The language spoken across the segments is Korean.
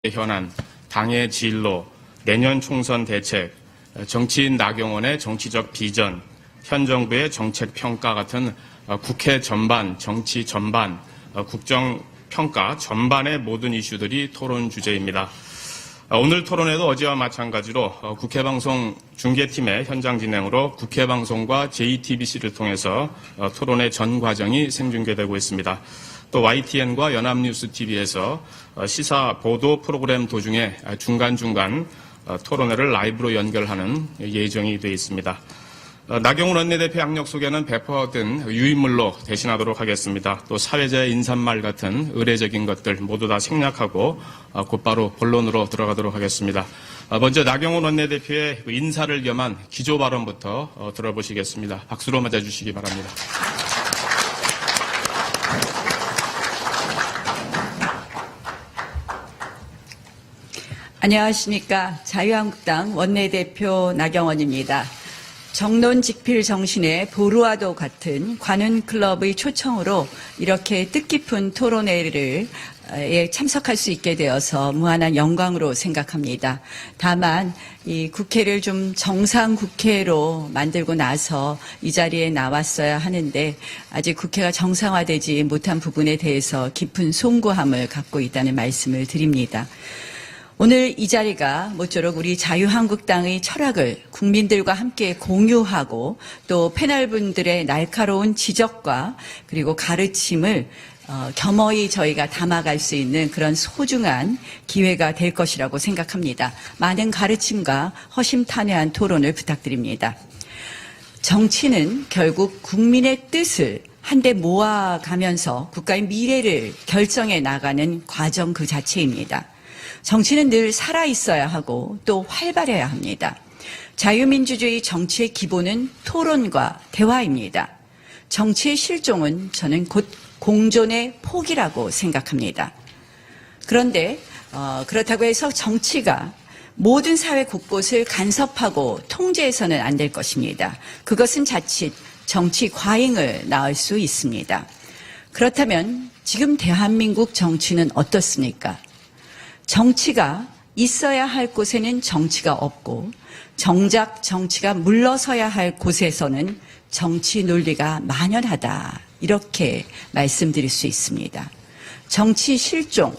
현안, 당의 진로, 내년 총선 대책, 정치인 나경원의 정치적 비전, 현 정부의 정책 평가 같은 국회 전반, 정치 전반, 국정 평가 전반의 모든 이슈들이 토론 주제입니다. 오늘 토론회도 어제와 마찬가지로 국회방송 중계팀의 현장 진행으로 국회방송과 JTBC를 통해서 토론회 전 과정이 생중계되고 있습니다. 또 YTN과 연합뉴스TV에서 시사 보도 프로그램 도중에 중간중간 토론회를 라이브로 연결하는 예정이 되어 있습니다. 나경원 원내대표 학력 소개는 배포된 유인물로 대신하도록 하겠습니다. 또 사회자의 인사말 같은 의례적인 것들 모두 다 생략하고 곧바로 본론으로 들어가도록 하겠습니다. 먼저 나경원 원내대표의 인사를 겸한 기조 발언부터 들어보시겠습니다. 박수로 맞아주시기 바랍니다. 안녕하십니까. 자유한국당 원내대표 나경원입니다. 정론직필 정신의 보루와도 같은 관훈클럽의 초청으로 이렇게 뜻깊은 토론회에 참석할 수 있게 되어서 무한한 영광으로 생각합니다. 다만 이 국회를 좀 정상 국회로 만들고 나서 이 자리에 나왔어야 하는데 아직 국회가 정상화되지 못한 부분에 대해서 깊은 송구함을 갖고 있다는 말씀을 드립니다. 오늘 이 자리가 모쪼록 우리 자유한국당의 철학을 국민들과 함께 공유하고 또 패널분들의 날카로운 지적과 그리고 가르침을 겸허히 저희가 담아갈 수 있는 그런 소중한 기회가 될 것이라고 생각합니다. 많은 가르침과 허심탄회한 토론을 부탁드립니다. 정치는 결국 국민의 뜻을 한데 모아가면서 국가의 미래를 결정해 나가는 과정 그 자체입니다. 정치는 늘 살아있어야 하고 또 활발해야 합니다. 자유민주주의 정치의 기본은 토론과 대화입니다. 정치의 실종은 저는 곧 공존의 포기라고 생각합니다. 그런데 그렇다고 해서 정치가 모든 사회 곳곳을 간섭하고 통제해서는 안 될 것입니다. 그것은 자칫 정치 과잉을 낳을 수 있습니다. 그렇다면 지금 대한민국 정치는 어떻습니까? 정치가 있어야 할 곳에는 정치가 없고 정작 정치가 물러서야 할 곳에서는 정치 논리가 만연하다. 이렇게 말씀드릴 수 있습니다. 정치 실종,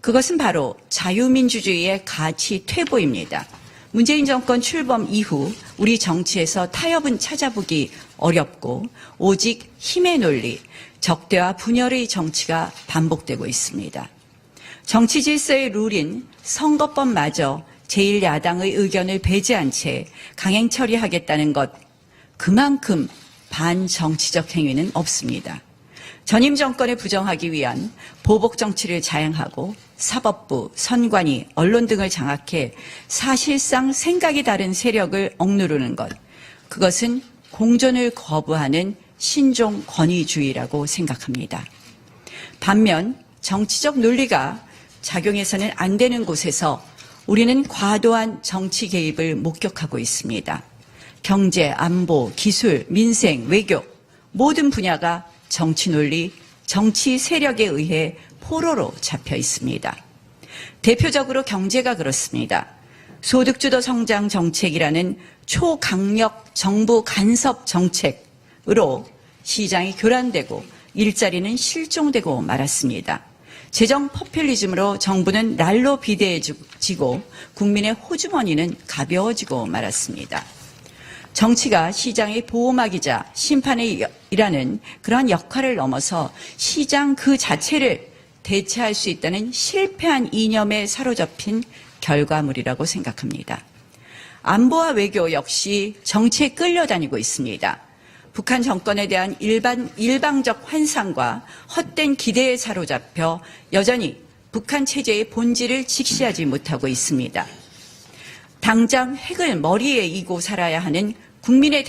그것은 바로 자유민주주의의 가치 퇴보입니다. 문재인 정권 출범 이후 우리 정치에서 타협은 찾아보기 어렵고 오직 힘의 논리, 적대와 분열의 정치가 반복되고 있습니다. 정치 질서의 룰인 선거법마저 제1야당의 의견을 배제한 채 강행 처리하겠다는 것, 그만큼 반정치적 행위는 없습니다. 전임 정권을 부정하기 위한 보복 정치를 자행하고 사법부, 선관위, 언론 등을 장악해 사실상 생각이 다른 세력을 억누르는 것, 그것은 공존을 거부하는 신종 권위주의라고 생각합니다. 반면 정치적 논리가 작용해서는 안 되는 곳에서 우리는 과도한 정치 개입을 목격하고 있습니다. 경제, 안보, 기술, 민생, 외교 모든 분야가 정치 논리, 정치 세력에 의해 포로로 잡혀 있습니다. 대표적으로 경제가 그렇습니다. 소득주도 성장 정책이라는 초강력 정부 간섭 정책으로 시장이 교란되고 일자리는 실종되고 말았습니다. 재정 포퓰리즘으로 정부는 날로 비대해지고 국민의 호주머니는 가벼워지고 말았습니다. 정치가 시장의 보호막이자 심판이라는 그러한 역할을 넘어서 시장 그 자체를 대체할 수 있다는 실패한 이념에 사로잡힌 결과물이라고 생각합니다. 안보와 외교 역시 정치에 끌려다니고 있습니다. 북한 정권에 대한 일방적 환상과 헛된 기대에 사로잡혀 여전히 북한 체제의 본질을 직시하지 못하고 있습니다. 당장 핵을 머리에 이고 살아야 하는 국민의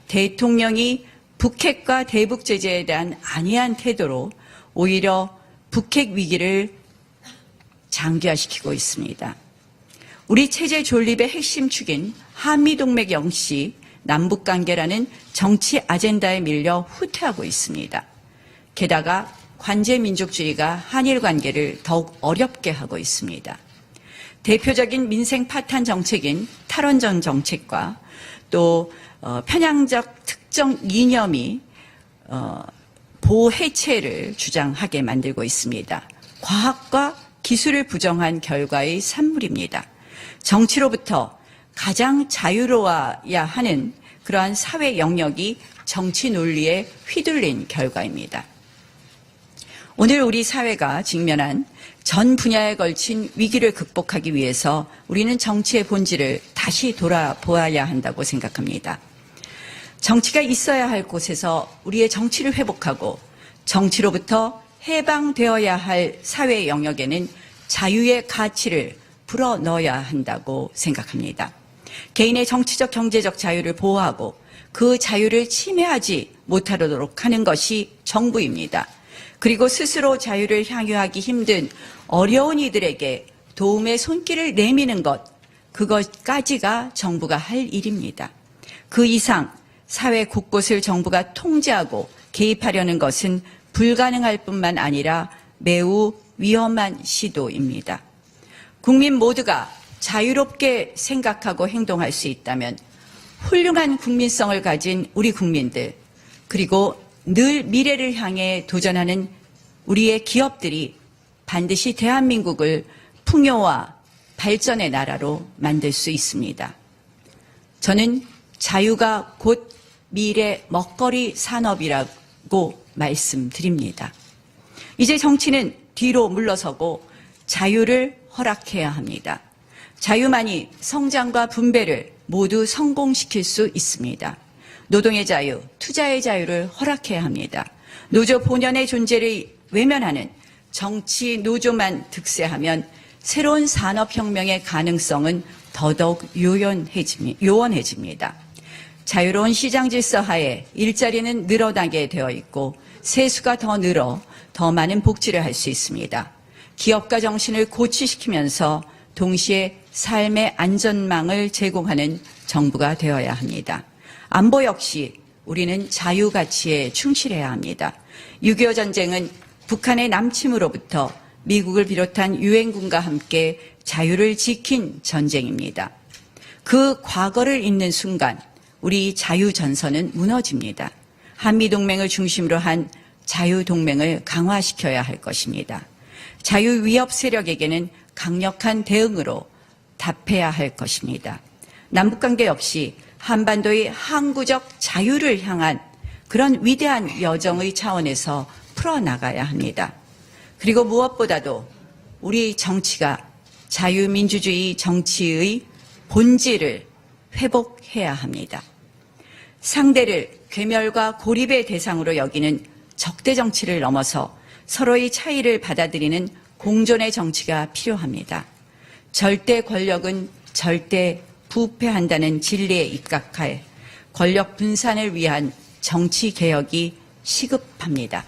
대통령이 북핵과 대북 제재에 대한 안이한 태도로 오히려 북핵 위기를 장기화시키고 있습니다. 우리 체제 존립의 핵심 축인 한미동맹 역시 남북관계라는 정치 아젠다에 밀려 후퇴하고 있습니다. 게다가 관제민족주의가 한일 관계를 더욱 어렵게 하고 있습니다. 대표적인 민생 파탄 정책인 탈원전 정책과 또 편향적 특정 이념이 보호 해체를 주장하게 만들고 있습니다. 과학과 기술을 부정한 결과의 산물입니다. 정치로부터 가장 자유로워야 하는 그러한 사회 영역이 정치 논리에 휘둘린 결과입니다. 오늘 우리 사회가 직면한 전 분야에 걸친 위기를 극복하기 위해서 우리는 정치의 본질을 다시 돌아보아야 한다고 생각합니다. 정치가 있어야 할 곳에서 우리의 정치를 회복하고 정치로부터 해방되어야 할 사회 영역에는 자유의 가치를 불어넣어야 한다고 생각합니다. 개인의 정치적 경제적 자유를 보호하고 그 자유를 침해하지 못하도록 하는 것이 정부입니다. 그리고 스스로 자유를 향유하기 힘든 어려운 이들에게 도움의 손길을 내미는 것, 그것까지가 정부가 할 일입니다. 그 이상 사회 곳곳을 정부가 통제하고 개입하려는 것은 불가능할 뿐만 아니라 매우 위험한 시도입니다. 국민 모두가 자유롭게 생각하고 행동할 수 있다면 훌륭한 국민성을 가진 우리 국민들, 그리고 늘 미래를 향해 도전하는 우리의 기업들이 반드시 대한민국을 풍요와 발전의 나라로 만들 수 있습니다. 저는 자유가 곧 미래 먹거리 산업이라고 말씀드립니다. 이제 정치는 뒤로 물러서고 자유를 허락해야 합니다. 자유만이 성장과 분배를 모두 성공시킬 수 있습니다. 노동의 자유, 투자의 자유를 허락해야 합니다. 노조 본연의 존재를 외면하는 정치 노조만 득세하면 새로운 산업혁명의 가능성은 더더욱 요원해집니다. 자유로운 시장 질서 하에 일자리는 늘어나게 되어 있고 세수가 더 늘어 더 많은 복지를 할 수 있습니다. 기업가 정신을 고취시키면서 동시에 삶의 안전망을 제공하는 정부가 되어야 합니다. 안보 역시 우리는 자유 가치에 충실해야 합니다. 6.25 전쟁은 북한의 남침으로부터 미국을 비롯한 유엔군과 함께 자유를 지킨 전쟁입니다. 그 과거를 잊는 순간 우리 자유전선은 무너집니다. 한미동맹을 중심으로 한 자유동맹을 강화시켜야 할 것입니다. 자유위협 세력에게는 강력한 대응으로 답해야 할 것입니다. 남북관계 역시 한반도의 항구적 자유를 향한 그런 위대한 여정의 차원에서 풀어나가야 합니다. 그리고 무엇보다도 우리 정치가 자유민주주의 정치의 본질을 회복해야 합니다. 상대를 괴멸과 고립의 대상으로 여기는 적대 정치를 넘어서 서로의 차이를 받아들이는 공존의 정치가 필요합니다. 절대 권력은 절대 부패한다는 진리에 입각하에 권력 분산을 위한 정치 개혁이 시급합니다.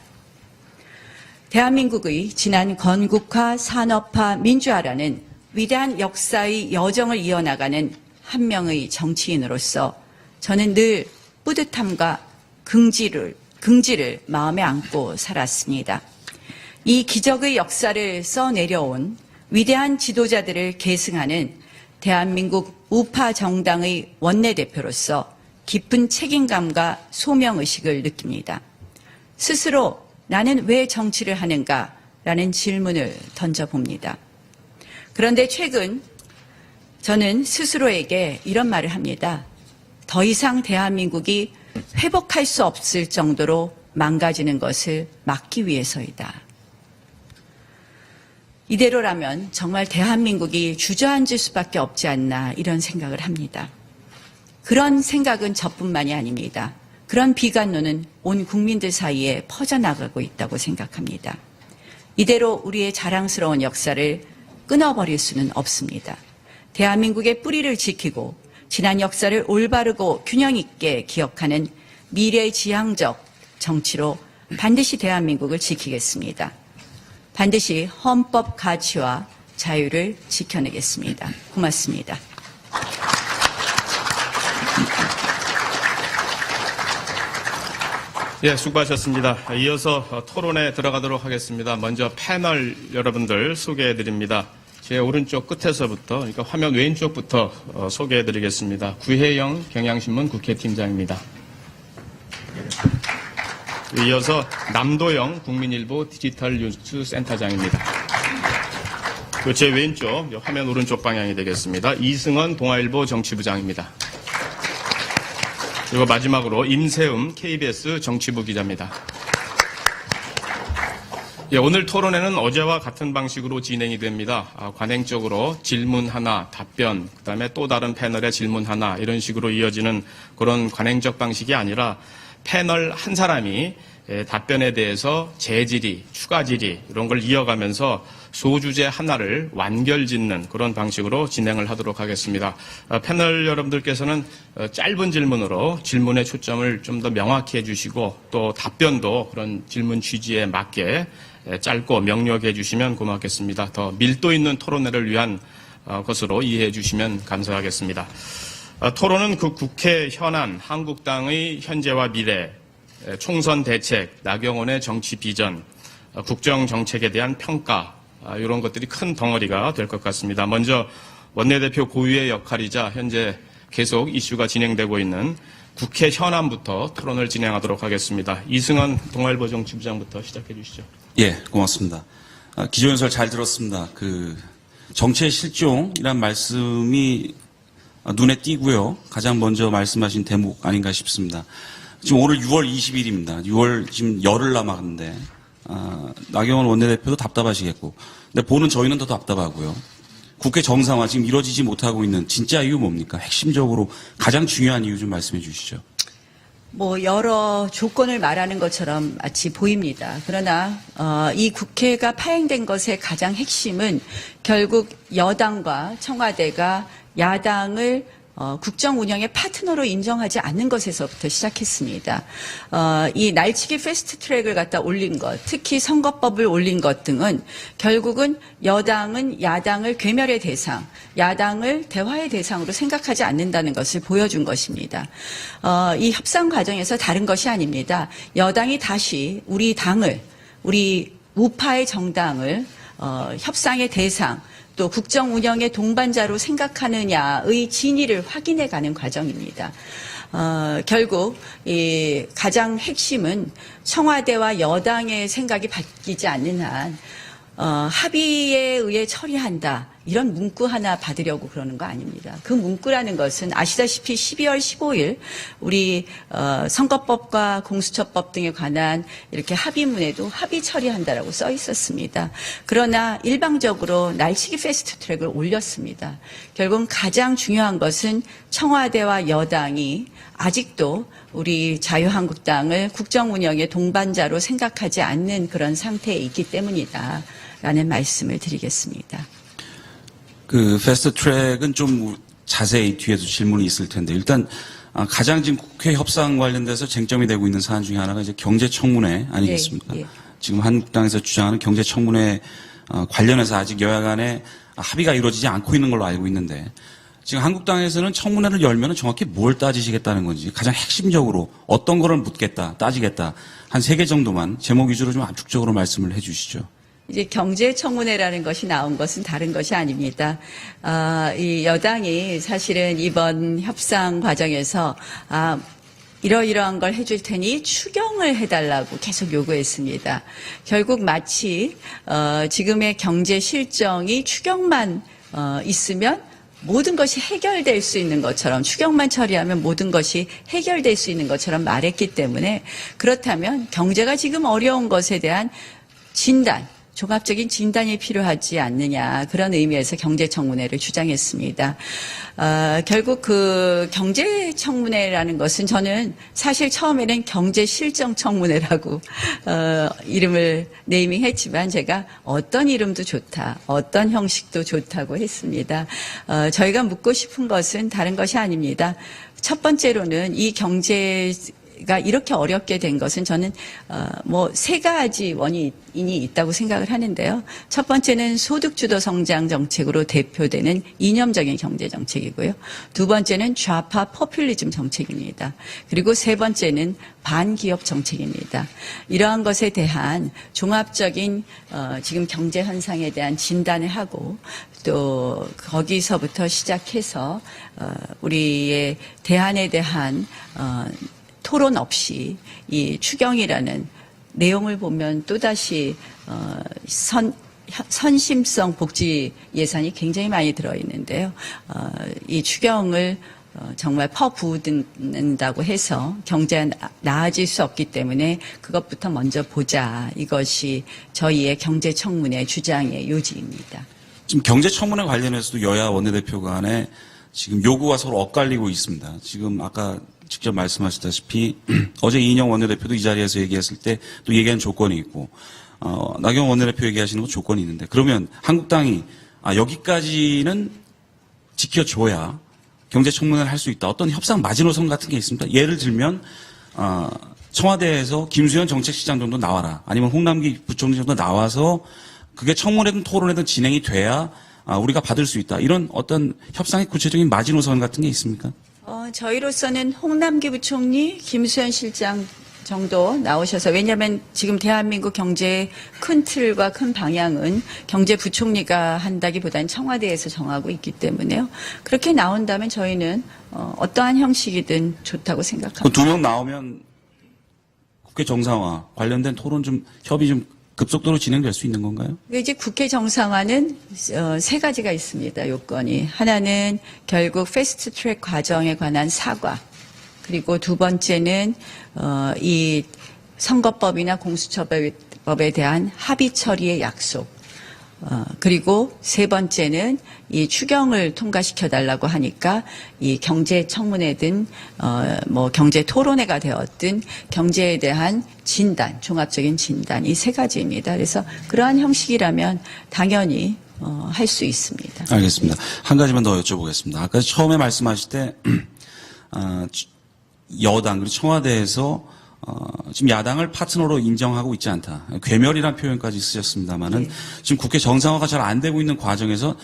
대한민국의 지난 건국화, 산업화, 민주화라는 위대한 역사의 여정을 이어나가는 한 명의 정치인으로서 저는 늘 뿌듯함과 긍지를 마음에 안고 살았습니다. 이 기적의 역사를 써내려온 위대한 지도자들을 계승하는 대한민국 우파 정당의 원내대표로서 깊은 책임감과 소명의식을 느낍니다. 스스로 나는 왜 정치를 하는가라는 질문을 던져봅니다. 그런데 최근 저는 스스로에게 이런 말을 합니다. 더 이상 대한민국이 회복할 수 없을 정도로 망가지는 것을 막기 위해서이다. 이대로라면 정말 대한민국이 주저앉을 수밖에 없지 않나 이런 생각을 합니다. 그런 생각은 저뿐만이 아닙니다. 그런 비관론은 온 국민들 사이에 퍼져나가고 있다고 생각합니다. 이대로 우리의 자랑스러운 역사를 끊어버릴 수는 없습니다. 대한민국의 뿌리를 지키고 지난 역사를 올바르고 균형 있게 기억하는 미래지향적 정치로 반드시 대한민국을 지키겠습니다. 반드시 헌법 가치와 자유를 지켜내겠습니다. 고맙습니다. 예, 수고하셨습니다. 이어서 토론에 들어가도록 하겠습니다. 먼저 패널 여러분들 소개해드립니다. 제 오른쪽 끝에서부터, 그러니까 화면 왼쪽부터 소개해드리겠습니다. 구혜영 경향신문 국회팀장입니다. 이어서 남도영 국민일보 디지털 뉴스 센터장입니다. 그리고 제 왼쪽, 화면 오른쪽 방향이 되겠습니다. 이승원 동아일보 정치부장입니다. 그리고 마지막으로 임세음 KBS 정치부 기자입니다. 예, 오늘 토론회는 어제와 같은 방식으로 진행이 됩니다. 관행적으로 질문 하나, 답변, 그다음에 또 다른 패널의 질문 하나 이런 식으로 이어지는 그런 관행적 방식이 아니라 패널 한 사람이 답변에 대해서 재질의, 추가 질의 이런 걸 이어가면서 소주제 하나를 완결짓는 그런 방식으로 진행을 하도록 하겠습니다. 패널 여러분들께서는 짧은 질문으로 질문의 초점을 좀 더 명확히 해주시고 또 답변도 그런 질문 취지에 맞게 짧고 명료하게 해주시면 고맙겠습니다. 더 밀도 있는 토론회를 위한 것으로 이해해 주시면 감사하겠습니다. 토론은 그 국회 현안, 한국당의 현재와 미래, 총선 대책, 나경원의 정치 비전, 국정 정책에 대한 평가 이런 것들이 큰 덩어리가 될 것 같습니다. 먼저 원내대표 고유의 역할이자 현재 계속 이슈가 진행되고 있는 국회 현안부터 토론을 진행하도록 하겠습니다. 이승원 동아일보 정치부장부터 시작해 주시죠. 예, 고맙습니다. 기조연설 잘 들었습니다. 정치의 실종이란 말씀이 눈에 띄고요. 가장 먼저 말씀하신 대목 아닌가 싶습니다. 지금 오늘 6월 20일입니다. 6월 지금 열흘 남았는데 나경원 원내대표도 답답하시겠고, 근데 보는 저희는 더 답답하고요. 국회 정상화 지금 이루어지지 못하고 있는 진짜 이유 뭡니까? 핵심적으로 가장 중요한 이유 좀 말씀해 주시죠. 여러 조건을 말하는 것처럼 마치 보입니다. 그러나 이 국회가 파행된 것의 가장 핵심은 결국 여당과 청와대가 야당을 국정 운영의 파트너로 인정하지 않는 것에서부터 시작했습니다. 이 날치기 패스트 트랙을 갖다 올린 것, 특히 선거법을 올린 것 등은 결국은 여당은 야당을 괴멸의 대상, 야당을 대화의 대상으로 생각하지 않는다는 것을 보여준 것입니다. 이 협상 과정에서 다른 것이 아닙니다. 여당이 다시 우리 당을, 우리 우파의 정당을 협상의 대상, 또 국정 운영의 동반자로 생각하느냐의 진위를 확인해 가는 과정입니다. 결국 이 가장 핵심은 청와대와 여당의 생각이 바뀌지 않는 한 합의에 의해 처리한다. 이런 문구 하나 받으려고 그러는 거 아닙니다. 그 문구라는 것은 아시다시피 12월 15일 우리 선거법과 공수처법 등에 관한 이렇게 합의문에도 합의 처리한다라고 써 있었습니다. 그러나 일방적으로 날치기 패스트 트랙을 올렸습니다. 결국은 가장 중요한 것은 청와대와 여당이 아직도 우리 자유한국당을 국정 운영의 동반자로 생각하지 않는 그런 상태에 있기 때문이다라는 말씀을 드리겠습니다. 패스트 트랙은 좀 자세히 뒤에도 질문이 있을 텐데, 일단, 가장 지금 국회 협상 관련돼서 쟁점이 되고 있는 사안 중에 하나가 이제 경제청문회 아니겠습니까? 네, 네. 지금 한국당에서 주장하는 경제청문회 관련해서 아직 여야 간에 합의가 이루어지지 않고 있는 걸로 알고 있는데, 지금 한국당에서는 청문회를 열면 정확히 뭘 따지시겠다는 건지, 가장 핵심적으로 어떤 거를 묻겠다, 따지겠다, 한 3개 정도만 제목 위주로 좀 압축적으로 말씀을 해 주시죠. 이제 경제청문회라는 것이 나온 것은 다른 것이 아닙니다. 이 여당이 사실은 이번 협상 과정에서 이러이러한 걸 해줄 테니 추경을 해달라고 계속 요구했습니다. 결국 마치 지금의 경제 실정이 추경만 있으면 모든 것이 해결될 수 있는 것처럼, 추경만 처리하면 모든 것이 해결될 수 있는 것처럼 말했기 때문에, 그렇다면 경제가 지금 어려운 것에 대한 진단, 종합적인 진단이 필요하지 않느냐, 그런 의미에서 경제청문회를 주장했습니다. 결국 그 경제청문회라는 것은 저는 사실 처음에는 경제실정청문회라고 이름을 네이밍했지만, 제가 어떤 이름도 좋다, 어떤 형식도 좋다고 했습니다. 저희가 묻고 싶은 것은 다른 것이 아닙니다. 첫 번째로는 이 경제가 이렇게 어렵게 된 것은 저는 뭐 세 가지 원인이 있다고 생각을 하는데요. 첫 번째는 소득주도 성장 정책으로 대표되는 이념적인 경제 정책이고요. 두 번째는 좌파 포퓰리즘 정책입니다. 그리고 세 번째는 반기업 정책입니다. 이러한 것에 대한 종합적인 지금 경제 현상에 대한 진단을 하고 또 거기서부터 시작해서 우리의 대안에 대한 토론 없이 이 추경이라는 내용을 보면 또다시 선심성 복지 예산이 굉장히 많이 들어있는데요. 이 추경을 정말 퍼부은다고 해서 경제가 나아질 수 없기 때문에 그것부터 먼저 보자. 이것이 저희의 경제청문회 주장의 요지입니다. 지금 경제청문회 관련해서도 여야 원내대표 간에 지금 요구가 서로 엇갈리고 있습니다. 지금 아까 직접 말씀하셨다시피 어제 이인영 원내대표도 이 자리에서 얘기했을 때 또 얘기한 조건이 있고 나경원 원내대표 얘기하시는 건 조건이 있는데 그러면 한국당이 여기까지는 지켜줘야 경제청문회를 할 수 있다. 어떤 협상 마지노선 같은 게 있습니다. 예를 들면 청와대에서 김수현 정책시장 정도 나와라. 아니면 홍남기 부총리 정도 나와서 그게 청문회든 토론회든 진행이 돼야 우리가 받을 수 있다. 이런 어떤 협상의 구체적인 마지노선 같은 게 있습니까? 저희로서는 홍남기 부총리, 김수현 실장 정도 나오셔서 왜냐하면 지금 대한민국 경제의 큰 틀과 큰 방향은 경제부총리가 한다기보다는 청와대에서 정하고 있기 때문에요. 그렇게 나온다면 저희는 어떠한 형식이든 좋다고 생각합니다. 그 두 명 나오면 국회 정상화 관련된 토론 좀 협의 좀 급속도로 진행될 수 있는 건가요? 이제 국회 정상화는 세 가지가 있습니다. 요건이. 하나는 결국 패스트트랙 과정에 관한 사과. 그리고 두 번째는 이 선거법이나 공수처법에 대한 합의 처리의 약속. 그리고 세 번째는 이 추경을 통과시켜 달라고 하니까 이 경제 청문회든 뭐 경제 토론회가 되었든 경제에 대한 진단, 종합적인 진단 이 세 가지입니다. 그래서 그러한 형식이라면 당연히 할 수 있습니다. 알겠습니다. 한 가지만 더 여쭤보겠습니다. 아까 처음에 말씀하실 때 여당 그리고 청와대에서 지금 야당을 파트너로 인정하고 있지 않다. 괴멸이라는 표현까지 쓰셨습니다만은 지금 국회 정상화가 잘 안 되고 있는 과정에서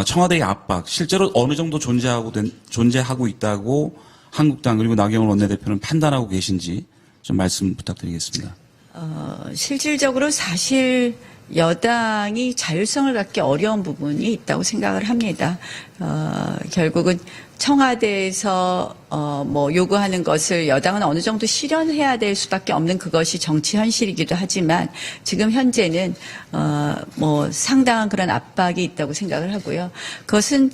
청와대의 압박 실제로 어느 정도 존재하고 있다고 한국당 그리고 나경원 원내대표는 판단하고 계신지 좀 말씀 부탁드리겠습니다. 실질적으로 사실 여당이 자율성을 갖기 어려운 부분이 있다고 생각을 합니다. 결국은 청와대에서 뭐 요구하는 것을 여당은 어느 정도 실현해야 될 수밖에 없는 그것이 정치 현실이기도 하지만 지금 현재는 뭐 상당한 그런 압박이 있다고 생각을 하고요. 그것은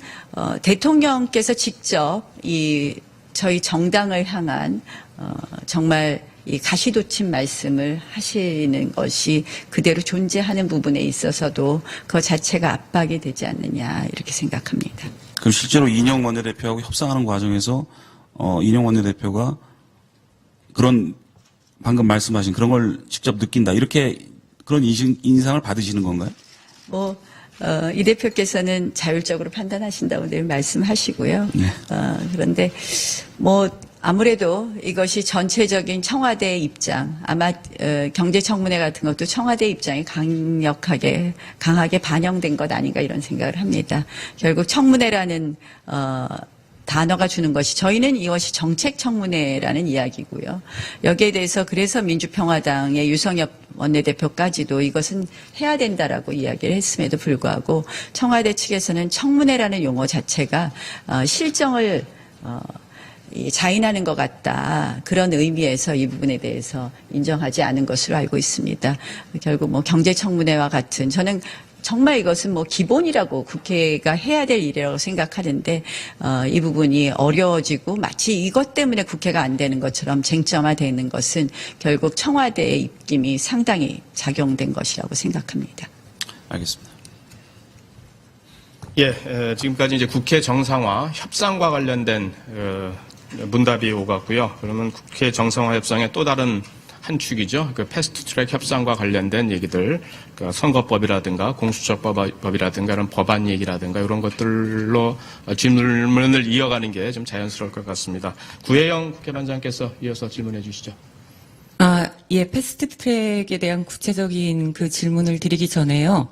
대통령께서 직접 이 저희 정당을 향한 정말 이 가시돋친 말씀을 하시는 것이 그대로 존재하는 부분에 있어서도 그 자체가 압박이 되지 않느냐 이렇게 생각합니다. 그럼 실제로 이인영 원내대표하고 협상하는 과정에서 이인영 원내대표가 그런 방금 말씀하신 그런 걸 직접 느낀다 이렇게 그런 인상을 받으시는 건가요? 이 대표께서는 자율적으로 판단하신다고 늘 말씀하시고요. 네. 그런데 아무래도 이것이 전체적인 청와대의 입장, 아마 경제청문회 같은 것도 청와대의 입장이 강하게 반영된 것 아닌가 이런 생각을 합니다. 결국 청문회라는 단어가 주는 것이 저희는 이것이 정책청문회라는 이야기고요. 여기에 대해서 그래서 민주평화당의 유성엽 원내대표까지도 이것은 해야 된다라고 이야기를 했음에도 불구하고 청와대 측에서는 청문회라는 용어 자체가 실정을 자인하는 것 같다. 그런 의미에서 이 부분에 대해서 인정하지 않은 것으로 알고 있습니다. 결국 경제청문회와 같은 저는 정말 이것은 기본이라고 국회가 해야 될 일이라고 생각하는데 이 부분이 어려워지고 마치 이것 때문에 국회가 안 되는 것처럼 쟁점화되는 것은 결국 청와대의 입김이 상당히 작용된 것이라고 생각합니다. 알겠습니다. 예, 지금까지 이제 국회 정상화 협상과 관련된 문답이 오갔고요. 그러면 국회 정상화 협상의 또 다른 한 축이죠. 그 패스트트랙 협상과 관련된 얘기들, 그 선거법이라든가 공수처법이라든가 이런 법안 얘기라든가 이런 것들로 질문을 이어가는 게 좀 자연스러울 것 같습니다. 구혜영 국회반장께서 이어서 질문해 주시죠. 예, 패스트트랙에 대한 구체적인 그 질문을 드리기 전에요.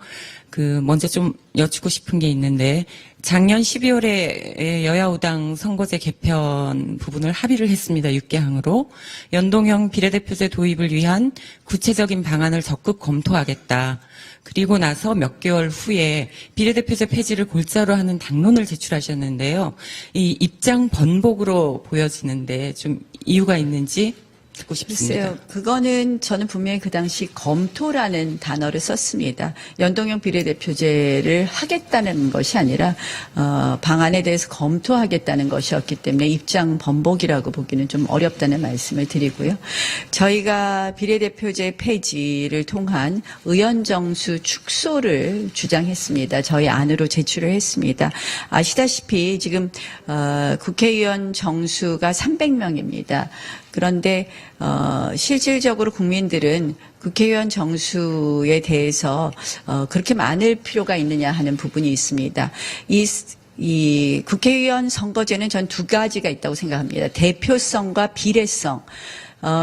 먼저 좀 여쭙고 싶은 게 있는데, 작년 12월에 여야 5당 선거제 개편 부분을 합의를 했습니다. 6개항으로. 연동형 비례대표제 도입을 위한 구체적인 방안을 적극 검토하겠다. 그리고 나서 몇 개월 후에 비례대표제 폐지를 골자로 하는 당론을 제출하셨는데요. 이 입장 번복으로 보여지는데 좀 이유가 있는지 듣고 싶습니다. 글쎄요. 그거는 저는 분명히 그 당시 검토라는 단어를 썼습니다. 연동형 비례대표제를 하겠다는 것이 아니라 방안에 대해서 검토하겠다는 것이었기 때문에 입장 번복이라고 보기는 좀 어렵다는 말씀을 드리고요. 저희가 비례대표제 폐지를 통한 의원 정수 축소를 주장했습니다. 저희 안으로 제출을 했습니다. 아시다시피 지금 국회의원 정수가 300명입니다. 그런데 실질적으로 국민들은 국회의원 정수에 대해서 그렇게 많을 필요가 있느냐 하는 부분이 있습니다. 이 국회의원 선거제는 전 두 가지가 있다고 생각합니다. 대표성과 비례성.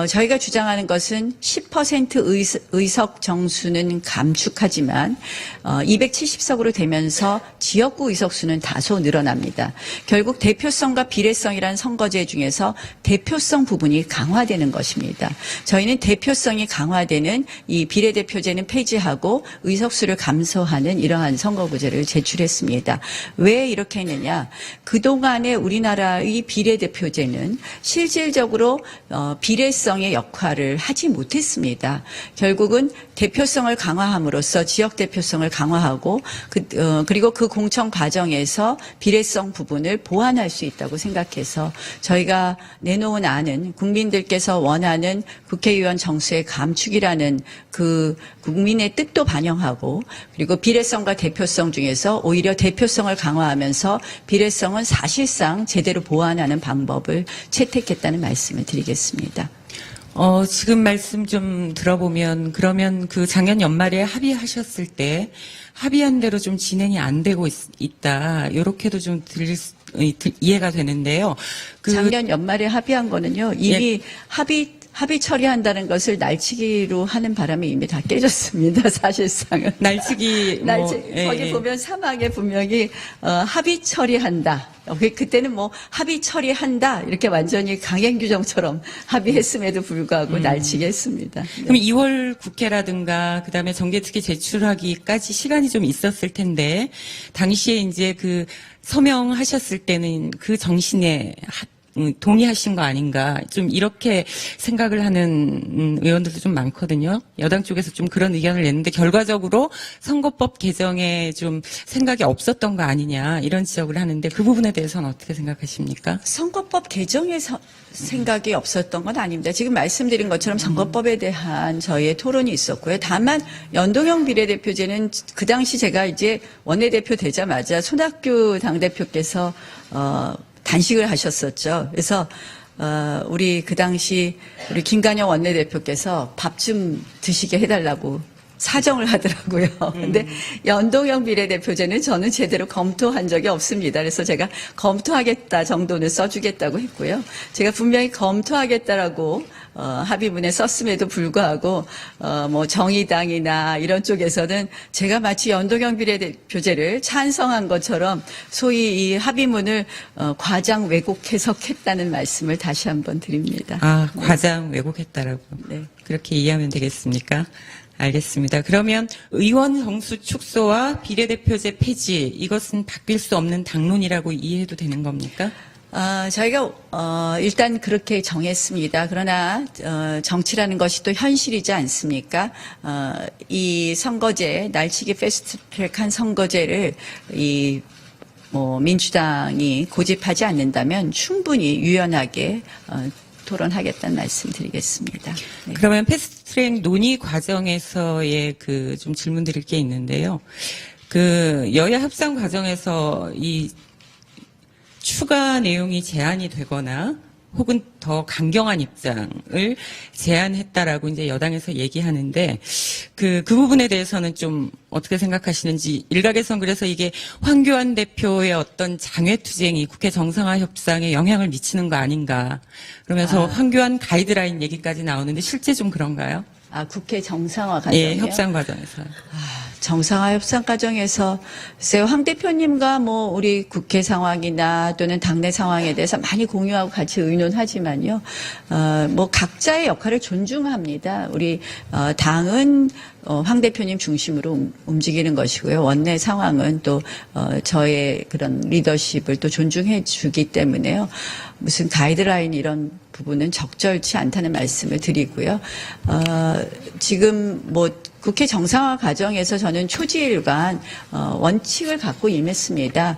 저희가 주장하는 것은 10% 의석 정수는 감축하지만 270석으로 되면서 지역구 의석수는 다소 늘어납니다. 결국 대표성과 비례성이라는 선거제 중에서 대표성 부분이 강화되는 것입니다. 저희는 대표성이 강화되는 이 비례대표제는 폐지하고 의석수를 감소하는 이러한 선거구제를 제출했습니다. 왜 이렇게 했느냐? 그동안의 우리나라의 비례대표제는 실질적으로 비례성의 역할을 하지 못했습니다. 결국은 대표성을 강화함으로써 지역 대표성을 강화하고 그리고 그 공천 과정에서 비례성 부분을 보완할 수 있다고 생각해서 저희가 내놓은 안은 국민들께서 원하는 국회의원 정수의 감축이라는 그 국민의 뜻도 반영하고 그리고 비례성과 대표성 중에서 오히려 대표성을 강화하면서 비례성은 사실상 제대로 보완하는 방법을 채택했다는 말씀을 드리겠습니다. 지금 말씀 좀 들어보면 그러면 그 작년 연말에 합의하셨을 때 합의한 대로 좀 진행이 안 되고 있다. 이렇게도 좀 이해가 되는데요. 작년 연말에 합의한 거는요. 이미 합의 처리한다는 것을 날치기로 하는 바람에 이미 다 깨졌습니다. 사실상은. 날치기 거기 보면 사막에 분명히 합의 처리한다. 그때는 뭐 합의 처리한다 이렇게 완전히 강행 규정처럼 합의했음에도 불구하고 날치기 했습니다. 네. 그럼 2월 국회라든가 그다음에 정개특위 제출하기까지 시간이 좀 있었을 텐데 당시에 이제 그 서명하셨을 때는 그 정신에 동의하신 거 아닌가 좀 이렇게 생각을 하는 의원들도 좀 많거든요. 여당 쪽에서 좀 그런 의견을 냈는데 결과적으로 선거법 개정에 좀 생각이 없었던 거 아니냐 이런 지적을 하는데 그 부분에 대해서는 어떻게 생각하십니까? 선거법 개정에 생각이 없었던 건 아닙니다. 지금 말씀드린 것처럼 선거법에 대한 저희의 토론이 있었고요. 다만 연동형 비례대표제는 그 당시 제가 이제 원내대표 되자마자 손학규 당대표께서 단식을 하셨었죠. 그래서 우리 그 당시 우리 김관영 원내대표께서 밥 좀 드시게 해달라고 사정을 하더라고요. 근데 연동형 비례대표제는 저는 제대로 검토한 적이 없습니다. 그래서 제가 검토하겠다 정도는 써주겠다고 했고요. 제가 분명히 검토하겠다라고 합의문에 썼음에도 불구하고 뭐 정의당이나 이런 쪽에서는 제가 마치 연동형 비례대표제를 찬성한 것처럼 소위 이 합의문을 과장 왜곡 해석했다는 말씀을 다시 한번 드립니다. 과장 왜곡했다라고. 네. 그렇게 이해하면 되겠습니까? 알겠습니다. 그러면 의원 정수 축소와 비례대표제 폐지 이것은 바뀔 수 없는 당론이라고 이해해도 되는 겁니까? 저희가 일단 그렇게 정했습니다. 그러나 정치라는 것이 또 현실이지 않습니까? 이 선거제 날치기 패스트트랙한 선거제를 민주당이 고집하지 않는다면 충분히 유연하게 토론하겠다는 말씀드리겠습니다. 네. 그러면 패스트트랙 논의 과정에서의 좀 질문 드릴 게 있는데요. 여야 협상 과정에서 이 추가 내용이 제한이 되거나 혹은 더 강경한 입장을 제안했다라고 이제 여당에서 얘기하는데 그 부분에 대해서는 좀 어떻게 생각하시는지 일각에선 그래서 이게 황교안 대표의 어떤 장외투쟁이 국회 정상화 협상에 영향을 미치는 거 아닌가 그러면서 황교안 가이드라인 얘기까지 나오는데 실제 좀 그런가요? 국회 정상화 과정이요? 예, 협상 과정에서. 정상화 협상 과정에서 글쎄요, 황 대표님과 뭐 우리 국회 상황이나 또는 당내 상황에 대해서 많이 공유하고 같이 의논하지만요, 뭐 각자의 역할을 존중합니다. 우리 당은 황 대표님 중심으로 움직이는 것이고요. 원내 상황은 또 저의 그런 리더십을 또 존중해 주기 때문에요. 무슨 가이드라인 이런 부분은 적절치 않다는 말씀을 드리고요. 지금 뭐 국회 정상화 과정에서 저는 초지일관 원칙을 갖고 임했습니다.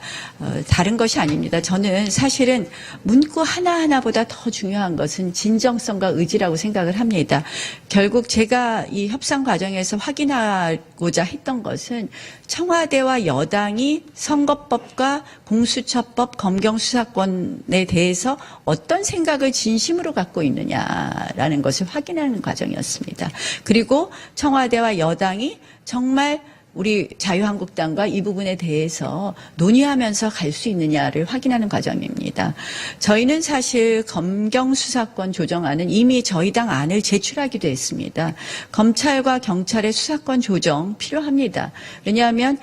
다른 것이 아닙니다. 저는 사실은 문구 하나하나보다 더 중요한 것은 진정성과 의지라고 생각을 합니다. 결국 제가 이 협상 과정에서 확인하고자 했던 것은 청와대와 여당이 선거법과 공수처법, 검경수사권에 대해서 어떤 생각을 진심으로 갖고 있느냐라는 것을 확인하는 과정이었습니다. 그리고 청와대와 여당이 정말 우리 자유한국당과 이 부분에 대해서 논의하면서 갈 수 있느냐를 확인하는 과정입니다. 저희는 사실 검경수사권 조정안은 이미 저희 당 안을 제출하기도 했습니다. 검찰과 경찰의 수사권 조정 필요합니다. 왜냐하면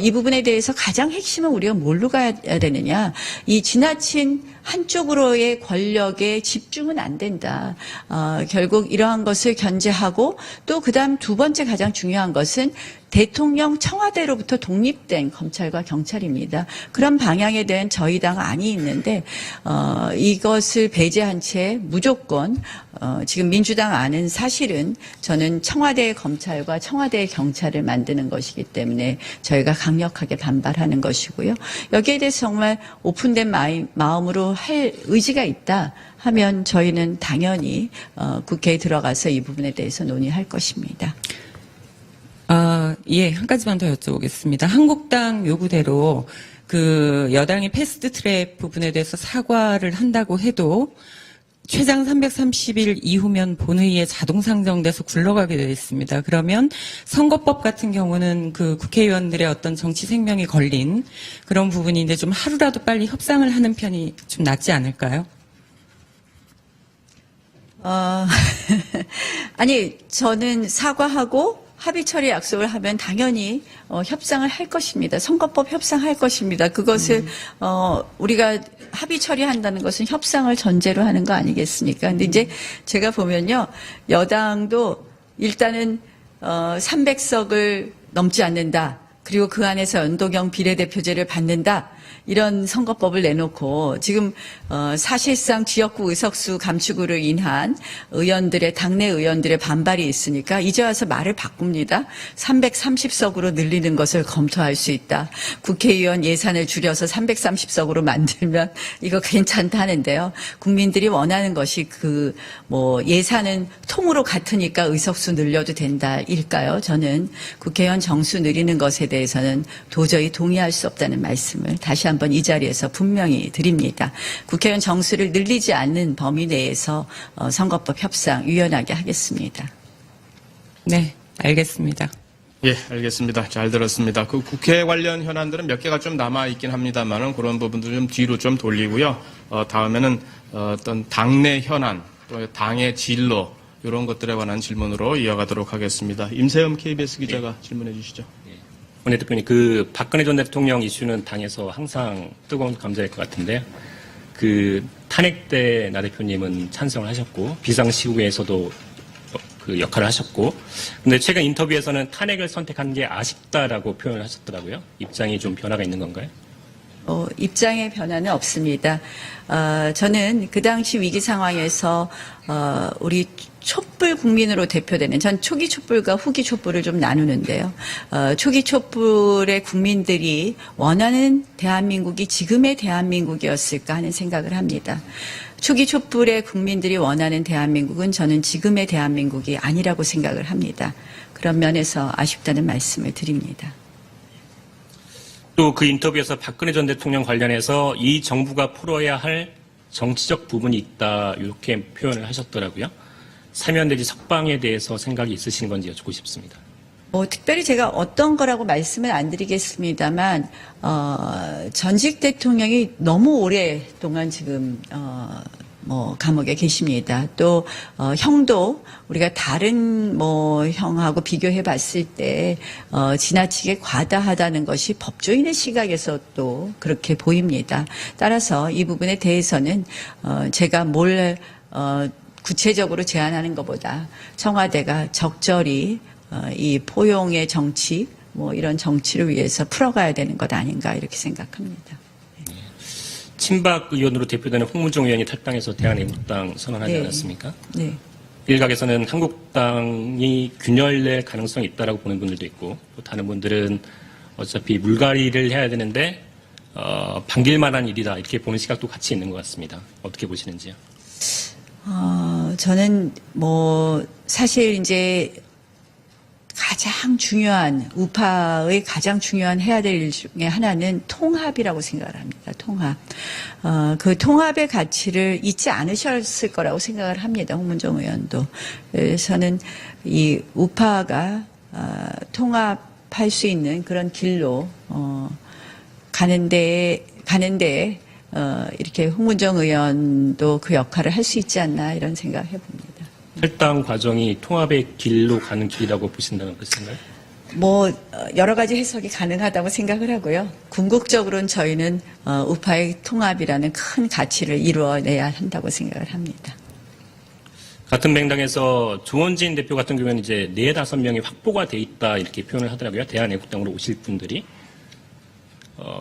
이 부분에 대해서 가장 핵심은 우리가 뭘로 가야 되느냐. 이 지나친 한쪽으로의 권력에 집중은 안 된다. 결국 이러한 것을 견제하고 또 그다음 두 번째 가장 중요한 것은 대통령 청와대로부터 독립된 검찰과 경찰입니다. 그런 방향에 대한 저희 당 안이 있는데 이것을 배제한 채 무조건 지금 민주당 안은 사실은 저는 청와대의 검찰과 청와대의 경찰을 만드는 것이기 때문에 저희가 강력하게 반발하는 것이고요. 여기에 대해서 정말 오픈된 마음으로 할 의지가 있다 하면 저희는 당연히 국회에 들어가서 이 부분에 대해서 논의할 것입니다. 예, 한 가지만 더 여쭤보겠습니다. 한국당 요구대로 그 여당이 패스트 트랙 부분에 대해서 사과를 한다고 해도 최장 330일 이후면 본회의에 자동 상정돼서 굴러가게 되어 있습니다. 그러면 선거법 같은 경우는 그 국회의원들의 어떤 정치 생명이 걸린 그런 부분인데 좀 하루라도 빨리 협상을 하는 편이 좀 낫지 않을까요? 아니, 저는 사과하고 합의 처리 약속을 하면 당연히 협상을 할 것입니다. 선거법 협상할 것입니다. 그것을 우리가 합의 처리한다는 것은 협상을 전제로 하는 거 아니겠습니까? 근데 이제 제가 보면요. 여당도 일단은 300석을 넘지 않는다. 그리고 그 안에서 연동형 비례대표제를 받는다. 이런 선거법을 내놓고 지금 사실상 지역구 의석수 감축으로 인한 의원들의 당내 의원들의 반발이 있으니까 이제 와서 말을 바꿉니다. 330석으로 늘리는 것을 검토할 수 있다. 국회의원 예산을 줄여서 330석으로 만들면 이거 괜찮다는데요. 국민들이 원하는 것이 그 뭐 예산은 통으로 같으니까 의석수 늘려도 된다일까요? 저는 국회의원 정수 늘리는 것에 대해서는 도저히 동의할 수 없다는 말씀을 다시 한번 이 자리에서 분명히 드립니다. 국회의원 정수를 늘리지 않는 범위 내에서 선거법 협상 유연하게 하겠습니다. 네, 알겠습니다. 예, 알겠습니다. 잘 들었습니다. 그 국회 관련 현안들은 몇 개가 좀 남아 있긴 합니다만은 그런 부분들 좀 뒤로 좀 돌리고요. 다음에는 어떤 당내 현안, 또 당의 진로 이런 것들에 관한 질문으로 이어가도록 하겠습니다. 임세흠 KBS 기자가 질문해 주시죠. 원내 대표님, 그 박근혜 전 대통령 이슈는 당에서 항상 뜨거운 감자일 것 같은데요. 그 탄핵 때 나 대표님은 찬성을 하셨고 비상시국에서도 그 역할을 하셨고, 근데 최근 인터뷰에서는 탄핵을 선택한 게 아쉽다라고 표현을 하셨더라고요. 입장이 좀 변화가 있는 건가요? 입장의 변화는 없습니다. 저는 그 당시 위기 상황에서 우리 촛불 국민으로 대표되는, 전 초기 촛불과 후기 촛불을 좀 나누는데요. 초기 촛불의 국민들이 원하는 대한민국이 지금의 대한민국이었을까 하는 생각을 합니다. 초기 촛불의 국민들이 원하는 대한민국은 저는 지금의 대한민국이 아니라고 생각을 합니다. 그런 면에서 아쉽다는 말씀을 드립니다. 또 그 인터뷰에서 박근혜 전 대통령 관련해서 이 정부가 풀어야 할 정치적 부분이 있다 이렇게 표현을 하셨더라고요. 사면 내지 석방에 대해서 생각이 있으신 건지 여쭙고 싶습니다. 특별히 제가 어떤 거라고 말씀을 안 드리겠습니다만, 전직 대통령이 너무 오랫동안 지금, 감옥에 계십니다. 또, 형도 우리가 다른 형하고 비교해 봤을 때, 지나치게 과다하다는 것이 법조인의 시각에서 또 그렇게 보입니다. 따라서 이 부분에 대해서는, 제가 구체적으로 제안하는 것보다 청와대가 적절히 이 포용의 정치, 이런 정치를 위해서 풀어가야 되는 것 아닌가 이렇게 생각합니다. 친박 의원으로 대표되는 홍문종 의원이 탈당해서 대한애국당 선언하지 네. 않았습니까? 네. 일각에서는 한국당이 균열될 가능성이 있다라고 보는 분들도 있고 또 다른 분들은 어차피 물갈이를 해야 되는데 반길만한 일이다 이렇게 보는 시각도 같이 있는 것 같습니다. 어떻게 보시는지요? 저는 사실 이제 가장 중요한, 우파의 가장 중요한 해야 될 일 중에 하나는 통합이라고 생각을 합니다. 통합. 그 통합의 가치를 잊지 않으셨을 거라고 생각을 합니다. 홍문종 의원도. 저는 이 우파가, 통합할 수 있는 그런 길로, 가는데, 이렇게 홍문종 의원도 그 역할을 할 수 있지 않나 이런 생각을 해봅니다. 탈당 과정이 통합의 길로 가는 길이라고 보신다는 것인가요? 여러 가지 해석이 가능하다고 생각을 하고요. 궁극적으로는 저희는 우파의 통합이라는 큰 가치를 이루어내야 한다고 생각을 합니다. 같은 맥락에서 조원진 대표 같은 경우는 이제 4-5명이 확보가 돼 있다 이렇게 표현을 하더라고요. 대한애국당으로 오실 분들이.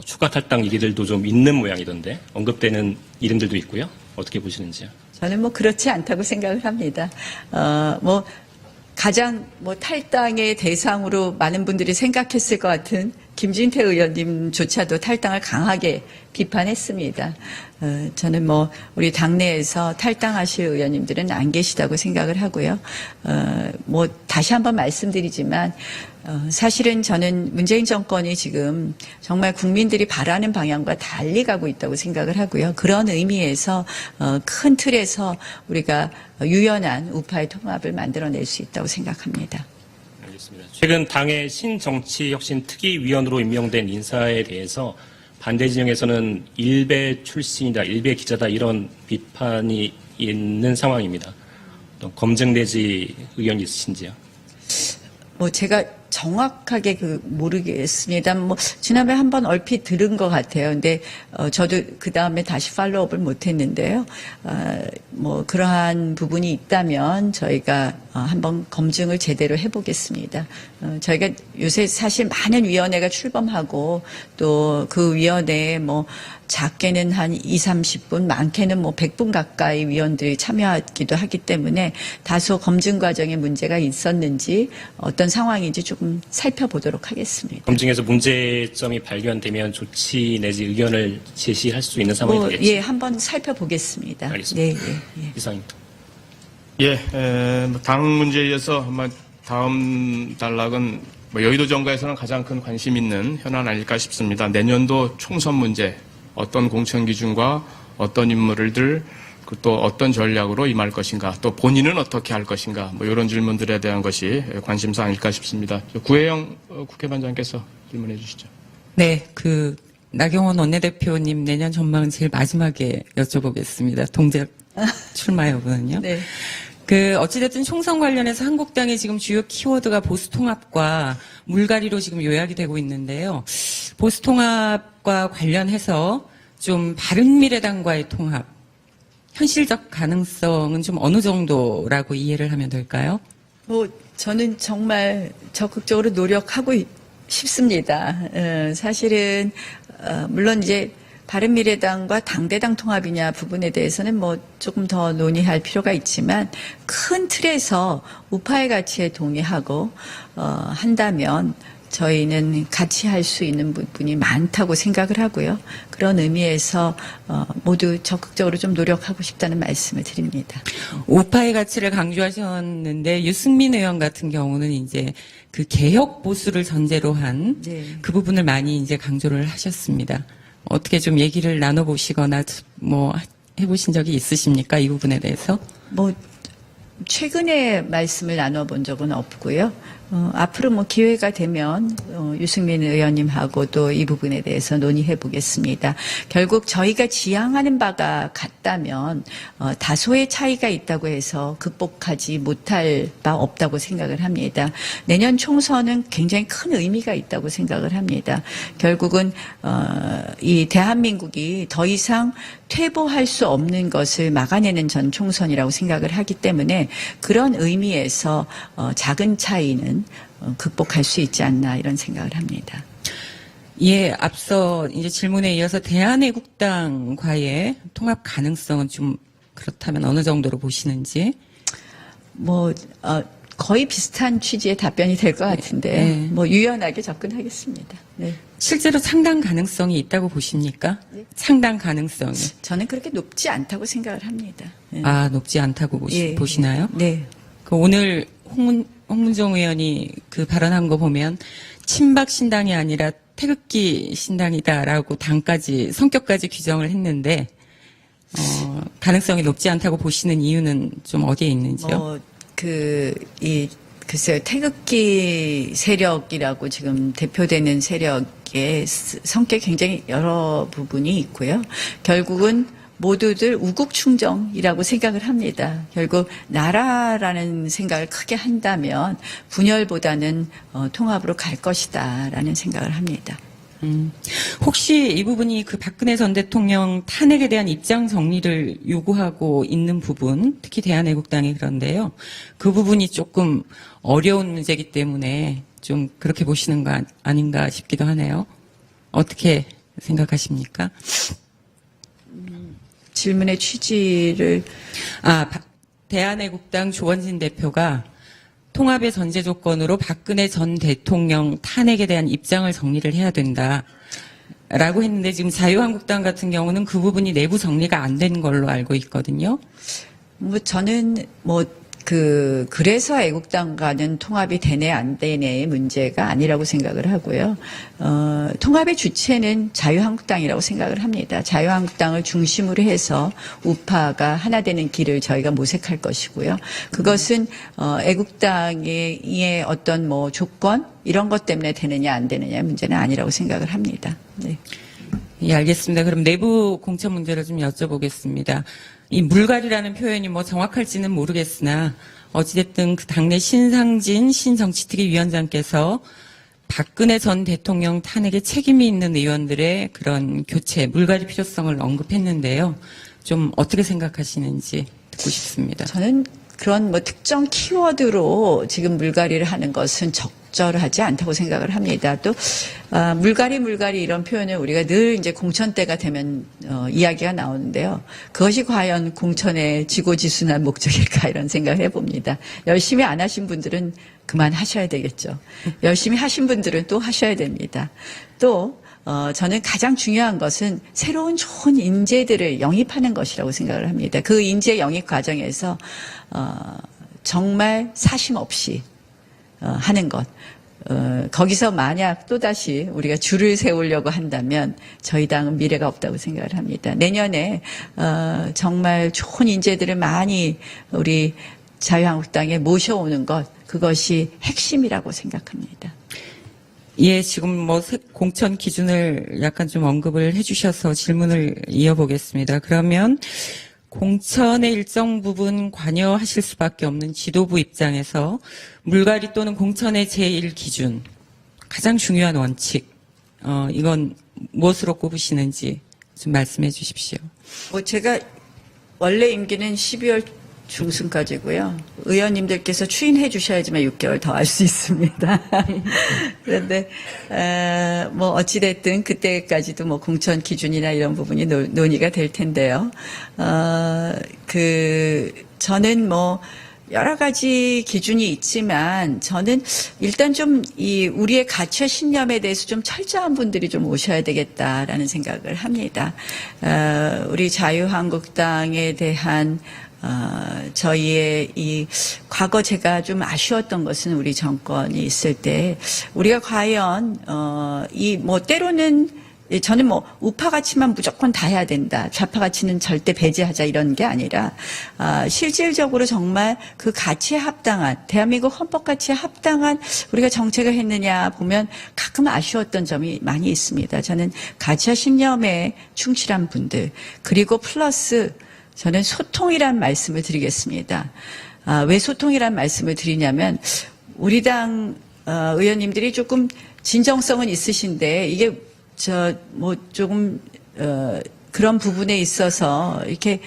추가 탈당 일들도 좀 있는 모양이던데 언급되는 이름들도 있고요. 어떻게 보시는지요? 저는 그렇지 않다고 생각을 합니다. 가장 탈당의 대상으로 많은 분들이 생각했을 것 같은 김진태 의원님조차도 탈당을 강하게 비판했습니다. 저는 우리 당내에서 탈당하실 의원님들은 안 계시다고 생각을 하고요. 다시 한번 말씀드리지만, 사실은 저는 문재인 정권이 지금 정말 국민들이 바라는 방향과 달리 가고 있다고 생각을 하고요. 그런 의미에서 큰 틀에서 우리가 유연한 우파의 통합을 만들어낼 수 있다고 생각합니다. 알겠습니다. 최근 당의 신정치혁신특위위원으로 임명된 인사에 대해서 반대 진영에서는 일베 출신이다, 일베 기자다 이런 비판이 있는 상황입니다. 어떤 검증 내지 의견이 있으신지요? 제가 정확하게 모르겠습니다. 지난번에 한번 얼핏 들은 것 같아요. 근데, 저도 그 다음에 다시 팔로우업을 못 했는데요. 그러한 부분이 있다면 저희가 한번 검증을 제대로 해보겠습니다. 저희가 요새 사실 많은 위원회가 출범하고 또 그 위원회에 작게는 한 20-30분, 많게는 100분 가까이 위원들이 참여하기도 하기 때문에 다소 검증 과정에 문제가 있었는지 어떤 상황인지 조금 살펴보도록 하겠습니다. 검증에서 문제점이 발견되면 조치 내지 의견을 제시할 수 있는 상황이 되겠죠? 예, 한번 살펴보겠습니다. 알겠습니다. 네. 이상입니다. 당 문제에 이어서 다음 단락은 여의도 정가에서는 가장 큰 관심 있는 현안 아닐까 싶습니다. 내년도 총선 문제, 어떤 공천 기준과 어떤 인물들, 또 어떤 전략으로 임할 것인가, 또 본인은 어떻게 할 것인가, 이런 질문들에 대한 것이 관심사항일까 싶습니다. 구혜영 국회반장께서 질문해 주시죠. 네, 나경원 원내대표님 내년 전망은 제일 마지막에 여쭤보겠습니다. 동작 출마 여부는요? 네. 어찌됐든 총선 관련해서 한국당의 지금 주요 키워드가 보수통합과 물갈이로 지금 요약이 되고 있는데요. 보수통합과 관련해서 좀 바른미래당과의 통합, 현실적 가능성은 좀 어느 정도라고 이해를 하면 될까요? 저는 정말 적극적으로 노력하고 싶습니다. 사실은, 물론 이제 바른미래당과 당대당 통합이냐 부분에 대해서는 조금 더 논의할 필요가 있지만 큰 틀에서 우파의 가치에 동의하고, 한다면 저희는 같이 할 수 있는 부분이 많다고 생각을 하고요. 그런 의미에서 모두 적극적으로 좀 노력하고 싶다는 말씀을 드립니다. 우파의 가치를 강조하셨는데 유승민 의원 같은 경우는 이제 개혁 보수를 전제로 한 그 부분을 많이 이제 강조를 하셨습니다. 어떻게 좀 얘기를 나눠보시거나 해보신 적이 있으십니까? 이 부분에 대해서? 뭐 최근에 말씀을 나눠본 적은 없고요. 앞으로 뭐 기회가 되면 유승민 의원님하고도 이 부분에 대해서 논의해 보겠습니다. 결국 저희가 지향하는 바가 같다면 다소의 차이가 있다고 해서 극복하지 못할 바 없다고 생각을 합니다. 내년 총선은 굉장히 큰 의미가 있다고 생각을 합니다. 결국은 이 대한민국이 더 이상 퇴보할 수 없는 것을 막아내는 전 총선이라고 생각을 하기 때문에 그런 의미에서 작은 차이는 극복할 수 있지 않나 이런 생각을 합니다. 예, 앞서 이제 질문에 이어서 대한애국당과의 통합 가능성은 좀 그렇다면 어느 정도로 보시는지? 뭐 거의 비슷한 취지의 답변이 될 것 같은데 네. 뭐 유연하게 접근하겠습니다. 네. 실제로 상당 가능성이 있다고 보십니까? 상당 가능성이. 저는 그렇게 높지 않다고 생각을 합니다. 네. 아, 높지 않다고 예. 보시나요? 네. 그 오늘 홍문종 의원이 그 발언한 거 보면 친박 신당이 아니라 태극기 신당이다라고 당까지 성격까지 규정을 했는데 가능성이 높지 않다고 보시는 이유는 좀 어디에 있는지요? 글쎄요, 태극기 세력이라고 지금 대표되는 세력의 성격이 굉장히 여러 부분이 있고요. 결국은 모두들 우국충정이라고 생각을 합니다. 결국 나라라는 생각을 크게 한다면 분열보다는 통합으로 갈 것이다라는 생각을 합니다. 혹시 이 부분이 그 박근혜 전 대통령 탄핵에 대한 입장 정리를 요구하고 있는 부분, 특히 대한애국당이 그런데요. 그 부분이 조금 어려운 문제이기 때문에 좀 그렇게 보시는 거 아닌가 싶기도 하네요. 어떻게 생각하십니까? 질문의 취지를 대한애국당 조원진 대표가 통합의 전제 조건으로 박근혜 전 대통령 탄핵에 대한 입장을 정리를 해야 된다라고 했는데 지금 자유한국당 같은 경우는 그 부분이 내부 정리가 안 된 걸로 알고 있거든요. 저는 그래서 애국당과는 통합이 되네 안 되네의 문제가 아니라고 생각을 하고요. 통합의 주체는 자유한국당이라고 생각을 합니다. 자유한국당을 중심으로 해서 우파가 하나 되는 길을 저희가 모색할 것이고요. 그것은 애국당의 어떤 뭐 조건 이런 것 때문에 되느냐 안 되느냐의 문제는 아니라고 생각을 합니다. 네. 예, 알겠습니다. 그럼 내부 공천 문제를 좀 여쭤보겠습니다. 이 물갈이라는 표현이 뭐 정확할지는 모르겠으나 어찌됐든 그 당내 신상진 신정치특위 위원장께서 박근혜 전 대통령 탄핵에 책임이 있는 의원들의 그런 교체, 물갈이 필요성을 언급했는데요. 좀 어떻게 생각하시는지 듣고 싶습니다. 저는 그런 뭐 특정 키워드로 지금 물갈이를 하는 것은 적절하지 않다고 생각을 합니다. 또 물갈이 이런 표현을 우리가 늘 이제 공천 때가 되면 이야기가 나오는데요. 그것이 과연 공천의 지고지순한 목적일까 이런 생각을 해봅니다. 열심히 안 하신 분들은 그만하셔야 되겠죠. 열심히 하신 분들은 또 하셔야 됩니다. 또 저는 가장 중요한 것은 새로운 좋은 인재들을 영입하는 것이라고 생각을 합니다. 그 인재 영입 과정에서 정말 사심 없이 하는 것. 거기서 만약 또다시 우리가 줄을 세우려고 한다면 저희 당은 미래가 없다고 생각을 합니다. 내년에 정말 좋은 인재들을 많이 우리 자유한국당에 모셔오는 것, 그것이 핵심이라고 생각합니다. 예, 지금 뭐 공천 기준을 약간 좀 언급을 해주셔서 질문을 이어보겠습니다. 그러면 공천의 일정 부분 관여하실 수밖에 없는 지도부 입장에서 물갈이 또는 공천의 제1기준, 가장 중요한 원칙, 이건 무엇으로 꼽으시는지 좀 말씀해 주십시오. 제가 원래 임기는 12월 중순까지고요. 의원님들께서 추인해 주셔야지만 6개월 더 할 수 있습니다. 그런데 뭐 어찌됐든 그때까지도 뭐 공천 기준이나 이런 부분이 논의가 될 텐데요. 저는 뭐 여러 가지 기준이 있지만 저는 일단 좀 우리의 가치와 신념에 대해서 좀 철저한 분들이 좀 오셔야 되겠다라는 생각을 합니다. 우리 자유한국당에 대한 저희의 과거 제가 좀 아쉬웠던 것은 우리 정권이 있을 때 우리가 과연 뭐 때로는 저는 뭐 우파 가치만 무조건 다 해야 된다. 좌파 가치는 절대 배제하자 이런 게 아니라 실질적으로 정말 그 가치에 합당한 대한민국 헌법 가치에 합당한 우리가 정책을 했느냐 보면 가끔 아쉬웠던 점이 많이 있습니다. 저는 가치와 신념에 충실한 분들 그리고 플러스 저는 소통이란 말씀을 드리겠습니다. 왜 소통이란 말씀을 드리냐면 우리 당 의원님들이 조금 진정성은 있으신데 이게 조금 그런 부분에 있어서 이렇게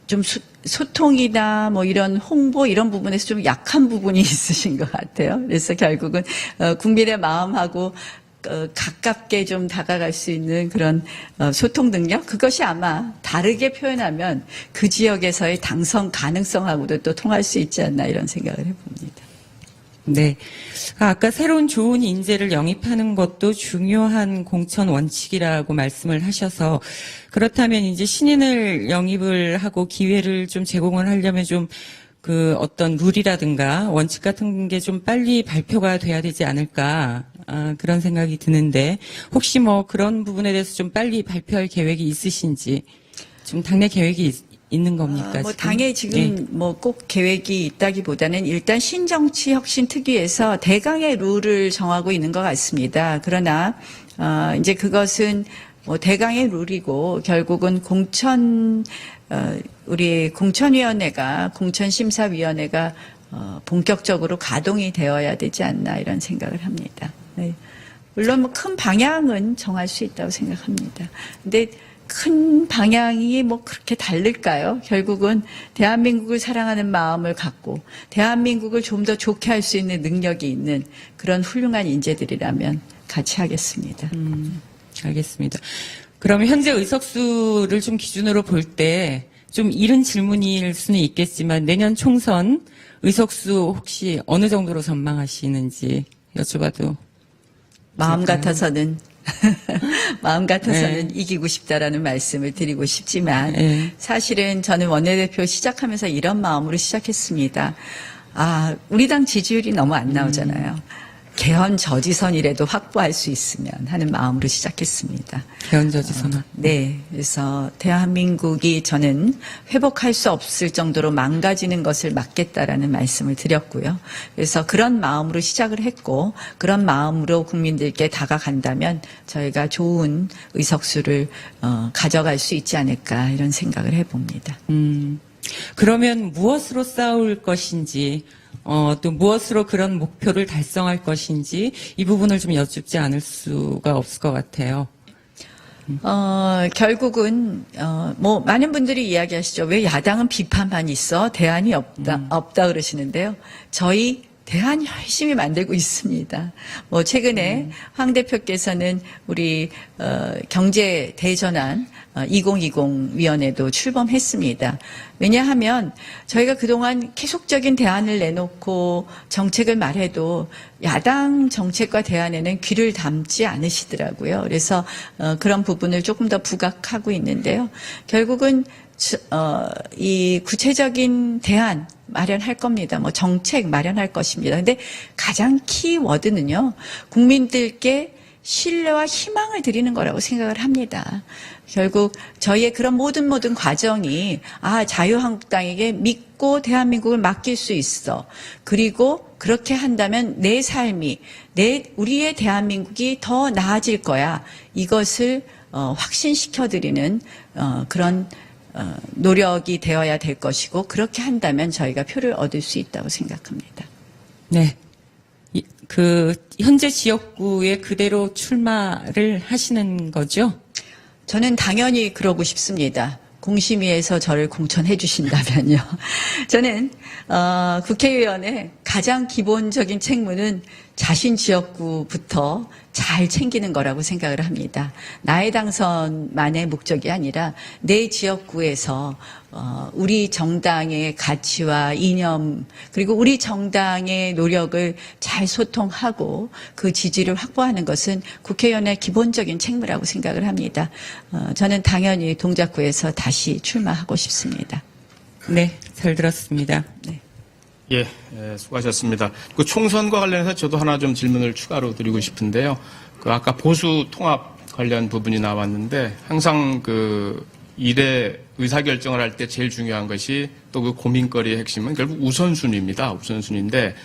좀 소통이나 뭐 이런 홍보 이런 부분에서 좀 약한 부분이 있으신 것 같아요. 그래서 결국은 국민의 마음하고 가깝게 좀 다가갈 수 있는 그런 소통 능력 그것이 아마 다르게 표현하면 그 지역에서의 당선 가능성하고도 또 통할 수 있지 않나 이런 생각을 해봅니다. 네. 아까 새로운 좋은 인재를 영입하는 것도 중요한 공천 원칙이라고 말씀을 하셔서 그렇다면 이제 신인을 영입을 하고 기회를 좀 제공을 하려면 좀 그 어떤 룰이라든가 원칙 같은 게 좀 빨리 발표가 돼야 되지 않을까 그런 생각이 드는데 혹시 뭐 그런 부분에 대해서 좀 빨리 발표할 계획이 있으신지 좀 당내 계획이 있는 겁니까? 뭐 지금? 당에 지금 예. 뭐 꼭 계획이 있다기보다는 일단 신정치혁신특위에서 대강의 룰을 정하고 있는 것 같습니다. 그러나 이제 그것은 뭐 대강의 룰이고 결국은 우리 공천위원회가 공천심사위원회가 본격적으로 가동이 되어야 되지 않나 이런 생각을 합니다. 네. 물론 뭐 큰 방향은 정할 수 있다고 생각합니다. 근데 큰 방향이 뭐 그렇게 다를까요? 결국은 대한민국을 사랑하는 마음을 갖고 대한민국을 좀 더 좋게 할 수 있는 능력이 있는 그런 훌륭한 인재들이라면 같이 하겠습니다. 알겠습니다. 그럼 현재 의석수를 좀 기준으로 볼 때 좀 이른 질문일 수는 있겠지만 내년 총선 의석수 혹시 어느 정도로 전망하시는지 여쭤봐도 마음 될까요? 같아서는 네. 이기고 싶다라는 말씀을 드리고 싶지만 네. 사실은 저는 원내대표 시작하면서 이런 마음으로 시작했습니다. 우리 당 지지율이 너무 안 나오잖아요. 개헌 저지선이라도 확보할 수 있으면 하는 마음으로 시작했습니다. 개헌저지선언. 네. 그래서 대한민국이 저는 회복할 수 없을 정도로 망가지는 것을 막겠다라는 말씀을 드렸고요. 그래서 그런 마음으로 시작을 했고 그런 마음으로 국민들께 다가간다면 저희가 좋은 의석수를 가져갈 수 있지 않을까 이런 생각을 해봅니다. 그러면 무엇으로 싸울 것인지 또 무엇으로 그런 목표를 달성할 것인지 이 부분을 좀 여쭙지 않을 수가 없을 것 같아요. 결국은 뭐 많은 분들이 이야기하시죠. 왜 야당은 비판만 있어? 대안이 없다 그러시는데요. 저희 대안 열심히 만들고 있습니다. 뭐 최근에 황 대표께서는 우리 경제 대전환 2020 위원회도 출범했습니다. 왜냐하면 저희가 그동안 계속적인 대안을 내놓고 정책을 말해도 야당 정책과 대안에는 귀를 담지 않으시더라고요. 그래서 그런 부분을 조금 더 부각하고 있는데요. 결국은 이 구체적인 대안 마련할 겁니다. 뭐 정책 마련할 것입니다. 근데 가장 키워드는요. 국민들께 신뢰와 희망을 드리는 거라고 생각을 합니다. 결국 저희의 그런 모든 과정이 자유한국당에게 믿고 대한민국을 맡길 수 있어. 그리고 그렇게 한다면 내 삶이 우리의 대한민국이 더 나아질 거야. 이것을 확신시켜드리는 그런 노력이 되어야 될 것이고 그렇게 한다면 저희가 표를 얻을 수 있다고 생각합니다. 네. 현재 지역구에 그대로 출마를 하시는 거죠? 저는 당연히 그러고 싶습니다. 공심위에서 저를 공천해 주신다면요. 저는 국회의원의 가장 기본적인 책무는 자신 지역구부터 잘 챙기는 거라고 생각을 합니다. 나의 당선만의 목적이 아니라 내 지역구에서 우리 정당의 가치와 이념 그리고 우리 정당의 노력을 잘 소통하고 그 지지를 확보하는 것은 국회의원의 기본적인 책무라고 생각을 합니다. 저는 당연히 동작구에서 다시 출마하고 싶습니다. 네, 잘 들었습니다. 네. 예, 수고하셨습니다. 그 총선과 관련해서 저도 하나 좀 질문을 추가로 드리고 싶은데요. 그 아까 보수 통합 관련 부분이 나왔는데 항상 그 일의 의사결정을 할 때 제일 중요한 것이 또 그 고민거리의 핵심은 결국 우선순위입니다. 우선순위인데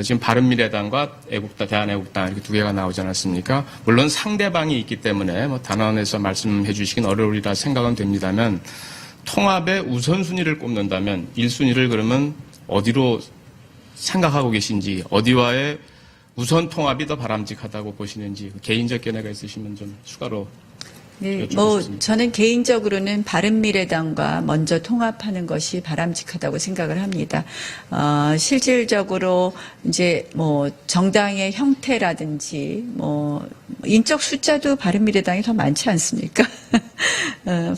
지금 바른미래당과 애국당, 대한애국당 이렇게 두 개가 나오지 않았습니까? 물론 상대방이 있기 때문에 뭐 단언해서 말씀해 주시긴 어려우리라 생각은 됩니다만 통합의 우선순위를 꼽는다면 1순위를 그러면 어디로 생각하고 계신지 어디와의 우선 통합이 더 바람직하다고 보시는지 개인적 견해가 있으시면 좀 추가로 네, 여쭙고 뭐 싶습니다. 저는 개인적으로는 바른미래당과 먼저 통합하는 것이 바람직하다고 생각을 합니다. 실질적으로 이제 뭐 정당의 형태라든지 뭐 인적 숫자도 바른미래당이 더 많지 않습니까?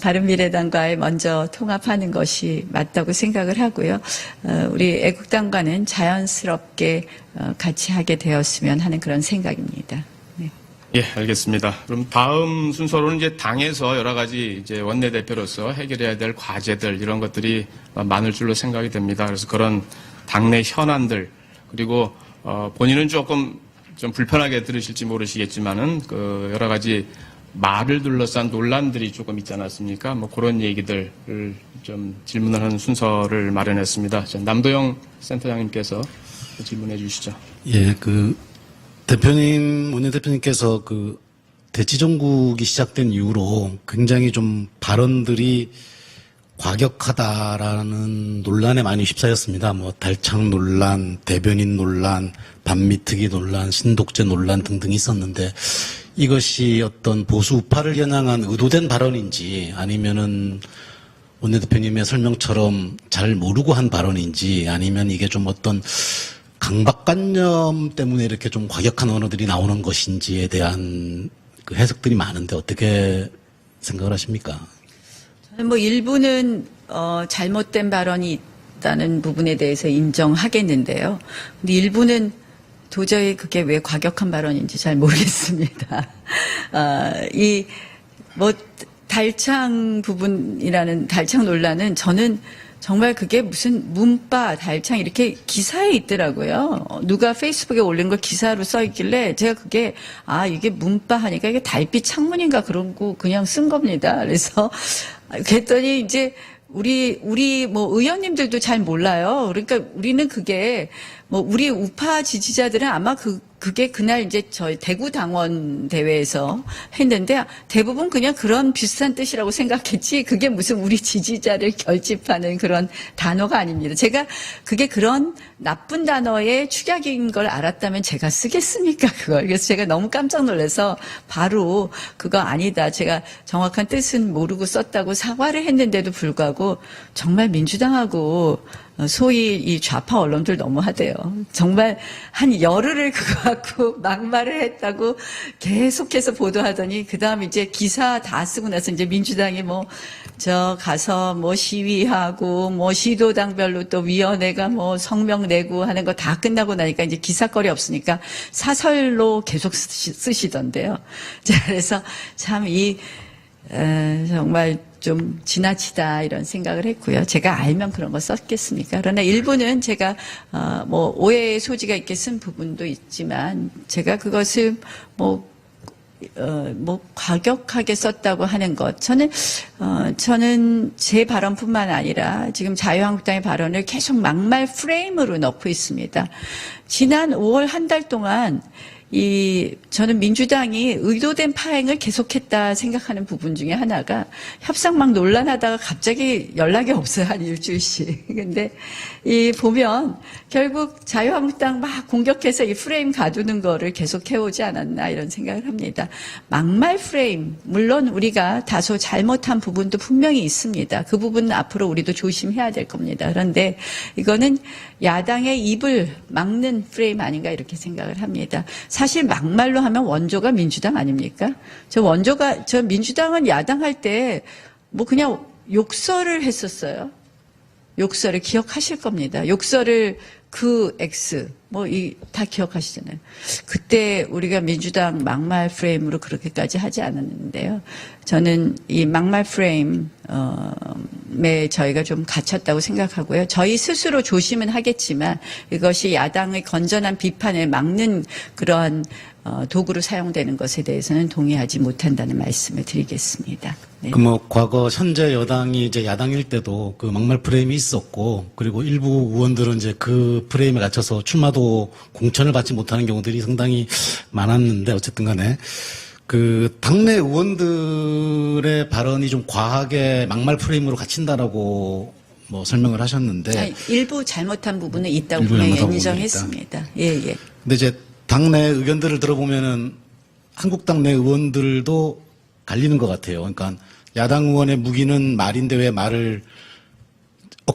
바른미래당과의 먼저 통합하는 것이 맞다고 생각을 하고요. 우리 애국당과는 자연스럽게 같이 하게 되었으면 하는 그런 생각입니다. 네. 예, 알겠습니다. 그럼 다음 순서로는 이제 당에서 여러 가지 이제 원내대표로서 해결해야 될 과제들 이런 것들이 많을 줄로 생각이 됩니다. 그래서 그런 당내 현안들 그리고 본인은 조금 좀 불편하게 들으실지 모르시겠지만은 그 여러 가지 말을 둘러싼 논란들이 조금 있지 않았습니까? 뭐 그런 얘기들을 좀 질문을 하는 순서를 마련했습니다. 자, 남도영 센터장님께서 질문해 주시죠. 예, 원내대표님께서 대치정국이 시작된 이후로 굉장히 좀 발언들이 과격하다라는 논란에 많이 휩싸였습니다. 뭐 달창 논란, 대변인 논란, 반미특위 논란, 신독재 논란 등등이 있었는데 이것이 어떤 보수 우파를 겨냥한 의도된 발언인지 아니면은 원내대표님의 설명처럼 잘 모르고 한 발언인지 아니면 이게 좀 어떤 강박관념 때문에 이렇게 좀 과격한 언어들이 나오는 것인지에 대한 그 해석들이 많은데 어떻게 생각을 하십니까? 저는 뭐 일부는 잘못된 발언이 있다는 부분에 대해서 인정하겠는데요. 근데 일부는 도저히 그게 왜 과격한 발언인지 잘 모르겠습니다. 달창 부분이라는 달창 논란은 저는 정말 그게 무슨 문파, 달창 이렇게 기사에 있더라고요. 누가 페이스북에 올린 걸 기사로 써 있길래 제가 그게 이게 문파 하니까 이게 달빛 창문인가 그런 거 그냥 쓴 겁니다. 그래서 그랬더니 이제 우리 뭐 의원님들도 잘 몰라요. 그러니까 우리는 그게 뭐 우리 우파 지지자들은 아마 그게 그날 이제 저희 대구 당원 대회에서 했는데 대부분 그냥 그런 비슷한 뜻이라고 생각했지 그게 무슨 우리 지지자를 결집하는 그런 단어가 아닙니다. 제가 그게 그런 나쁜 단어의 축약인 걸 알았다면 제가 쓰겠습니까 그걸. 그래서 제가 너무 깜짝 놀라서 바로 그거 아니다. 제가 정확한 뜻은 모르고 썼다고 사과를 했는데도 불구하고 정말 민주당하고 소위 이 좌파 언론들 너무하대요. 정말 한 열흘을 그거 갖고 막말을 했다고 계속해서 보도하더니 그다음 이제 기사 다 쓰고 나서 이제 민주당이 가서 시위하고 시도당별로 또 위원회가 성명 내고 하는 거 다 끝나고 나니까 이제 기사거리 없으니까 사설로 계속 쓰시던데요. 자, 그래서 참 정말 좀 지나치다 이런 생각을 했고요. 제가 알면 그런 거 썼겠습니까? 그러나 일부는 제가 오해의 소지가 있게 쓴 부분도 있지만 제가 그것을 과격하게 썼다고 하는 것. 저는 제 발언뿐만 아니라 지금 자유한국당의 발언을 계속 막말 프레임으로 넣고 있습니다. 지난 5월 한 달 동안 저는 민주당이 의도된 파행을 계속했다 생각하는 부분 중에 하나가 협상 막 논란하다가 갑자기 연락이 없어요. 한 일주일씩. 근데 보면 결국 자유한국당 막 공격해서 이 프레임 가두는 거를 계속 해오지 않았나 이런 생각을 합니다. 막말 프레임, 물론 우리가 다소 잘못한 부분도 분명히 있습니다. 그 부분은 앞으로 우리도 조심해야 될 겁니다. 그런데 이거는 야당의 입을 막는 프레임 아닌가 이렇게 생각을 합니다. 사실 막말로 하면 원조가 민주당 아닙니까? 저 민주당은 야당할 때 그냥 욕설을 했었어요. 욕설을 기억하실 겁니다. 욕설을 다 기억하시잖아요. 그때 우리가 민주당 막말 프레임으로 그렇게까지 하지 않았는데요. 저는 이 막말 프레임, 저희가 좀 갇혔다고 생각하고요. 저희 스스로 조심은 하겠지만 이것이 야당의 건전한 비판을 막는 그러한 도구로 사용되는 것에 대해서는 동의하지 못한다는 말씀을 드리겠습니다. 네. 그 뭐 과거 현재 여당이 이제 야당일 때도 그 막말 프레임이 있었고, 그리고 일부 의원들은 이제 그 프레임에 갇혀서 출마도 공천을 받지 못하는 경우들이 상당히 많았는데, 어쨌든 간에 그 당내 의원들의 발언이 좀 과하게 막말 프레임으로 갇힌다라고 뭐 설명을 하셨는데, 아니, 일부 잘못한 부분은 있다고 일부 분명히 잘못한 부분이 인정했습니다. 예, 예. 근데 이제 당내 의견들을 들어보면은 한국당 내 의원들도 갈리는 것 같아요. 그러니까 야당 의원의 무기는 말인데 왜 말을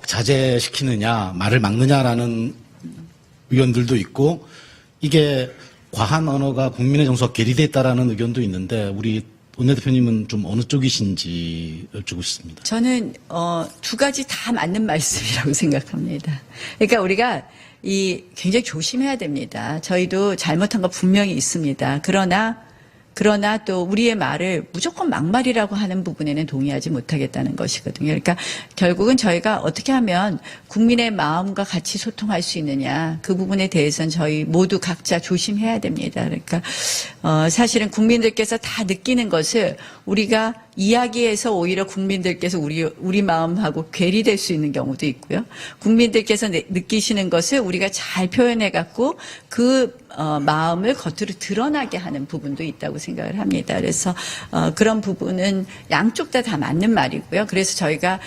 자제시키느냐, 말을 막느냐라는 의견들도 있고, 이게 과한 언어가 국민의 정서와 괴리돼 있다라는 의견도 있는데, 우리 원내대표님은 좀 어느 쪽이신지 여쭙고 싶습니다. 저는 두 가지 다 맞는 말씀이라고 생각합니다. 그러니까 우리가 굉장히 조심해야 됩니다. 저희도 잘못한 거 분명히 있습니다. 그러나 또 우리의 말을 무조건 막말이라고 하는 부분에는 동의하지 못하겠다는 것이거든요. 그러니까 결국은 저희가 어떻게 하면 국민의 마음과 같이 소통할 수 있느냐, 그 부분에 대해서는 저희 모두 각자 조심해야 됩니다. 그러니까 사실은 국민들께서 다 느끼는 것을 우리가 이야기해서 오히려 국민들께서 우리 마음하고 괴리될 수 있는 경우도 있고요. 국민들께서 느끼시는 것을 우리가 잘 표현해 갖고 그 마음을 겉으로 드러나게 하는 부분도 있다고 생각을 합니다. 그래서 그런 부분은 양쪽 다 맞는 말이고요. 그래서 저희가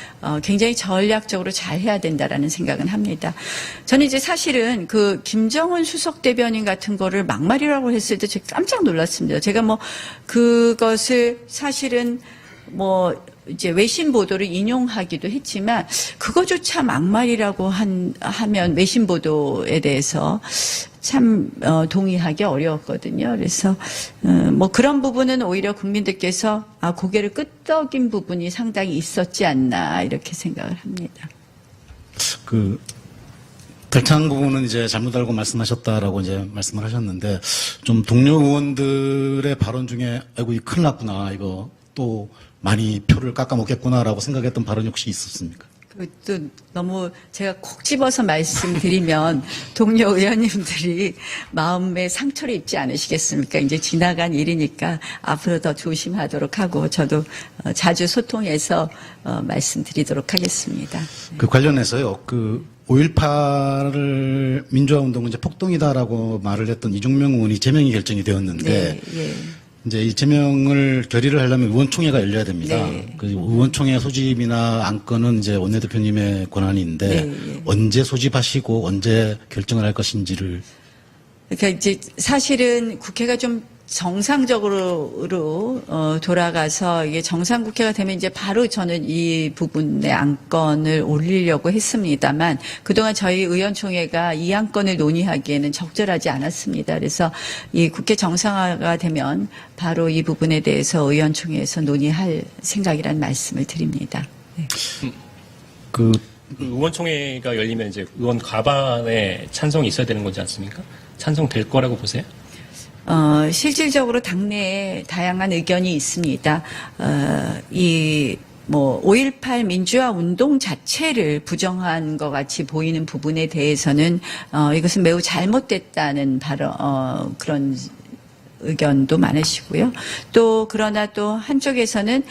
굉장히 전략적으로 잘 해야 된다라는 생각은 합니다. 저는 이제 사실은 그 김정은 수석 대변인 같은 거를 막말이라고 했을 때 제가 깜짝 놀랐습니다. 제가 뭐 그것을 사실은 뭐 이제 외신 보도를 인용하기도 했지만 그거조차 막말이라고 하면 외신 보도에 대해서 참 동의하기 어려웠거든요. 그래서 뭐 그런 부분은 오히려 국민들께서 고개를 끄덕인 부분이 상당히 있었지 않나 이렇게 생각을 합니다. 그 별창 부분은 이제 잘못 알고 말씀하셨다라고 이제 말씀을 하셨는데, 좀 동료 의원들의 발언 중에 아이고 이 큰일 났구나, 이거 또 많이 표를 깎아먹겠구나라고 생각했던 발언이 혹시 있었습니까? 그것도 너무 제가 콕 집어서 말씀드리면 동료 의원님들이 마음에 상처를 입지 않으시겠습니까? 이제 지나간 일이니까 앞으로 더 조심하도록 하고 저도 자주 소통해서 말씀드리도록 하겠습니다. 그 관련해서요, 그 5.18을 민주화운동은 이제 폭동이다라고 말을 했던 이종명 의원이 제명이 결정이 되었는데, 네, 예. 이제 이 제명을 결의를 하려면 의원총회가 열려야 됩니다. 네. 그 의원총회 소집이나 안건은 이제 원내대표님의 권한인데, 네, 예. 언제 소집하시고 언제 결정을 할 것인지를. 그러니까 이제 사실은 국회가 좀 정상적으로 돌아가서 이게 정상 국회가 되면 이제 바로 저는 이 부분의 안건을 올리려고 했습니다만 그동안 저희 의원총회가 이 안건을 논의하기에는 적절하지 않았습니다. 그래서 이 국회 정상화가 되면 바로 이 부분에 대해서 의원총회에서 논의할 생각이라는 말씀을 드립니다. 네. 그 의원총회가 열리면 이제 의원 과반의 찬성이 있어야 되는 거지 않습니까? 찬성될 거라고 보세요? 실질적으로 당내에 다양한 의견이 있습니다. 5.18 민주화 운동 자체를 부정한 것 같이 보이는 부분에 대해서는, 이것은 매우 잘못됐다는 그런 의견도 많으시고요. 그러나 또 한쪽에서는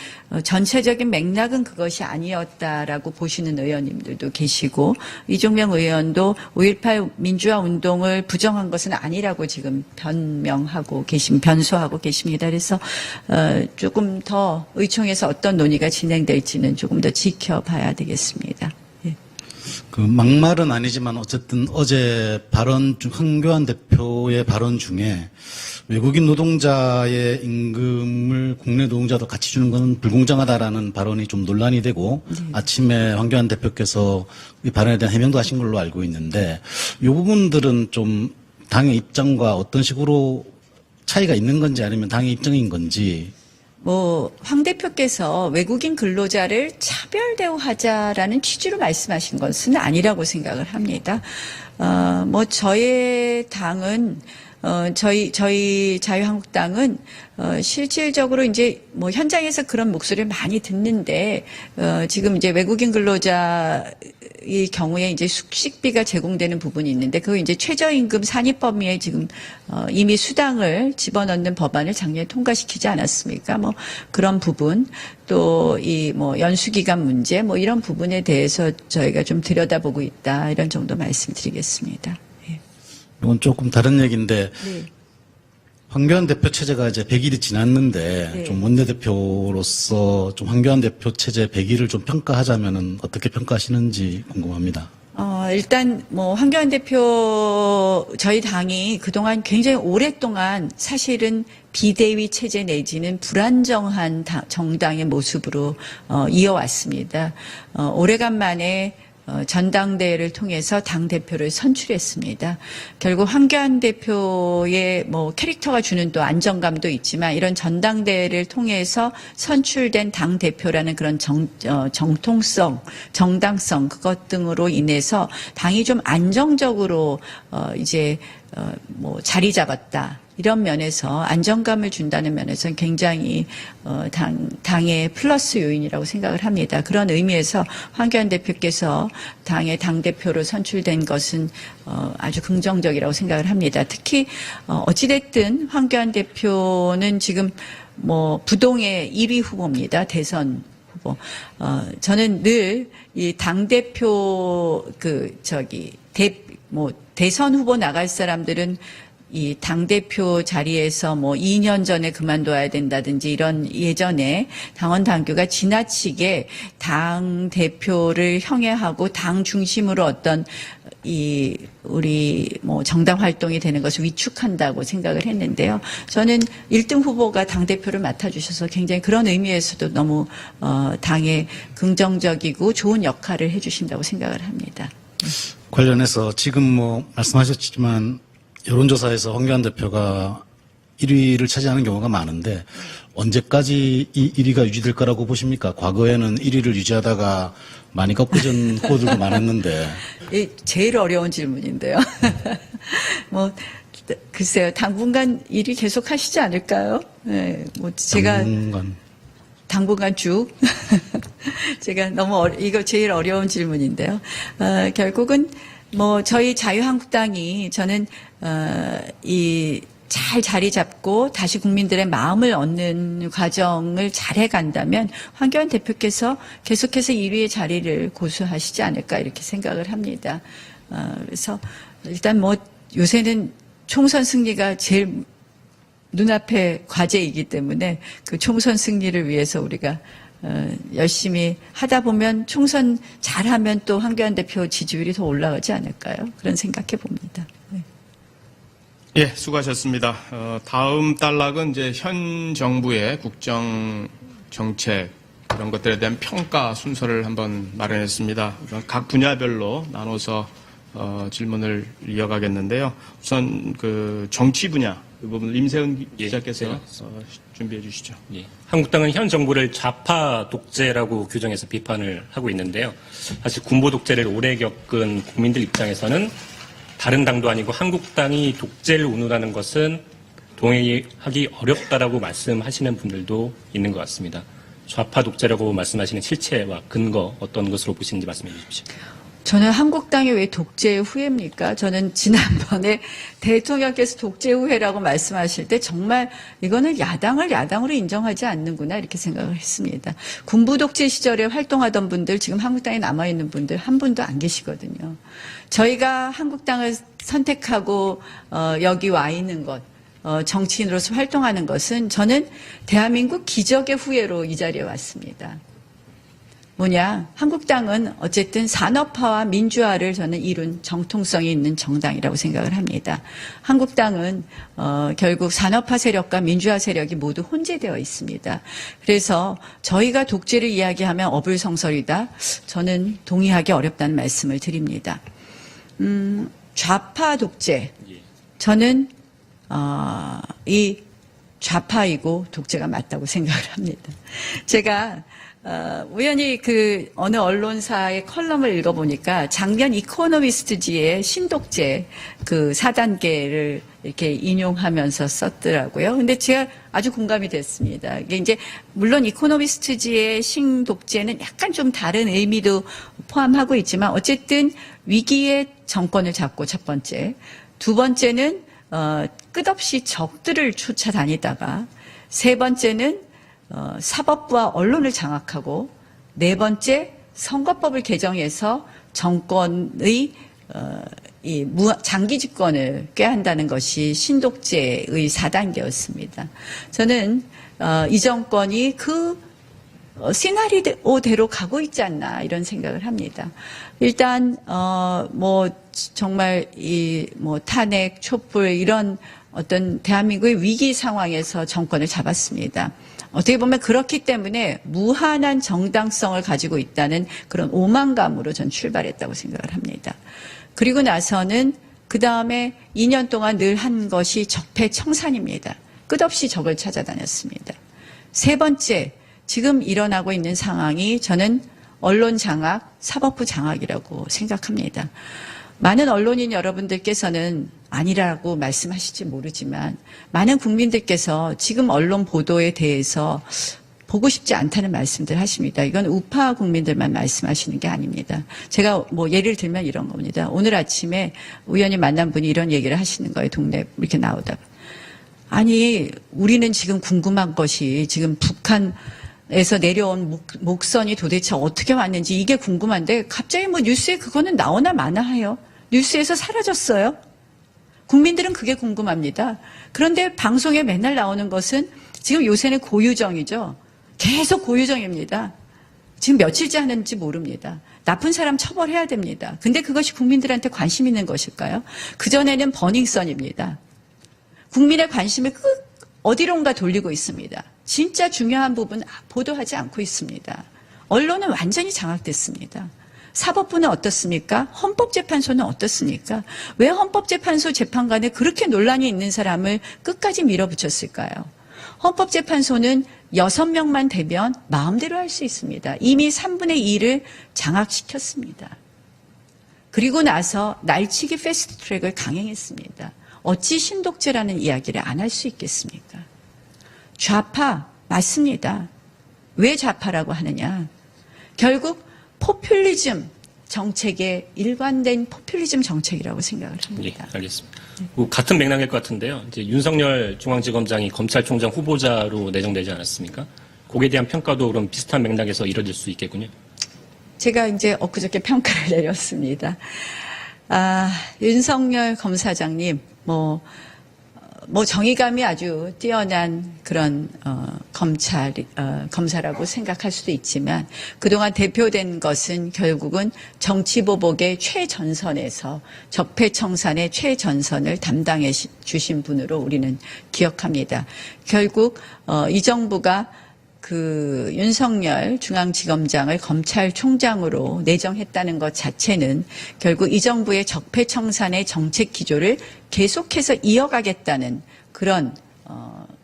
전체적인 맥락은 그것이 아니었다라고 보시는 의원님들도 계시고, 이종명 의원도 5.18 민주화 운동을 부정한 것은 아니라고 지금 변소하고 계십니다. 그래서, 조금 더 의총에서 어떤 논의가 진행될지는 조금 더 지켜봐야 되겠습니다. 예. 그 막말은 아니지만 어쨌든 어제 발언 중 황교안 대표의 발언 중에 외국인 노동자의 임금을 국내 노동자도 같이 주는 것은 불공정하다라는 발언이 좀 논란이 되고, 아침에 황교안 대표께서 이 발언에 대한 해명도 하신 걸로 알고 있는데, 이 부분들은 좀 당의 입장과 어떤 식으로 차이가 있는 건지 아니면 당의 입장인 건지. 황 대표께서 외국인 근로자를 차별 대우하자라는 취지로 말씀하신 것은 아니라고 생각을 합니다. 저의 당은 저희 자유한국당은 실질적으로 이제 뭐 현장에서 그런 목소리를 많이 듣는데 지금 이제 외국인 근로자의 경우에 이제 숙식비가 제공되는 부분이 있는데 그거 이제 최저임금 산입 범위에 지금 이미 수당을 집어넣는 법안을 작년에 통과시키지 않았습니까? 뭐 그런 부분 또 이 뭐 연수기간 문제 뭐 이런 부분에 대해서 저희가 좀 들여다보고 있다 이런 정도 말씀드리겠습니다. 예. 이건 조금 다른 얘기인데 네. 황교안 대표 체제가 이제 100일이 지났는데 네. 좀 원내대표로서 좀 황교안 대표 체제 100일을 좀 평가하자면은 어떻게 평가하시는지 궁금합니다. 일단 뭐 황교안 대표 저희 당이 그동안 굉장히 오랫동안 사실은 비대위 체제 내지는 불안정한 정당의 모습으로 이어왔습니다. 오래간만에 전당대회를 통해서 당대표를 선출했습니다. 결국 황교안 대표의 뭐 캐릭터가 주는 또 안정감도 있지만 이런 전당대회를 통해서 선출된 당대표라는 그런 정통성, 정당성 그것 등으로 인해서 당이 좀 안정적으로 이제 뭐 자리 잡았다. 이런 면에서 안정감을 준다는 면에서는 굉장히 당의 플러스 요인이라고 생각을 합니다. 그런 의미에서 황교안 대표께서 당의 당대표로 선출된 것은 아주 긍정적이라고 생각을 합니다. 특히 어찌됐든 황교안 대표는 지금 뭐 부동의 1위 후보입니다. 대선 후보. 저는 늘 이 당대표 대선 후보 나갈 사람들은 이 당대표 자리에서 뭐 2년 전에 그만둬야 된다든지 이런 예전에 당원 당규가 지나치게 당대표를 형해하고 당 중심으로 어떤 우리 뭐 정당 활동이 되는 것을 위축한다고 생각을 했는데요. 저는 1등 후보가 당대표를 맡아주셔서 굉장히 그런 의미에서도 너무 당에 긍정적이고 좋은 역할을 해주신다고 생각을 합니다. 관련해서 지금 뭐 말씀하셨지만 여론조사에서 황교안 대표가 1위를 차지하는 경우가 많은데 언제까지 이 1위가 유지될 거라고 보십니까? 과거에는 1위를 유지하다가 많이 꺾어진 후보들도 많았는데. 제일 어려운 질문인데요. 뭐 글쎄요, 당분간 1위 계속 하시지 않을까요? 네, 뭐 제가 당분간 쭉 제가 너무 이거 제일 어려운 질문인데요. 결국은 뭐 저희 자유한국당이 저는 잘 자리 잡고 다시 국민들의 마음을 얻는 과정을 잘 해간다면 황교안 대표께서 계속해서 1위의 자리를 고수하시지 않을까 이렇게 생각을 합니다. 그래서 일단 뭐 요새는 총선 승리가 제일 눈앞의 과제이기 때문에 그 총선 승리를 위해서 우리가 열심히 하다 보면 총선 잘하면 또 황교안 대표 지지율이 더 올라가지 않을까요? 그런 생각해 봅니다. 네. 예, 수고하셨습니다. 다음 단락은 이제 현 정부의 국정 정책 이런 것들에 대한 평가 순서를 한번 마련했습니다. 각 분야별로 나눠서 질문을 이어가겠는데요. 우선 그 정치 분야 그 부분 임세은 기자께서 준비해 주시죠. 예. 한국당은 현 정부를 좌파 독재라고 규정해서 비판을 하고 있는데요. 사실 군부 독재를 오래 겪은 국민들 입장에서는 다른 당도 아니고 한국당이 독재를 운운하는 것은 동의하기 어렵다라고 말씀하시는 분들도 있는 것 같습니다. 좌파 독재라고 말씀하시는 실체와 근거 어떤 것으로 보시는지 말씀해 주십시오. 저는 한국당이 왜 독재 후회입니까? 저는 지난번에 대통령께서 독재 후회라고 말씀하실 때 정말 이거는 야당을 야당으로 인정하지 않는구나 이렇게 생각을 했습니다. 군부 독재 시절에 활동하던 분들 지금 한국당에 남아있는 분들 한 분도 안 계시거든요. 저희가 한국당을 선택하고 여기 와 있는 것 정치인으로서 활동하는 것은 저는 대한민국 기적의 후예로 이 자리에 왔습니다. 뭐냐, 한국당은 어쨌든 산업화와 민주화를 저는 이룬 정통성이 있는 정당이라고 생각을 합니다. 한국당은 결국 산업화 세력과 민주화 세력이 모두 혼재되어 있습니다. 그래서 저희가 독재를 이야기하면 어불성설이다. 저는 동의하기 어렵다는 말씀을 드립니다. 좌파 독재. 저는 이 좌파이고 독재가 맞다고 생각을 합니다. 제가 우연히 그 어느 언론사의 컬럼을 읽어보니까 작년 이코노미스트지의 신독재 그 4단계를 이렇게 인용하면서 썼더라고요. 근데 제가 아주 공감이 됐습니다. 이게 이제 물론 이코노미스트지의 신독재는 약간 좀 다른 의미도 포함하고 있지만 어쨌든 위기의 정권을 잡고 첫 번째, 두 번째는 끝없이 적들을 쫓아다니다가 세 번째는 사법부와 언론을 장악하고 네 번째 선거법을 개정해서 정권의 이 장기 집권을 꾀한다는 것이 신독재의 4단계였습니다. 저는 이 정권이 그 시나리오대로 가고 있지 않나 이런 생각을 합니다. 일단 뭐 정말 이 뭐 탄핵, 촛불 이런 어떤 대한민국의 위기 상황에서 정권을 잡았습니다. 어떻게 보면 그렇기 때문에 무한한 정당성을 가지고 있다는 그런 오만감으로 전 출발했다고 생각을 합니다. 그리고 나서는 그 다음에 2년 동안 늘 한 것이 적폐청산입니다. 끝없이 적을 찾아다녔습니다. 세 번째, 지금 일어나고 있는 상황이 저는 언론 장악, 사법부 장악이라고 생각합니다. 많은 언론인 여러분들께서는 아니라고 말씀하실지 모르지만 많은 국민들께서 지금 언론 보도에 대해서 보고 싶지 않다는 말씀들 하십니다. 이건 우파 국민들만 말씀하시는 게 아닙니다. 제가 뭐 예를 들면 이런 겁니다. 오늘 아침에 우연히 만난 분이 이런 얘기를 하시는 거예요. 동네 이렇게 나오다가. 아니 우리는 지금 궁금한 것이 지금 북한에서 내려온 목선이 도대체 어떻게 왔는지 이게 궁금한데 갑자기 뭐 뉴스에 그거는 나오나 마나 해요. 뉴스에서 사라졌어요. 국민들은 그게 궁금합니다. 그런데 방송에 맨날 나오는 것은 지금 요새는 고유정이죠. 계속 고유정입니다. 지금 며칠째 하는지 모릅니다. 나쁜 사람 처벌해야 됩니다. 근데 그것이 국민들한테 관심 있는 것일까요? 그전에는 버닝썬입니다. 국민의 관심을 어디론가 돌리고 있습니다. 진짜 중요한 부분 보도하지 않고 있습니다. 언론은 완전히 장악됐습니다. 사법부는 어떻습니까? 헌법재판소는 어떻습니까? 왜 헌법재판소 재판관에 그렇게 논란이 있는 사람을 끝까지 밀어붙였을까요? 헌법재판소는 6명만 되면 마음대로 할 수 있습니다. 이미 3분의 2를 장악시켰습니다. 그리고 나서 날치기 패스트트랙을 강행했습니다. 어찌 신독재라는 이야기를 안 할 수 있겠습니까? 좌파 맞습니다. 왜 좌파라고 하느냐? 결국 포퓰리즘 정책의 일관된 포퓰리즘 정책이라고 생각을 합니다. 예, 알겠습니다. 같은 맥락일 것 같은데요. 이제 윤석열 중앙지검장이 검찰총장 후보자로 내정되지 않았습니까? 거기에 대한 평가도 그럼 비슷한 맥락에서 이뤄질 수 있겠군요. 제가 이제 엊그저께 평가를 내렸습니다. 윤석열 검사장님, 뭐 정의감이 아주 뛰어난 그런 검사라고 생각할 수도 있지만 그동안 대표된 것은 결국은 정치보복의 최전선에서 적폐청산의 최전선을 담당해 주신 분으로 우리는 기억합니다. 결국 이 정부가 그 윤석열 중앙지검장을 검찰총장으로 내정했다는 것 자체는 결국 이 정부의 적폐청산의 정책 기조를 계속해서 이어가겠다는 그런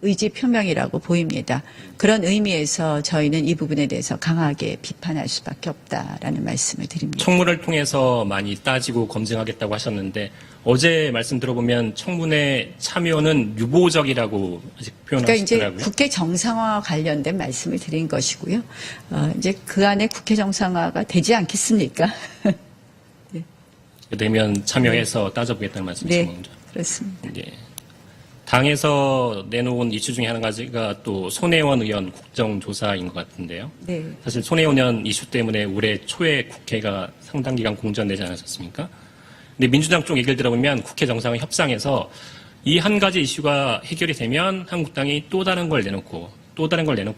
의지 표명이라고 보입니다. 그런 의미에서 저희는 이 부분에 대해서 강하게 비판할 수밖에 없다라는 말씀을 드립니다. 청문을 통해서 많이 따지고 검증하겠다고 하셨는데 어제 말씀 들어보면 청문회 참여는 유보적이라고 아직 그러니까 이제 표현하시더라고요. 국회 정상화와 관련된 말씀을 드린 것이고요. 이제 그 안에 국회 정상화가 되지 않겠습니까? 되면 참여해서 따져보겠다는 말씀이신 네, 거죠? 그렇습니다. 예. 당에서 내놓은 이슈 중에 한 가지가 또 손혜원 의원 국정조사인 것 같은데요. 네. 사실 손혜원 의원 이슈 때문에 올해 초에 국회가 상당 기간 공전되지 않았었습니까? 근데 민주당 쪽 얘기를 들어보면 국회 정상화 협상에서 이 한 가지 이슈가 해결이 되면 한국당이 또 다른 걸 내놓고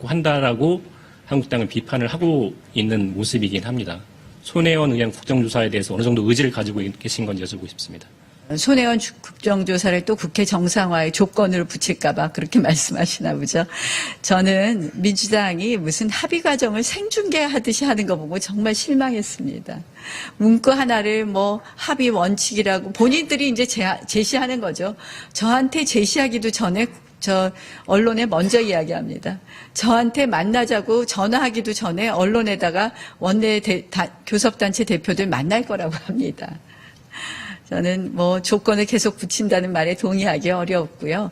한다라고 한국당을 비판을 하고 있는 모습이긴 합니다. 손혜원 의원 국정조사에 대해서 어느 정도 의지를 가지고 계신 건지 여쭤보고 싶습니다. 손혜원 국정조사를 또 국회 정상화의 조건으로 붙일까봐 그렇게 말씀하시나 보죠. 저는 민주당이 무슨 합의 과정을 생중계하듯이 하는 거 보고 정말 실망했습니다. 문구 하나를 뭐 합의 원칙이라고 본인들이 이제 제시하는 거죠. 저한테 제시하기도 전에 저 언론에 먼저 이야기합니다. 저한테 만나자고 전화하기도 전에 언론에다가 교섭단체 대표들 만날 거라고 합니다. 저는 뭐 조건을 계속 붙인다는 말에 동의하기 어렵고요.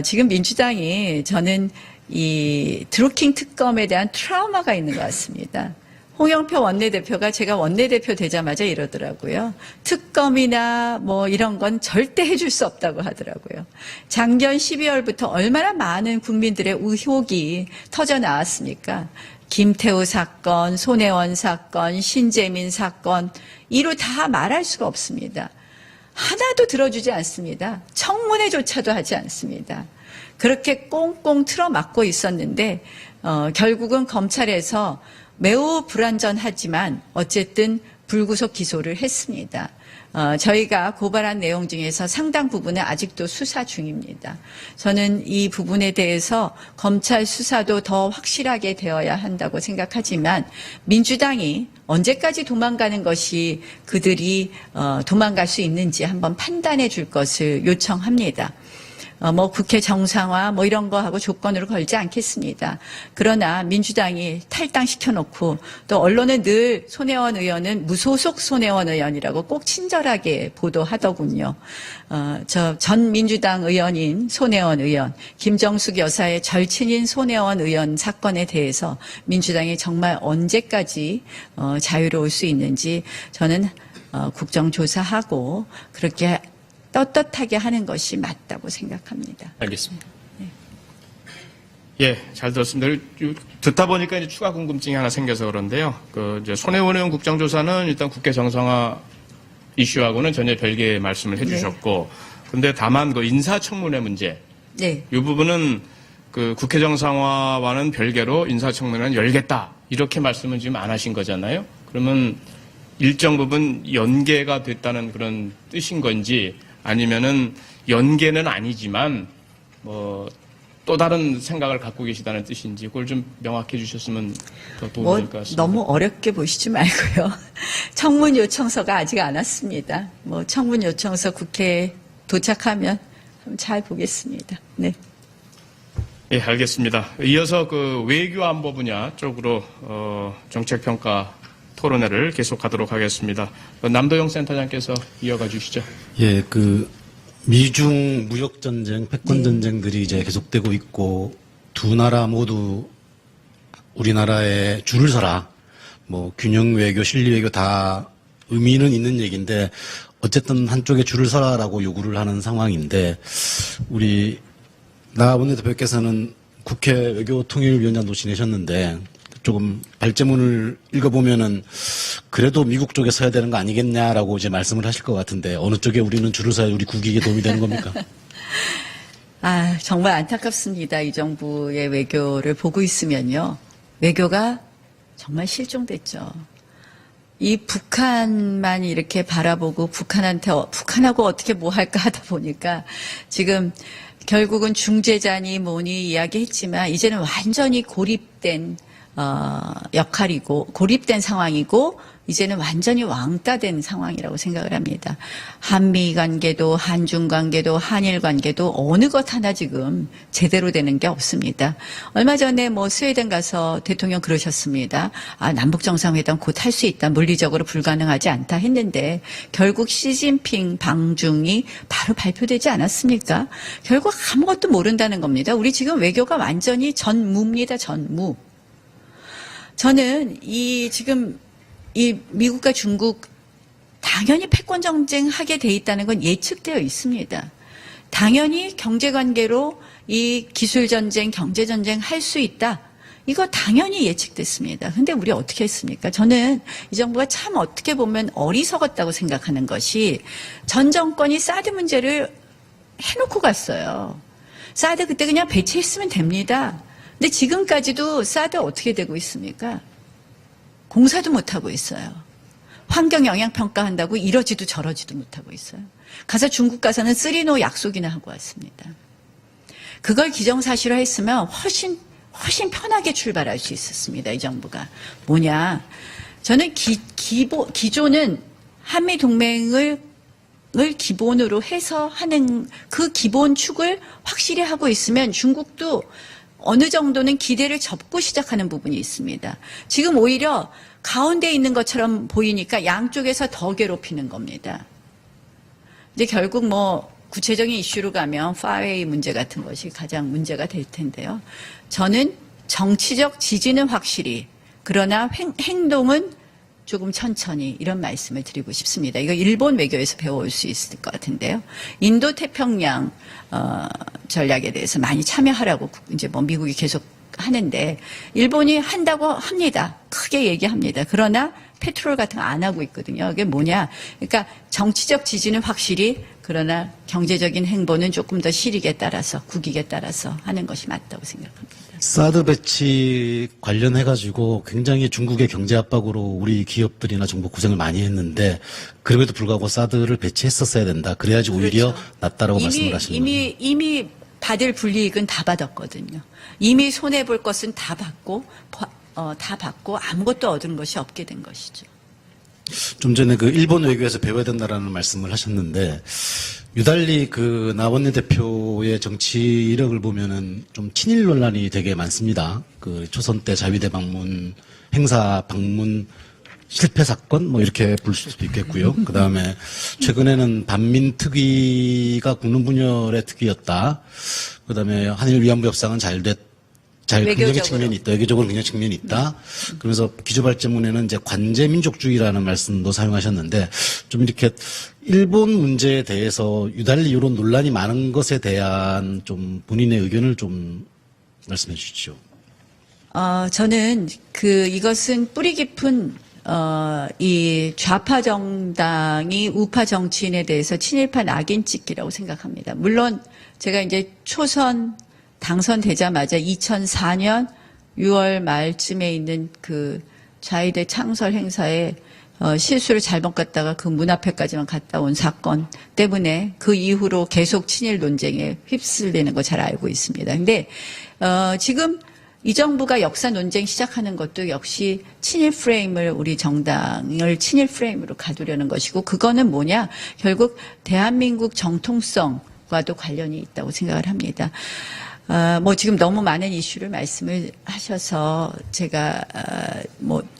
지금 민주당이 저는 이 드루킹 특검에 대한 트라우마가 있는 것 같습니다. 홍영표 원내대표가 제가 원내대표 되자마자 이러더라고요. 특검이나 뭐 이런 건 절대 해줄 수 없다고 하더라고요. 작년 12월부터 얼마나 많은 국민들의 의혹이 터져 나왔습니까? 김태우 사건, 손혜원 사건, 신재민 사건, 이루 다 말할 수가 없습니다. 하나도 들어주지 않습니다. 청문회조차도 하지 않습니다. 그렇게 꽁꽁 틀어막고 있었는데 결국은 검찰에서 매우 불완전하지만 어쨌든 불구속 기소를 했습니다. 저희가 고발한 내용 중에서 상당 부분은 아직도 수사 중입니다. 저는 이 부분에 대해서 검찰 수사도 더 확실하게 되어야 한다고 생각하지만 민주당이 언제까지 도망가는 것이 그들이 도망갈 수 있는지 한번 판단해 줄 것을 요청합니다. 뭐 국회 정상화 뭐 이런 거 하고 조건으로 걸지 않겠습니다. 그러나 민주당이 탈당시켜놓고 또 언론은 늘 손혜원 의원은 무소속 손혜원 의원이라고 꼭 친절하게 보도하더군요. 저 전 민주당 의원인 손혜원 의원, 김정숙 여사의 절친인 손혜원 의원 사건에 대해서 민주당이 정말 언제까지 자유로울 수 있는지 저는 국정조사하고 그렇게 떳떳하게 하는 것이 맞다고 생각합니다. 알겠습니다. 예, 잘 들었습니다. 듣다 보니까 이제 추가 궁금증이 하나 생겨서 그런데요. 이제 손혜원 의원 국정조사는 일단 국회 정상화 이슈하고는 전혀 별개의 말씀을 해주셨고, 근데 다만 인사청문회 문제, 네. 이 부분은 국회 정상화와는 별개로 인사청문회는 열겠다 이렇게 말씀은 지금 안 하신 거잖아요. 그러면 일정 부분 연계가 됐다는 그런 뜻인 건지, 아니면은 연계는 아니지만 또 다른 생각을 갖고 계시다는 뜻인지 그걸 좀 명확해 주셨으면 더 도움이 될 것 같습니다. 너무 어렵게 보시지 말고요. 청문 요청서가 아직 안 왔습니다. 청문 요청서 국회에 도착하면 잘 보겠습니다. 네. 예, 알겠습니다. 이어서 외교 안보 분야 쪽으로 정책평가 토론회를 계속하도록 하겠습니다. 남도영 센터장께서 이어가 주시죠. 예, 미중 무역 전쟁, 패권 전쟁들이 이제 계속되고 있고 두 나라 모두 우리나라에 줄을 서라. 균형 외교, 실리 외교 다 의미는 있는 얘기인데 어쨌든 한쪽에 줄을 서라라고 요구를 하는 상황인데 나 원내대표께서는 국회 외교통일위원장도 지내셨는데 조금 발제문을 읽어보면은 그래도 미국 쪽에 서야 되는 거 아니겠냐라고 이제 말씀을 하실 것 같은데 어느 쪽에 우리는 줄을 서야 우리 국익에 도움이 되는 겁니까? 정말 안타깝습니다. 이 정부의 외교를 보고 있으면요. 외교가 정말 실종됐죠. 이 북한만 이렇게 바라보고 북한하고 어떻게 뭐 할까 하다 보니까 지금 결국은 중재자니 뭐니 이야기했지만 이제는 완전히 고립된 역할이고 고립된 상황이고 이제는 완전히 왕따된 상황이라고 생각을 합니다. 한미 관계도 한중 관계도 한일 관계도 어느 것 하나 지금 제대로 되는 게 없습니다. 얼마 전에 스웨덴 가서 대통령 그러셨습니다. 남북 정상회담 곧 할 수 있다. 물리적으로 불가능하지 않다 했는데 결국 시진핑 방중이 바로 발표되지 않았습니까? 결국 아무것도 모른다는 겁니다. 우리 지금 외교가 완전히 전무입니다. 전무. 저는 지금 미국과 중국 당연히 패권 정쟁하게 돼 있다는 건 예측되어 있습니다. 당연히 경제 관계로 이 기술 전쟁, 경제 전쟁 할 수 있다. 이거 당연히 예측됐습니다. 근데 우리 어떻게 했습니까? 저는 이 정부가 참 어떻게 보면 어리석었다고 생각하는 것이 전 정권이 사드 문제를 해놓고 갔어요. 사드 그때 그냥 배치했으면 됩니다. 근데 지금까지도 사드 어떻게 되고 있습니까? 공사도 못하고 있어요. 환경 영향 평가한다고 이러지도 저러지도 못하고 있어요. 중국 가서는 3노 약속이나 하고 왔습니다. 그걸 기정사실화했으면 훨씬 편하게 출발할 수 있었습니다. 이 정부가. 뭐냐. 저는 기조는 한미 동맹을 을 기본으로 해서 하는 그 기본 축을 확실히 하고 있으면 중국도 어느 정도는 기대를 접고 시작하는 부분이 있습니다. 지금 오히려 가운데 있는 것처럼 보이니까 양쪽에서 더 괴롭히는 겁니다. 이제 결국 뭐 구체적인 이슈로 가면 파웨이 문제 같은 것이 가장 문제가 될 텐데요. 저는 정치적 지지는 확실히, 그러나 행동은 조금 천천히, 이런 말씀을 드리고 싶습니다. 이거 일본 외교에서 배워올 수 있을 것 같은데요. 인도 태평양 전략에 대해서 많이 참여하라고 이제 뭐 미국이 계속 하는데 일본이 한다고 합니다. 크게 얘기합니다. 그러나 페트롤 같은 거 안 하고 있거든요. 이게 뭐냐? 그러니까 정치적 지지는 확실히, 그러나 경제적인 행보는 조금 더 실익에 따라서, 국익에 따라서 하는 것이 맞다고 생각합니다. 사드 배치 관련해가지고 굉장히 중국의 경제 압박으로 우리 기업들이나 정부 고생을 많이 했는데 그럼에도 불구하고 사드를 배치했었어야 된다. 그래야지 오히려 낫다라고 말씀을 하시는 거예요. 이미 받을 불이익은 다 받았거든요. 이미 손해볼 것은 다 받고 아무것도 얻은 것이 없게 된 것이죠. 좀 전에 그 일본 외교에서 배워야 된다라는 말씀을 하셨는데 유달리 그 나원내 대표의 정치 이력을 보면은 좀 친일 논란이 되게 많습니다. 그 초선 때 자위대 방문, 행사 방문 실패 사건 뭐 이렇게 볼 수도 있겠고요. 그 다음에 최근에는 반민특위가 국론 분열의 특위였다. 그 다음에 한일 위안부 협상은 잘 긍정의 측면이 있다. 외교적으로 긍정의 측면이 있다. 그러면서 기조발전문에는 이제 관제 민족주의라는 말씀도 사용하셨는데 좀 이렇게 일본 문제에 대해서 유달리 이런 논란이 많은 것에 대한 좀 본인의 의견을 좀 말씀해 주십시오. 저는 이것은 뿌리 깊은 이 좌파 정당이 우파 정치인에 대해서 친일파 낙인 찍기라고 생각합니다. 물론 제가 이제 초선 당선되자마자 2004년 6월 말쯤에 있는 그 자위대 창설 행사에 실수를 잘못 갔다가 그 문 앞에까지만 갔다 온 사건 때문에 그 이후로 계속 친일 논쟁에 휩쓸리는 거 잘 알고 있습니다. 근데 지금 이 정부가 역사 논쟁 시작하는 것도 역시 친일 프레임을, 우리 정당을 친일 프레임으로 가두려는 것이고, 그거는 뭐냐? 결국 대한민국 정통성과도 관련이 있다고 생각을 합니다. 뭐 지금 너무 많은 이슈를 말씀을 하셔서 제가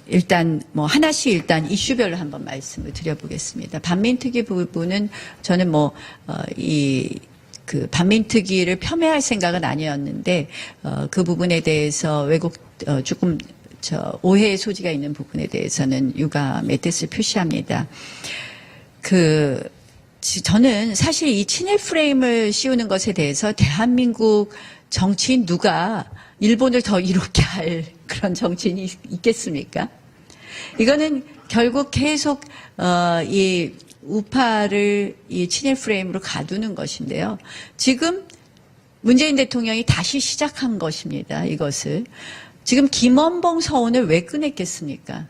일단 하나씩 일단 이슈별로 한번 말씀을 드려보겠습니다. 반민특위 부분은 저는 그 반민특위를 폄훼할 생각은 아니었는데 그 부분에 대해서 조금 오해의 소지가 있는 부분에 대해서는 유감의 뜻을 표시합니다. 저는 사실 이 친일 프레임을 씌우는 것에 대해서 대한민국 정치인 누가 일본을 더 이롭게 할 그런 정치인이 있겠습니까? 이거는 결국 계속 이 우파를 이 친일 프레임으로 가두는 것인데요. 지금 문재인 대통령이 다시 시작한 것입니다. 이것을. 지금 김원봉 서훈을 왜 꺼냈겠습니까?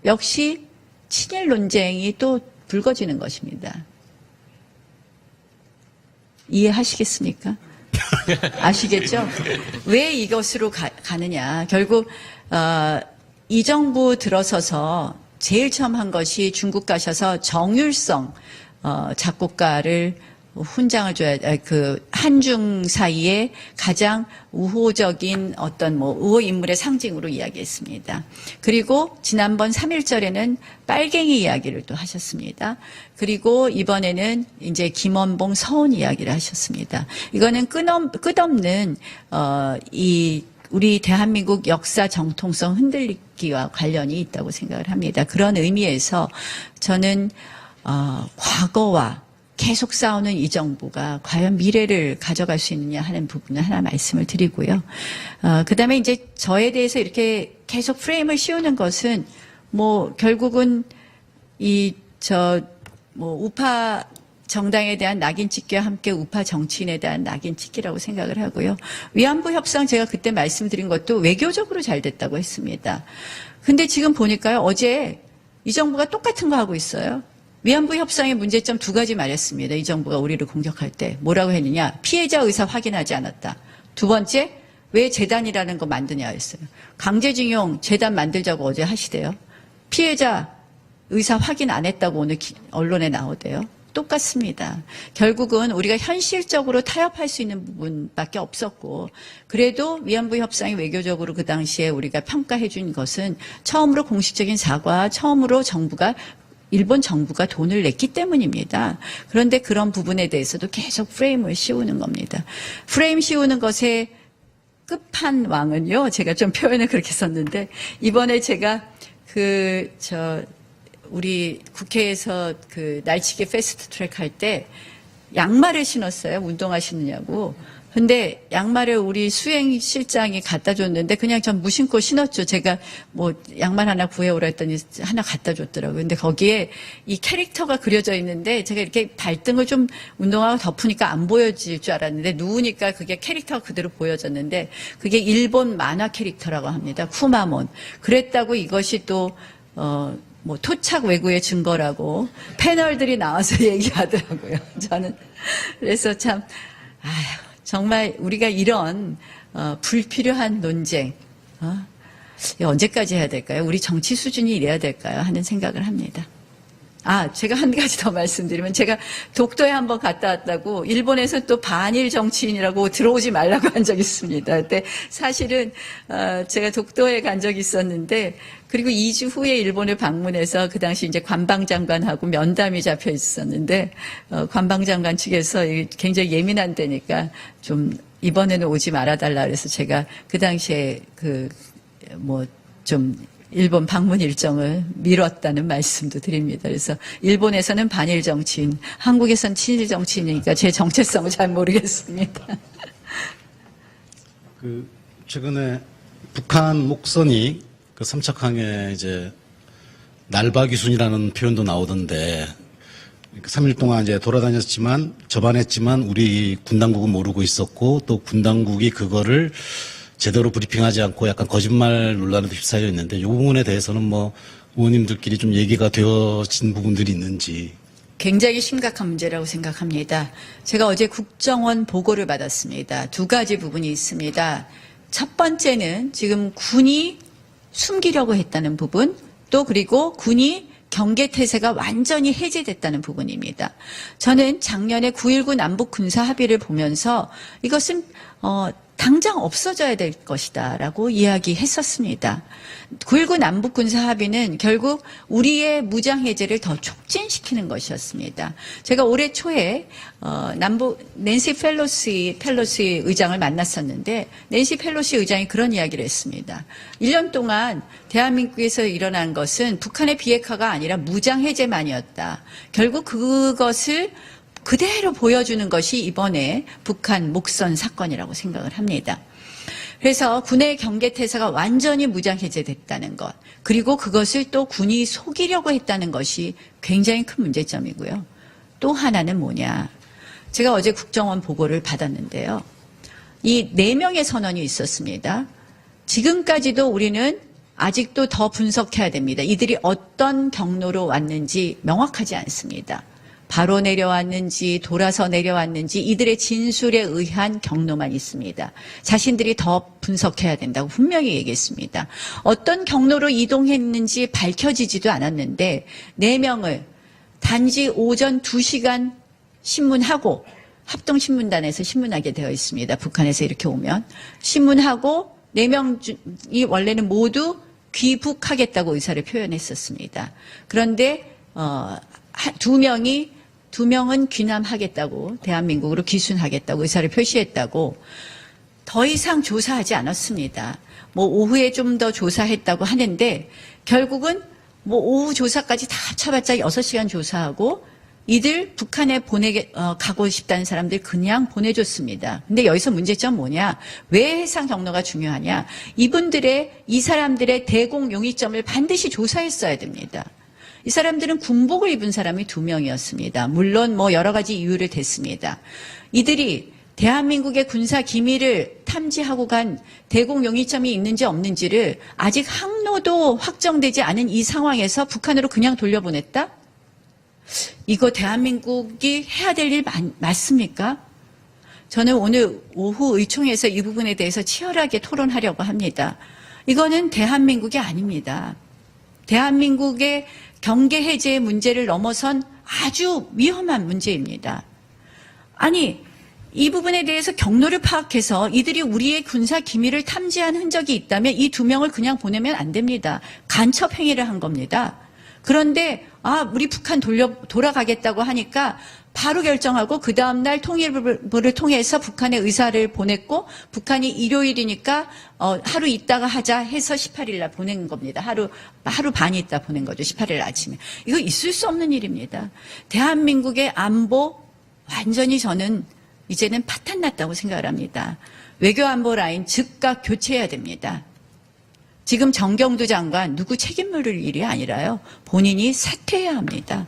역시 친일 논쟁이 또 불거지는 것입니다. 이해하시겠습니까? 아시겠죠? 왜 이것으로 가느냐. 결국 이 정부 들어서서 제일 처음 한 것이 중국 가셔서 정율성 작곡가를 훈장을 줘야, 한중 사이에 가장 우호적인 어떤 우호 인물의 상징으로 이야기했습니다. 그리고 지난번 3.1절에는 빨갱이 이야기를 또 하셨습니다. 그리고 이번에는 이제 김원봉 서훈 이야기를 하셨습니다. 이거는 끝없는, 우리 대한민국 역사 정통성 흔들리기와 관련이 있다고 생각을 합니다. 그런 의미에서 저는, 과거와 계속 싸우는 이 정부가 과연 미래를 가져갈 수 있느냐 하는 부분을 하나 말씀을 드리고요. 그 다음에 이제 저에 대해서 이렇게 계속 프레임을 씌우는 것은 결국은 우파 정당에 대한 낙인 찍기와 함께 우파 정치인에 대한 낙인 찍기라고 생각을 하고요. 위안부 협상 제가 그때 말씀드린 것도 외교적으로 잘 됐다고 했습니다. 근데 지금 보니까요, 어제 이 정부가 똑같은 거 하고 있어요. 위안부 협상의 문제점 2가지 말했습니다. 이 정부가 우리를 공격할 때 뭐라고 했느냐. 피해자 의사 확인하지 않았다. 2번째, 왜 재단이라는 거 만드냐 했어요. 강제징용 재단 만들자고 어제 하시대요. 피해자 의사 확인 안 했다고 오늘 언론에 나오대요. 똑같습니다. 결국은 우리가 현실적으로 타협할 수 있는 부분밖에 없었고, 그래도 위안부 협상이 외교적으로 그 당시에 우리가 평가해 준 것은 처음으로 공식적인 사과, 처음으로 일본 정부가 돈을 냈기 때문입니다. 그런데 그런 부분에 대해서도 계속 프레임을 씌우는 겁니다. 프레임 씌우는 것의 끝판왕은요, 제가 좀 표현을 그렇게 썼는데, 이번에 제가 우리 국회에서 날치기 패스트 트랙 할 때 양말을 신었어요. 운동하시느냐고. 근데 양말을 우리 수행실장이 갖다 줬는데 그냥 전 무신고 신었죠. 제가 뭐 양말 하나 구해오라 했더니 하나 갖다 줬더라고요. 근데 거기에 이 캐릭터가 그려져 있는데 제가 이렇게 발등을 좀 운동하고 덮으니까 안 보여질 줄 알았는데 누우니까 그게 캐릭터가 그대로 보여졌는데 그게 일본 만화 캐릭터라고 합니다. 쿠마몬. 그랬다고 이것이 또 토착 왜구의 증거라고 패널들이 나와서 얘기하더라고요. 저는 그래서 참 정말 우리가 이런 불필요한 논쟁 언제까지 해야 될까요? 우리 정치 수준이 이래야 될까요? 하는 생각을 합니다. 제가 한 가지 더 말씀드리면 제가 독도에 한번 갔다 왔다고 일본에서 또 반일 정치인이라고 들어오지 말라고 한 적이 있습니다. 그때 사실은 제가 독도에 간 적이 있었는데 그리고 2주 후에 일본을 방문해서 그 당시 이제 관방장관하고 면담이 잡혀 있었는데 관방장관 측에서 굉장히 예민한 데니까 좀 이번에는 오지 말아달라 그래서 제가 그 당시에 좀 일본 방문 일정을 미뤘다는 말씀도 드립니다. 그래서 일본에서는 반일 정치인, 한국에서는 친일 정치인이니까 제 정체성을 잘 모르겠습니다. 최근에 북한 목선이 삼척항에 이제 날바귀순이라는 표현도 나오던데 3일 동안 이제 돌아다녔지만 접안했지만 우리 군 당국은 모르고 있었고 또 군 당국이 그거를 제대로 브리핑하지 않고 약간 거짓말 논란에도 휩싸여 있는데 이 부분에 대해서는 의원님들끼리 좀 얘기가 되어진 부분들이 있는지. 굉장히 심각한 문제라고 생각합니다. 제가 어제 국정원 보고를 받았습니다. 두 가지 부분이 있습니다. 첫 번째는 지금 군이 숨기려고 했다는 부분, 또 그리고 군이 경계태세가 완전히 해제됐다는 부분입니다. 저는 작년에 9.19 남북 군사 합의를 보면서 이것은 당장 없어져야 될 것이다라고 이야기했었습니다. 9.19 남북 군사 합의는 결국 우리의 무장 해제를 더 촉진시키는 것이었습니다. 제가 올해 초에 낸시 펠로시 의장을 만났었는데 낸시 펠로시 의장이 그런 이야기를 했습니다. 1년 동안 대한민국에서 일어난 것은 북한의 비핵화가 아니라 무장 해제만이었다. 결국 그것을 그대로 보여주는 것이 이번에 북한 목선 사건이라고 생각을 합니다. 그래서 군의 경계태세가 완전히 무장 해제됐다는 것, 그리고 그것을 또 군이 속이려고 했다는 것이 굉장히 큰 문제점이고요. 또 하나는 뭐냐. 제가 어제 국정원 보고를 받았는데요. 이 4명의 선언이 있었습니다. 지금까지도 우리는 아직도 더 분석해야 됩니다. 이들이 어떤 경로로 왔는지 명확하지 않습니다. 바로 내려왔는지 돌아서 내려왔는지 이들의 진술에 의한 경로만 있습니다. 자신들이 더 분석해야 된다고 분명히 얘기했습니다. 어떤 경로로 이동했는지 밝혀지지도 않았는데 4명을 단지 오전 2시간 신문하고 합동신문단에서 신문하게 되어 있습니다. 북한에서 이렇게 오면 신문하고 4명이 원래는 모두 귀북하겠다고 의사를 표현했었습니다. 그런데 2명은 귀남하겠다고 대한민국으로 귀순하겠다고 의사를 표시했다고 더 이상 조사하지 않았습니다. 오후에 좀 더 조사했다고 하는데 결국은 오후 조사까지 다 합쳐봤자 6시간 조사하고 이들 북한에 가고 싶다는 사람들 그냥 보내줬습니다. 근데 여기서 문제점 뭐냐? 왜 해상 경로가 중요하냐? 이 사람들의 대공 용의점을 반드시 조사했어야 됩니다. 이 사람들은 군복을 입은 사람이 2명이었습니다. 물론 여러 가지 이유를 댔습니다. 이들이 대한민국의 군사 기밀을 탐지하고 간 대공 용의점이 있는지 없는지를 아직 항로도 확정되지 않은 이 상황에서 북한으로 그냥 돌려보냈다? 이거 대한민국이 해야 될 일 맞습니까? 저는 오늘 오후 의총에서 이 부분에 대해서 치열하게 토론하려고 합니다. 이거는 대한민국이 아닙니다. 대한민국의 경계 해제의 문제를 넘어선 아주 위험한 문제입니다. 아니, 이 부분에 대해서 경로를 파악해서 이들이 우리의 군사 기밀을 탐지한 흔적이 있다면 이 2명을 그냥 보내면 안 됩니다. 간첩 행위를 한 겁니다. 그런데 우리 북한 돌아가겠다고 하니까 바로 결정하고 그 다음날 통일부를 통해서 북한의 의사를 보냈고 북한이 일요일이니까 하루 있다가 하자 해서 18일 날 보낸 겁니다. 하루 반 있다 보낸 거죠. 18일 아침에. 이거 있을 수 없는 일입니다. 대한민국의 안보 완전히 저는 이제는 파탄났다고 생각을 합니다. 외교안보 라인 즉각 교체해야 됩니다. 지금 정경두 장관 누구 책임 물을 일이 아니라요. 본인이 사퇴해야 합니다.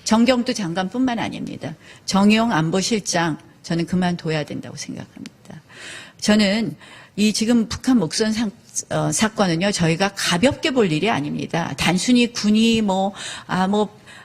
정경두 장관뿐만 아닙니다. 정의용 안보실장 저는 그만둬야 된다고 생각합니다. 저는 이 지금 북한 목선 사건은요. 저희가 가볍게 볼 일이 아닙니다. 단순히 군이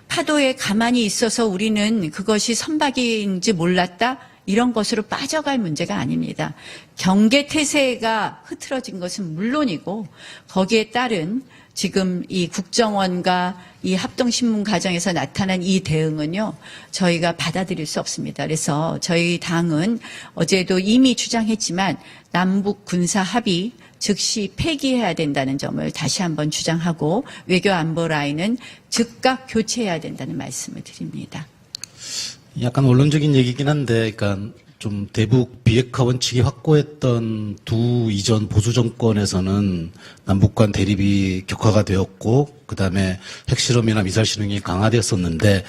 파도에 가만히 있어서 우리는 그것이 선박인지 몰랐다. 이런 것으로 빠져갈 문제가 아닙니다. 경계태세가 흐트러진 것은 물론이고 거기에 따른 지금 이 국정원과 이 합동신문 과정에서 나타난 이 대응은요. 저희가 받아들일 수 없습니다. 그래서 저희 당은 어제도 이미 주장했지만 남북 군사 합의 즉시 폐기해야 된다는 점을 다시 한번 주장하고 외교안보 라인은 즉각 교체해야 된다는 말씀을 드립니다. 약간 원론적인 얘기긴 한데, 그러니까 좀 대북 비핵화 원칙이 확고했던 두 이전 보수 정권에서는 남북 간 대립이 격화가 되었고, 그 다음에 핵실험이나 미사일 실험이 강화되었었는데,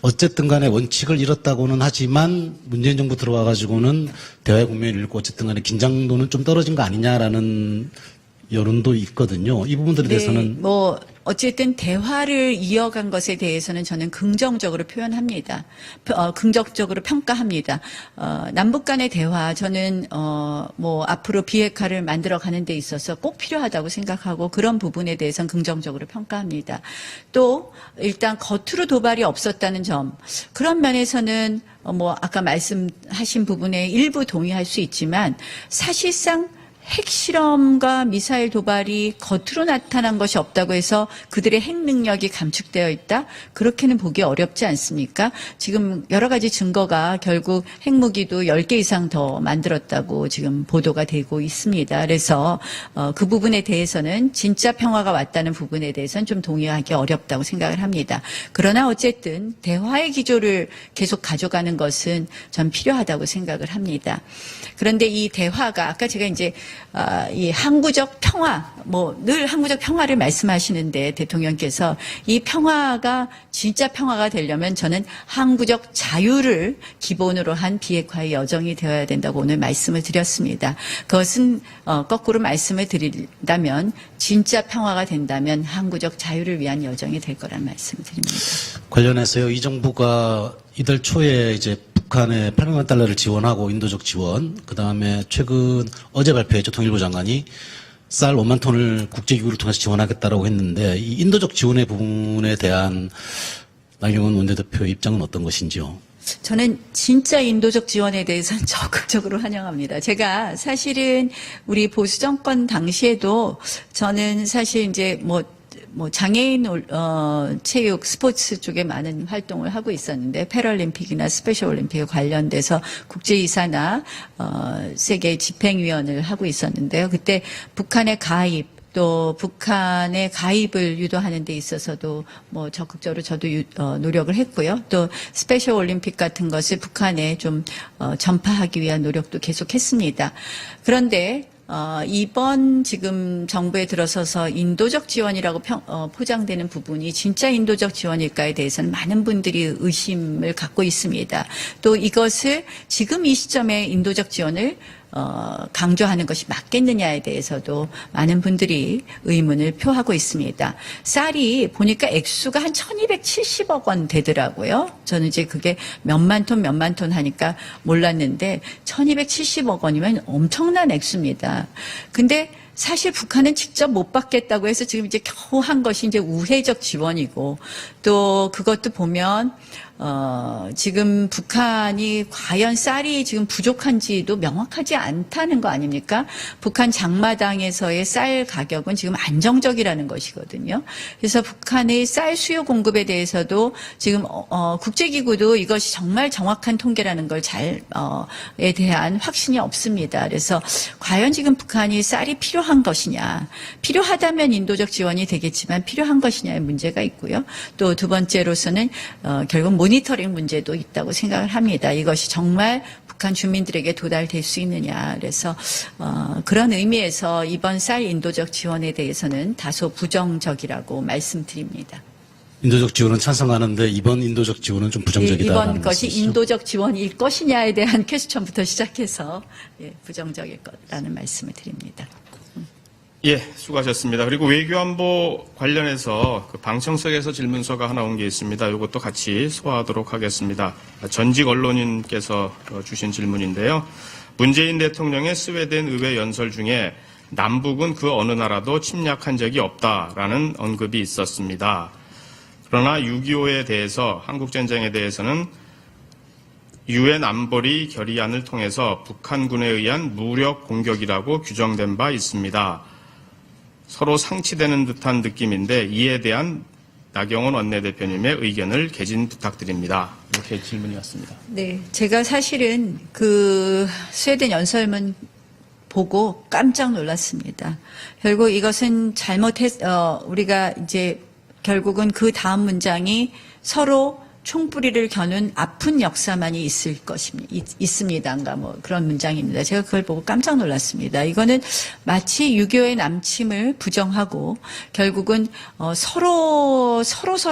어쨌든 간에 원칙을 잃었다고는 하지만 문재인 정부 들어와가지고는 대화의 국면을 잃고 어쨌든 간에 긴장도는 좀 떨어진 거 아니냐라는 여론도 있거든요. 이 부분들에 대해서는 어쨌든 대화를 이어간 것에 대해서는 저는 긍정적으로 표현합니다. 긍정적으로 평가합니다. 남북 간의 대화 저는 앞으로 비핵화를 만들어가는 데 있어서 꼭 필요하다고 생각하고 그런 부분에 대해서는 긍정적으로 평가합니다. 또 일단 겉으로 도발이 없었다는 점 그런 면에서는 아까 말씀하신 부분에 일부 동의할 수 있지만 사실상 핵실험과 미사일 도발이 겉으로 나타난 것이 없다고 해서 그들의 핵 능력이 감축되어 있다? 그렇게는 보기 어렵지 않습니까? 지금 여러 가지 증거가 결국 핵무기도 10개 이상 더 만들었다고 지금 보도가 되고 있습니다. 그래서 그 부분에 대해서는 진짜 평화가 왔다는 부분에 대해서는 좀 동의하기 어렵다고 생각을 합니다. 그러나 어쨌든 대화의 기조를 계속 가져가는 것은 전 필요하다고 생각을 합니다. 그런데 이 대화가 아까 제가 이제 이 항구적 평화, 늘 항구적 평화를 말씀하시는데 대통령께서 이 평화가 진짜 평화가 되려면 저는 항구적 자유를 기본으로 한 비핵화의 여정이 되어야 된다고 오늘 말씀을 드렸습니다. 그것은 거꾸로 말씀을 드린다면 진짜 평화가 된다면 항구적 자유를 위한 여정이 될 거란 말씀을 드립니다. 관련해서요. 이 정부가 이달 초에 이제 북한에 800만 달러를 지원하고 인도적 지원, 그 다음에 최근 어제 발표했죠. 통일부 장관이 쌀 5만 톤을 국제기구를 통해서 지원하겠다라고 했는데 이 인도적 지원의 부분에 대한 나경원 원내대표의 입장은 어떤 것인지요? 저는 진짜 인도적 지원에 대해서는 적극적으로 환영합니다. 제가 사실은 우리 보수 정권 당시에도 저는 사실 이제 장애인 체육 스포츠 쪽에 많은 활동을 하고 있었는데 패럴림픽이나 스페셜 올림픽에 관련돼서 국제이사나 세계 집행위원을 하고 있었는데요. 그때 북한의 가입 또 북한의 가입을 유도하는 데 있어서도 적극적으로 저도 노력을 했고요. 또 스페셜 올림픽 같은 것을 북한에 좀 전파하기 위한 노력도 계속했습니다. 그런데 이번 지금 정부에 들어서서 인도적 지원이라고 포장되는 부분이 진짜 인도적 지원일까에 대해서는 많은 분들이 의심을 갖고 있습니다. 또 이것을 지금 이 시점에 인도적 지원을 강조하는 것이 맞겠느냐에 대해서도 많은 분들이 의문을 표하고 있습니다. 쌀이 보니까 액수가 한 1270억 원 되더라고요. 저는 이제 그게 몇만 톤 하니까 몰랐는데 1270억 원이면 엄청난 액수입니다. 근데 사실 북한은 직접 못 받겠다고 해서 지금 이제 겨우 한 것이 이제 우회적 지원이고 또 그것도 보면 지금 북한이 과연 쌀이 지금 부족한지도 명확하지 않다는 거 아닙니까? 북한 장마당에서의 쌀 가격은 지금 안정적이라는 것이거든요. 그래서 북한의 쌀 수요 공급에 대해서도 지금 국제기구도 이것이 정말 정확한 통계라는 걸 에 대한 확신이 없습니다. 그래서 과연 지금 북한이 쌀이 필요한 것이냐, 필요하다면 인도적 지원이 되겠지만 필요한 것이냐의 문제가 있고요. 또 두 번째로서는 결국 모니터링 문제도 있다고 생각을 합니다. 이것이 정말 북한 주민들에게 도달될 수 있느냐. 그래서 그런 의미에서 이번 쌀 인도적 지원에 대해서는 다소 부정적이라고 말씀드립니다. 인도적 지원은 찬성하는데 이번 인도적 지원은 좀 부정적이다. 이번 것이 인도적 지원일 것이냐에 대한 퀘스천부터 시작해서 부정적일 거라는 말씀을 드립니다. 예, 수고하셨습니다. 그리고 외교안보 관련해서 그 방청석에서 질문서가 하나 온 게 있습니다. 이것도 같이 소화하도록 하겠습니다. 전직 언론인께서 주신 질문인데요. 문재인 대통령의 스웨덴 의회 연설 중에 남북은 그 어느 나라도 침략한 적이 없다라는 언급이 있었습니다. 그러나 6.25에 대해서 한국전쟁에 대해서는 유엔 안보리 결의안을 통해서 북한군에 의한 무력 공격이라고 규정된 바 있습니다. 서로 상치되는 듯한 느낌인데 이에 대한 나경원 원내대표님의 의견을 개진 부탁드립니다. 이렇게 질문이 왔습니다. 네, 제가 사실은 그 스웨덴 연설문 보고 깜짝 놀랐습니다. 결국 이것은 우리가 이제 결국은 그 다음 문장이 서로 총뿌리를 겨눈 아픈 역사만이 있습니다인가 뭐 그런 문장입니다. 제가 그걸 보고 깜짝 놀랐습니다. 이거는 마치 6.25의 남침을 부정하고 결국은 서로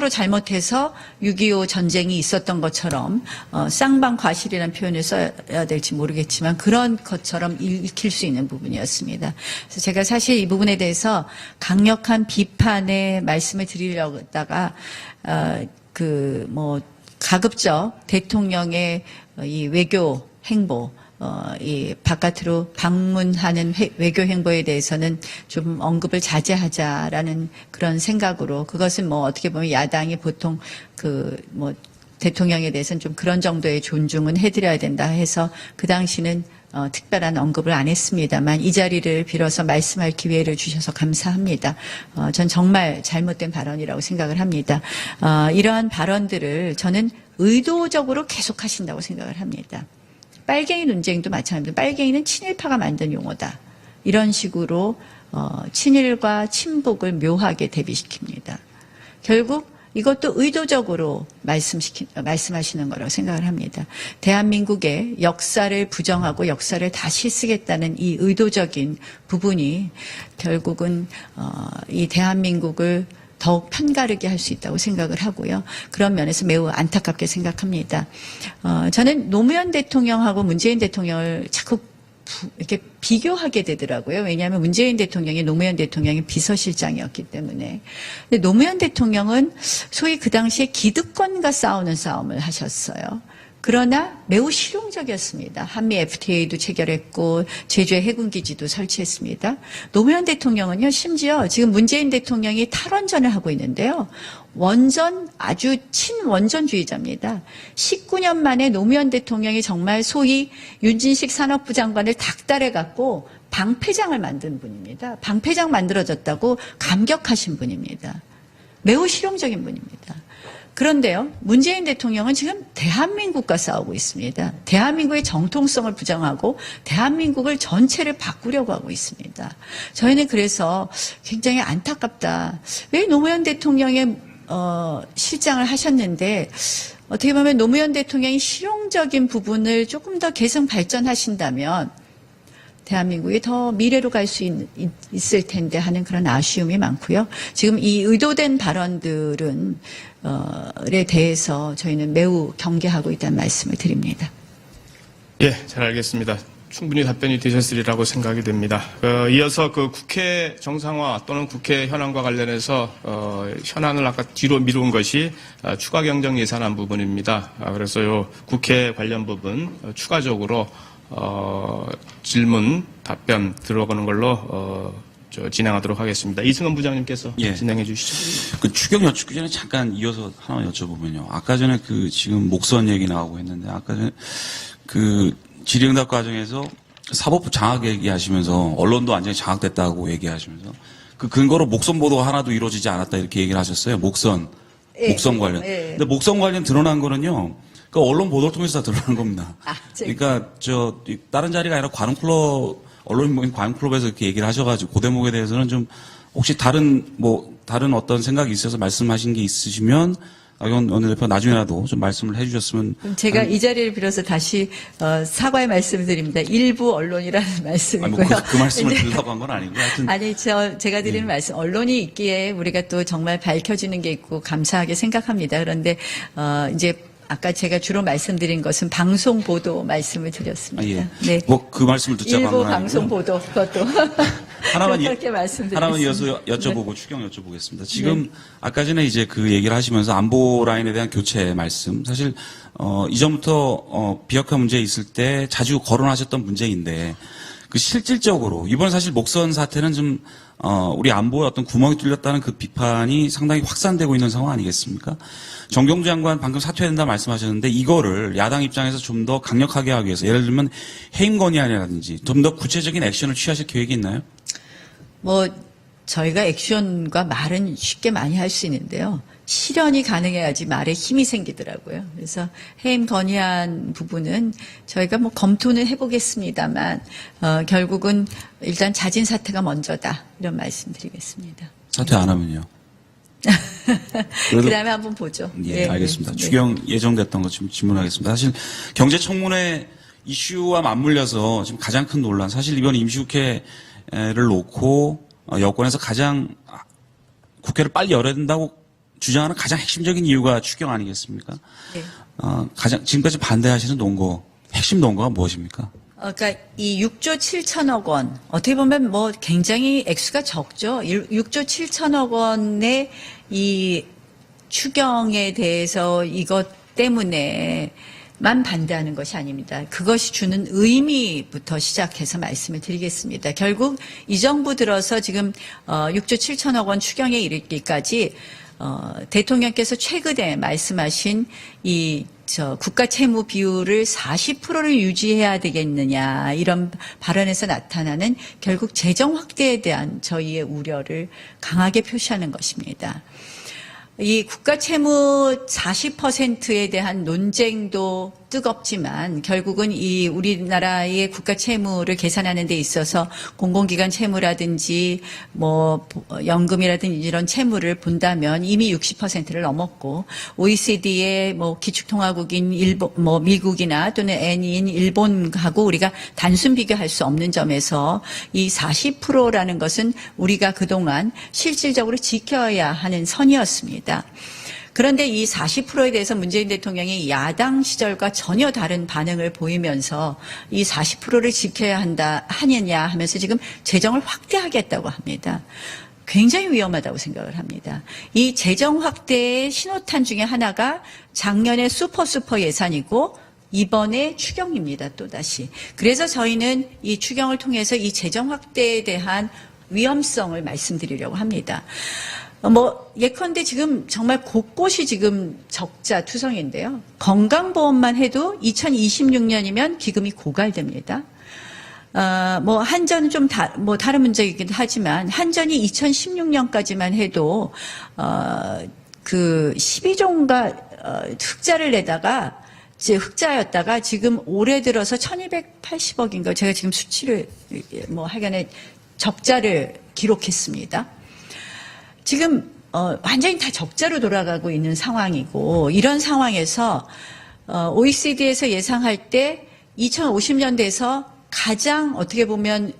잘못해서 6.25 전쟁이 있었던 것처럼 쌍방과실이라는 표현을 써야 될지 모르겠지만 그런 것처럼 읽힐 수 있는 부분이었습니다. 그래서 제가 사실 이 부분에 대해서 강력한 비판의 말씀을 드리려고 했다가 가급적 대통령의 이 외교 행보, 이 바깥으로 방문하는 외교 행보에 대해서는 좀 언급을 자제하자라는 그런 생각으로 그것은 어떻게 보면 야당이 보통 대통령에 대해서는 좀 그런 정도의 존중은 해드려야 된다 해서 그 당시는 특별한 언급을 안 했습니다만 이 자리를 빌어서 말씀할 기회를 주셔서 감사합니다. 전 정말 잘못된 발언이라고 생각을 합니다. 이러한 발언들을 저는 의도적으로 계속하신다고 생각을 합니다. 빨갱이 논쟁도 마찬가지입니다. 빨갱이는 친일파가 만든 용어다. 이런 식으로 친일과 친북을 묘하게 대비시킵니다. 결국 이것도 의도적으로 말씀하시는 거라고 생각을 합니다. 대한민국의 역사를 부정하고 역사를 다시 쓰겠다는 이 의도적인 부분이 결국은 이 대한민국을 더욱 편가르게 할 수 있다고 생각을 하고요. 그런 면에서 매우 안타깝게 생각합니다. 저는 노무현 대통령하고 문재인 대통령을 자꾸 이렇게 비교하게 되더라고요. 왜냐하면 문재인 대통령이 노무현 대통령의 비서실장이었기 때문에. 근데 노무현 대통령은 소위 그 당시에 기득권과 싸우는 싸움을 하셨어요. 그러나 매우 실용적이었습니다. 한미 FTA도 체결했고 제주에 해군기지도 설치했습니다. 노무현 대통령은요. 심지어 지금 문재인 대통령이 탈원전을 하고 있는데요. 아주 친원전주의자입니다. 19년 만에 노무현 대통령이 정말 소위 윤진식 산업부 장관을 닥달해갖고 방패장을 만든 분입니다. 방패장 만들어졌다고 감격하신 분입니다. 매우 실용적인 분입니다. 그런데요, 문재인 대통령은 지금 대한민국과 싸우고 있습니다. 대한민국의 정통성을 부정하고 대한민국을 전체를 바꾸려고 하고 있습니다. 저희는 그래서 굉장히 안타깝다. 왜 노무현 대통령의 실장을 하셨는데 어떻게 보면 노무현 대통령이 실용적인 부분을 조금 더 개선 발전하신다면 대한민국이 더 미래로 갈 수 있을 텐데 하는 그런 아쉬움이 많고요. 지금 이 의도된 발언들은 에 대해서 저희는 매우 경계하고 있다는 말씀을 드립니다. 예, 잘 알겠습니다. 충분히 답변이 되셨으리라고 생각이 됩니다. 이어서 그 국회 정상화 또는 국회 현안과 관련해서 현안을 아까 뒤로 미룬 것이 추가 경정 예산안 부분입니다. 그래서 요 국회 관련 부분 추가적으로 질문, 답변 들어가는 걸로 진행하도록 하겠습니다. 이승원 부장님께서 예. 진행해 주시죠. 그 추경 여쭙기 전에 잠깐 이어서 하나 여쭤보면요. 아까 전에 그 지금 목선 얘기 나오고 했는데 아까 전에 그 질의응답 과정에서 사법부 장악 얘기하시면서 언론도 완전히 장악됐다고 얘기하시면서 그 근거로 목선 보도가 하나도 이루어지지 않았다 이렇게 얘기를 하셨어요. 목선 관련. 예. 근데 목선 관련 드러난 거는요. 그 언론 보도를 통해서 다 드러난 겁니다. 그러니까 다른 자리가 아니라 언론인 모임 관훈클럽에서 이렇게 얘기를 하셔가지고 그 대목에 대해서는 좀 혹시 다른 어떤 생각이 있어서 말씀하신 게 있으시면 나경원 원내대표 나중에라도 좀 말씀을 해주셨으면. 그럼 제가 이 자리를 빌어서 다시 사과의 말씀을 드립니다. 일부 언론이라는 말씀이고요. 그 말씀을 드리려고 한 건 아니고 하여튼. 아니 제가 드리는 말씀 언론이 있기에 우리가 또 정말 밝혀지는 게 있고 감사하게 생각합니다. 그런데 이제 아까 제가 주로 말씀드린 것은 방송 보도 말씀을 드렸습니다. 네. 그 말씀을 듣자고 한 일부 건 방송 아니고요. 보도 그것도 그렇게 말씀드리겠습니다. 하나만 이어서 여쭤보고 추경 여쭤보겠습니다. 지금 아까 전에 이제 그 얘기를 하시면서 안보 라인에 대한 교체 말씀 사실 이전부터 비핵화 문제 있을 때 자주 거론하셨던 문제인데 그 실질적으로 이번 사실 목선 사태는 좀 우리 안보에 어떤 구멍이 뚫렸다는 그 비판이 상당히 확산되고 있는 상황 아니겠습니까? 정경주 장관 방금 사퇴해야 된다 말씀하셨는데 이거를 야당 입장에서 좀 더 강력하게 하기 위해서 예를 들면 해임 건의안이라든지 좀 더 구체적인 액션을 취하실 계획이 있나요? 저희가 액션과 말은 쉽게 많이 할 수 있는데요. 실현이 가능해야지 말에 힘이 생기더라고요. 그래서 해임 건의안 부분은 저희가 검토는 해보겠습니다만 결국은 일단 자진 사퇴가 먼저다 이런 말씀드리겠습니다. 사퇴 안 하면요? 그다음에 한번 보죠. 예, 알겠습니다. 추경 예정됐던 것 좀 질문하겠습니다. 사실 경제청문회 이슈와 맞물려서 지금 가장 큰 논란, 사실 이번 임시국회를 놓고 여권에서 가장 국회를 빨리 열어야 된다고 주장하는 가장 핵심적인 이유가 추경 아니겠습니까? 네. 지금까지 반대하시는 논거, 핵심 논거가 무엇입니까? 그러니까 이 6조 7천억 원 어떻게 보면 굉장히 액수가 적죠. 6조 7천억 원의 이 추경에 대해서 이것 때문에만 반대하는 것이 아닙니다. 그것이 주는 의미부터 시작해서 말씀을 드리겠습니다. 결국 이 정부 들어서 지금 6조 7천억 원 추경에 이르기까지 대통령께서 최근에 말씀하신 국가 채무 비율을 40%를 유지해야 되겠느냐 이런 발언에서 나타나는 결국 재정 확대에 대한 저희의 우려를 강하게 표시하는 것입니다. 이 국가 채무 40%에 대한 논쟁도 뜨겁지만 결국은 이 우리나라의 국가 채무를 계산하는 데 있어서 공공기관 채무라든지 연금이라든지 이런 채무를 본다면 이미 60%를 넘었고 OECD의 기축통화국인 일본, 미국이나 또는 N인 일본하고 우리가 단순 비교할 수 없는 점에서 이 40%라는 것은 우리가 그동안 실질적으로 지켜야 하는 선이었습니다. 그런데 이 40%에 대해서 문재인 대통령이 야당 시절과 전혀 다른 반응을 보이면서 이 40%를 지켜야 하느냐 하면서 지금 재정을 확대하겠다고 합니다. 굉장히 위험하다고 생각을 합니다. 이 재정 확대의 신호탄 중에 하나가 작년에 슈퍼 예산이고 이번에 추경입니다. 또다시. 그래서 저희는 이 추경을 통해서 이 재정 확대에 대한 위험성을 말씀드리려고 합니다. 예컨대 지금 정말 곳곳이 지금 적자 투성인데요. 건강보험만 해도 2026년이면 기금이 고갈됩니다. 한전은 좀 다른 문제이긴 하지만 한전이 2016년까지만 해도 12종가 흑자를 내다가 흑자였다가 지금 올해 들어서 1280억인가 제가 지금 수치를 하여간에 적자를 기록했습니다. 지금 완전히 다 적자로 돌아가고 있는 상황이고 이런 상황에서 OECD에서 예상할 때 2050년대에서 가장 어떻게 보면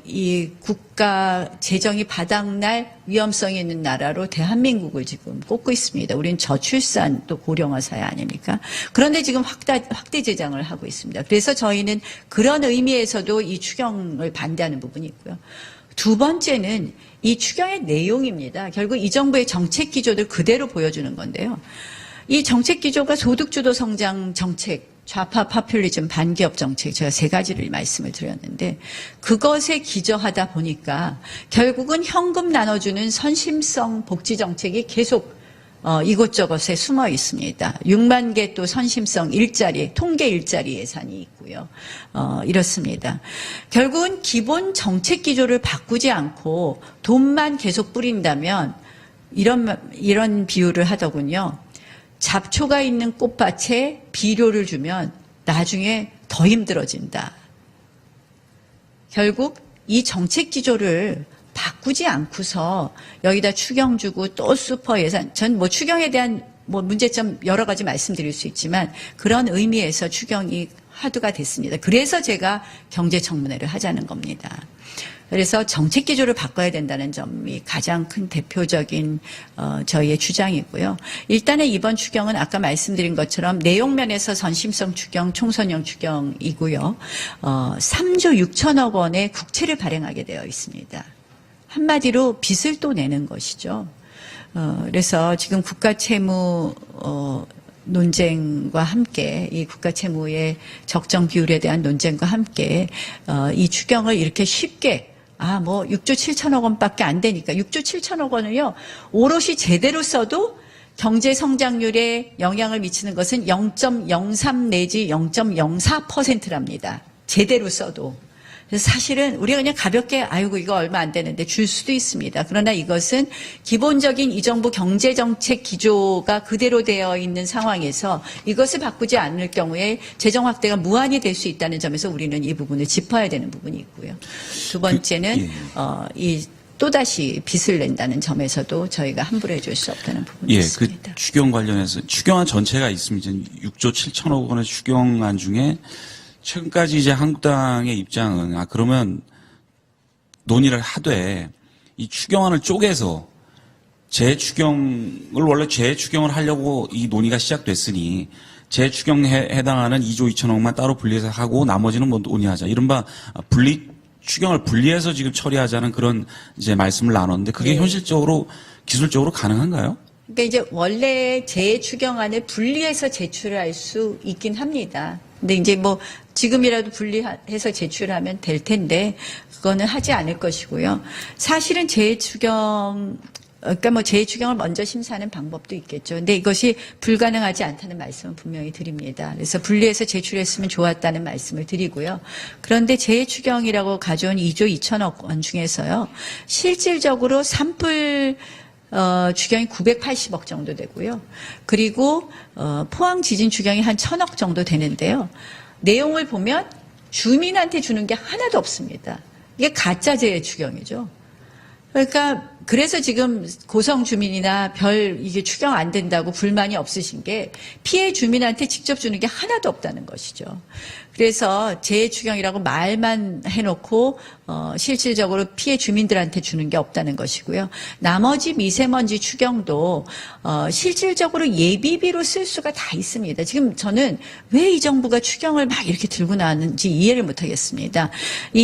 이 국가 재정이 바닥날 위험성이 있는 나라로 대한민국을 지금 꼽고 있습니다. 우리는 저출산 또 고령화 사회 아닙니까? 그런데 지금 확대 재정을 하고 있습니다. 그래서 저희는 그런 의미에서도 이 추경을 반대하는 부분이 있고요. 두 번째는 이 추경의 내용입니다. 결국 이 정부의 정책 기조를 그대로 보여주는 건데요. 이 정책 기조가 소득주도 성장 정책 좌파 파퓰리즘 반기업 정책 제가 세 가지를 말씀을 드렸는데 그것에 기저하다 보니까 결국은 현금 나눠주는 선심성 복지 정책이 계속 이곳저곳에 숨어 있습니다. 6만 개 또 선심성 일자리, 통계 일자리 예산이 있고요. 이렇습니다. 결국은 기본 정책 기조를 바꾸지 않고 돈만 계속 뿌린다면 이런 비유를 하더군요. 잡초가 있는 꽃밭에 비료를 주면 나중에 더 힘들어진다. 결국 이 정책 기조를 바꾸지 않고서 여기다 추경 주고 또 슈퍼 예산, 전 뭐 추경에 대한 뭐 문제점 여러 가지 말씀드릴 수 있지만 그런 의미에서 추경이 화두가 됐습니다. 그래서 제가 경제청문회를 하자는 겁니다. 그래서 정책 기조를 바꿔야 된다는 점이 가장 큰 대표적인 저희의 주장이고요. 일단은 이번 추경은 아까 말씀드린 것처럼 내용면에서 선심성 추경, 총선형 추경이고요. 3조 6천억 원의 국채를 발행하게 되어 있습니다. 한마디로 빚을 또 내는 것이죠. 그래서 지금 국가채무 논쟁과 함께 이 국가채무의 적정 비율에 대한 논쟁과 함께 이 추경을 이렇게 쉽게 6조 7천억 원밖에 안 되니까 6조 7천억 원을요 오롯이 제대로 써도 경제 성장률에 영향을 미치는 것은 0.03 내지 0.04%랍니다. 제대로 써도. 그래서 사실은 우리가 그냥 가볍게 아이고 이거 얼마 안 되는데 줄 수도 있습니다. 그러나 이것은 기본적인 이 정부 경제정책 기조가 그대로 되어 있는 상황에서 이것을 바꾸지 않을 경우에 재정 확대가 무한히 될 수 있다는 점에서 우리는 이 부분을 짚어야 되는 부분이 있고요. 두 번째는 또다시 빚을 낸다는 점에서도 저희가 함부로 해줄 수 없다는 부분이 있습니다. 그 추경 관련해서 추경안 전체가 있습니다. 6조 7천억 원의 추경안 중에 최근까지 이제 한국당의 입장은 그러면 논의를 하되 이 추경안을 쪼개서 재추경을 원래 재추경을 하려고 이 논의가 시작됐으니 재추경에 해당하는 2조 2천억만 따로 분리해서 하고 나머지는 뭐 논의하자. 이른바 추경을 분리해서 지금 처리하자는 그런 이제 말씀을 나눴는데 그게 현실적으로 기술적으로 가능한가요? 그러니까 이제 원래 재추경안을 분리해서 제출할 수 있긴 합니다. 근데 이제 뭐 지금이라도 분리해서 제출하면 될 텐데 그거는 하지 않을 것이고요. 사실은 그러니까 뭐 재추경을 먼저 심사하는 방법도 있겠죠. 근데 이것이 불가능하지 않다는 말씀은 분명히 드립니다. 그래서 분리해서 제출했으면 좋았다는 말씀을 드리고요. 그런데 재추경이라고 가져온 2조 2천억 원 중에서요. 실질적으로 산불 추경이 980억 정도 되고요. 그리고 포항 지진 추경이 한 1,000억 정도 되는데요. 내용을 보면 주민한테 주는 게 하나도 없습니다. 이게 가짜 재해 추경이죠. 그러니까 그래서 지금 고성 주민이나 이게 추경 안 된다고 불만이 없으신 게 피해 주민한테 직접 주는 게 하나도 없다는 것이죠. 그래서 재추경이라고 말만 해놓고 실질적으로 피해 주민들한테 주는 게 없다는 것이고요. 나머지 미세먼지 추경도 실질적으로 예비비로 쓸 수가 다 있습니다. 지금 저는 왜 이 정부가 추경을 막 이렇게 들고 나왔는지 이해를 못하겠습니다.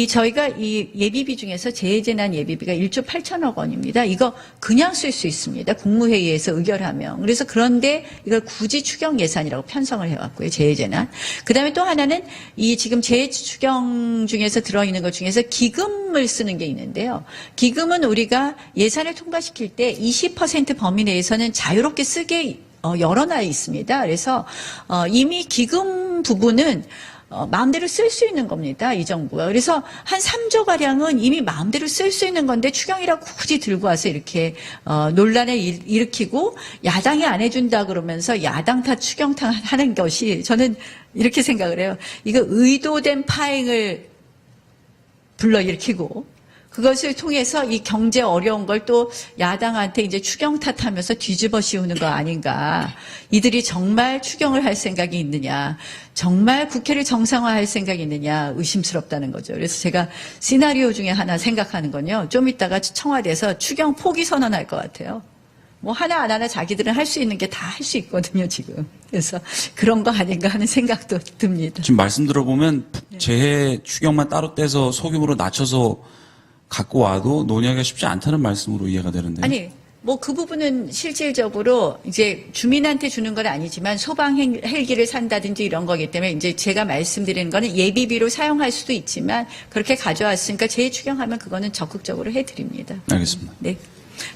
저희가 이 예비비 중에서 재해재난 예비비가 1조 8천억 원입니다. 이거 그냥 쓸 수 있습니다. 국무회의에서 의결하면. 그래서 그런데 이걸 굳이 추경 예산이라고 편성을 해왔고요. 재해재난. 그다음에 또 하나는 이 지금 재추경 중에서 들어있는 것 중에서 기금을 쓰는 게 있는데요. 기금은 우리가 예산을 통과시킬 때 20% 범위 내에서는 자유롭게 쓰게 열어놔 있습니다. 그래서 이미 기금 부분은 마음대로 쓸 수 있는 겁니다. 이 정부가. 그래서 한 3조 가량은 이미 마음대로 쓸 수 있는 건데 추경이라고 굳이 들고 와서 이렇게 논란을 일으키고 야당이 안 해준다 그러면서 야당 탓 추경 탓 하는 것이 저는 이렇게 생각을 해요. 이거 의도된 파행을 불러일으키고 그것을 통해서 이 경제 어려운 걸 또 야당한테 이제 추경 탓하면서 뒤집어 씌우는 거 아닌가. 이들이 정말 추경을 할 생각이 있느냐. 정말 국회를 정상화할 생각이 있느냐 의심스럽다는 거죠. 그래서 제가 시나리오 중에 하나 생각하는 건요. 좀 이따가 청와대에서 추경 포기 선언할 것 같아요. 뭐 하나 안 하나 자기들은 할 수 있는 게 다 할 수 있거든요, 지금. 그래서 그런 거 아닌가 하는 생각도 듭니다. 지금 말씀 들어보면 재해 추경만 따로 떼서 소규모로 낮춰서 갖고 와도 논의하기가 쉽지 않다는 말씀으로 이해가 되는데요. 아니, 뭐 그 부분은 실질적으로 이제 주민한테 주는 건 아니지만 소방 헬기를 산다든지 이런 거기 때문에 이제 제가 말씀드리는 거는 예비비로 사용할 수도 있지만 그렇게 가져왔으니까 재추경하면 그거는 적극적으로 해드립니다. 알겠습니다. 네.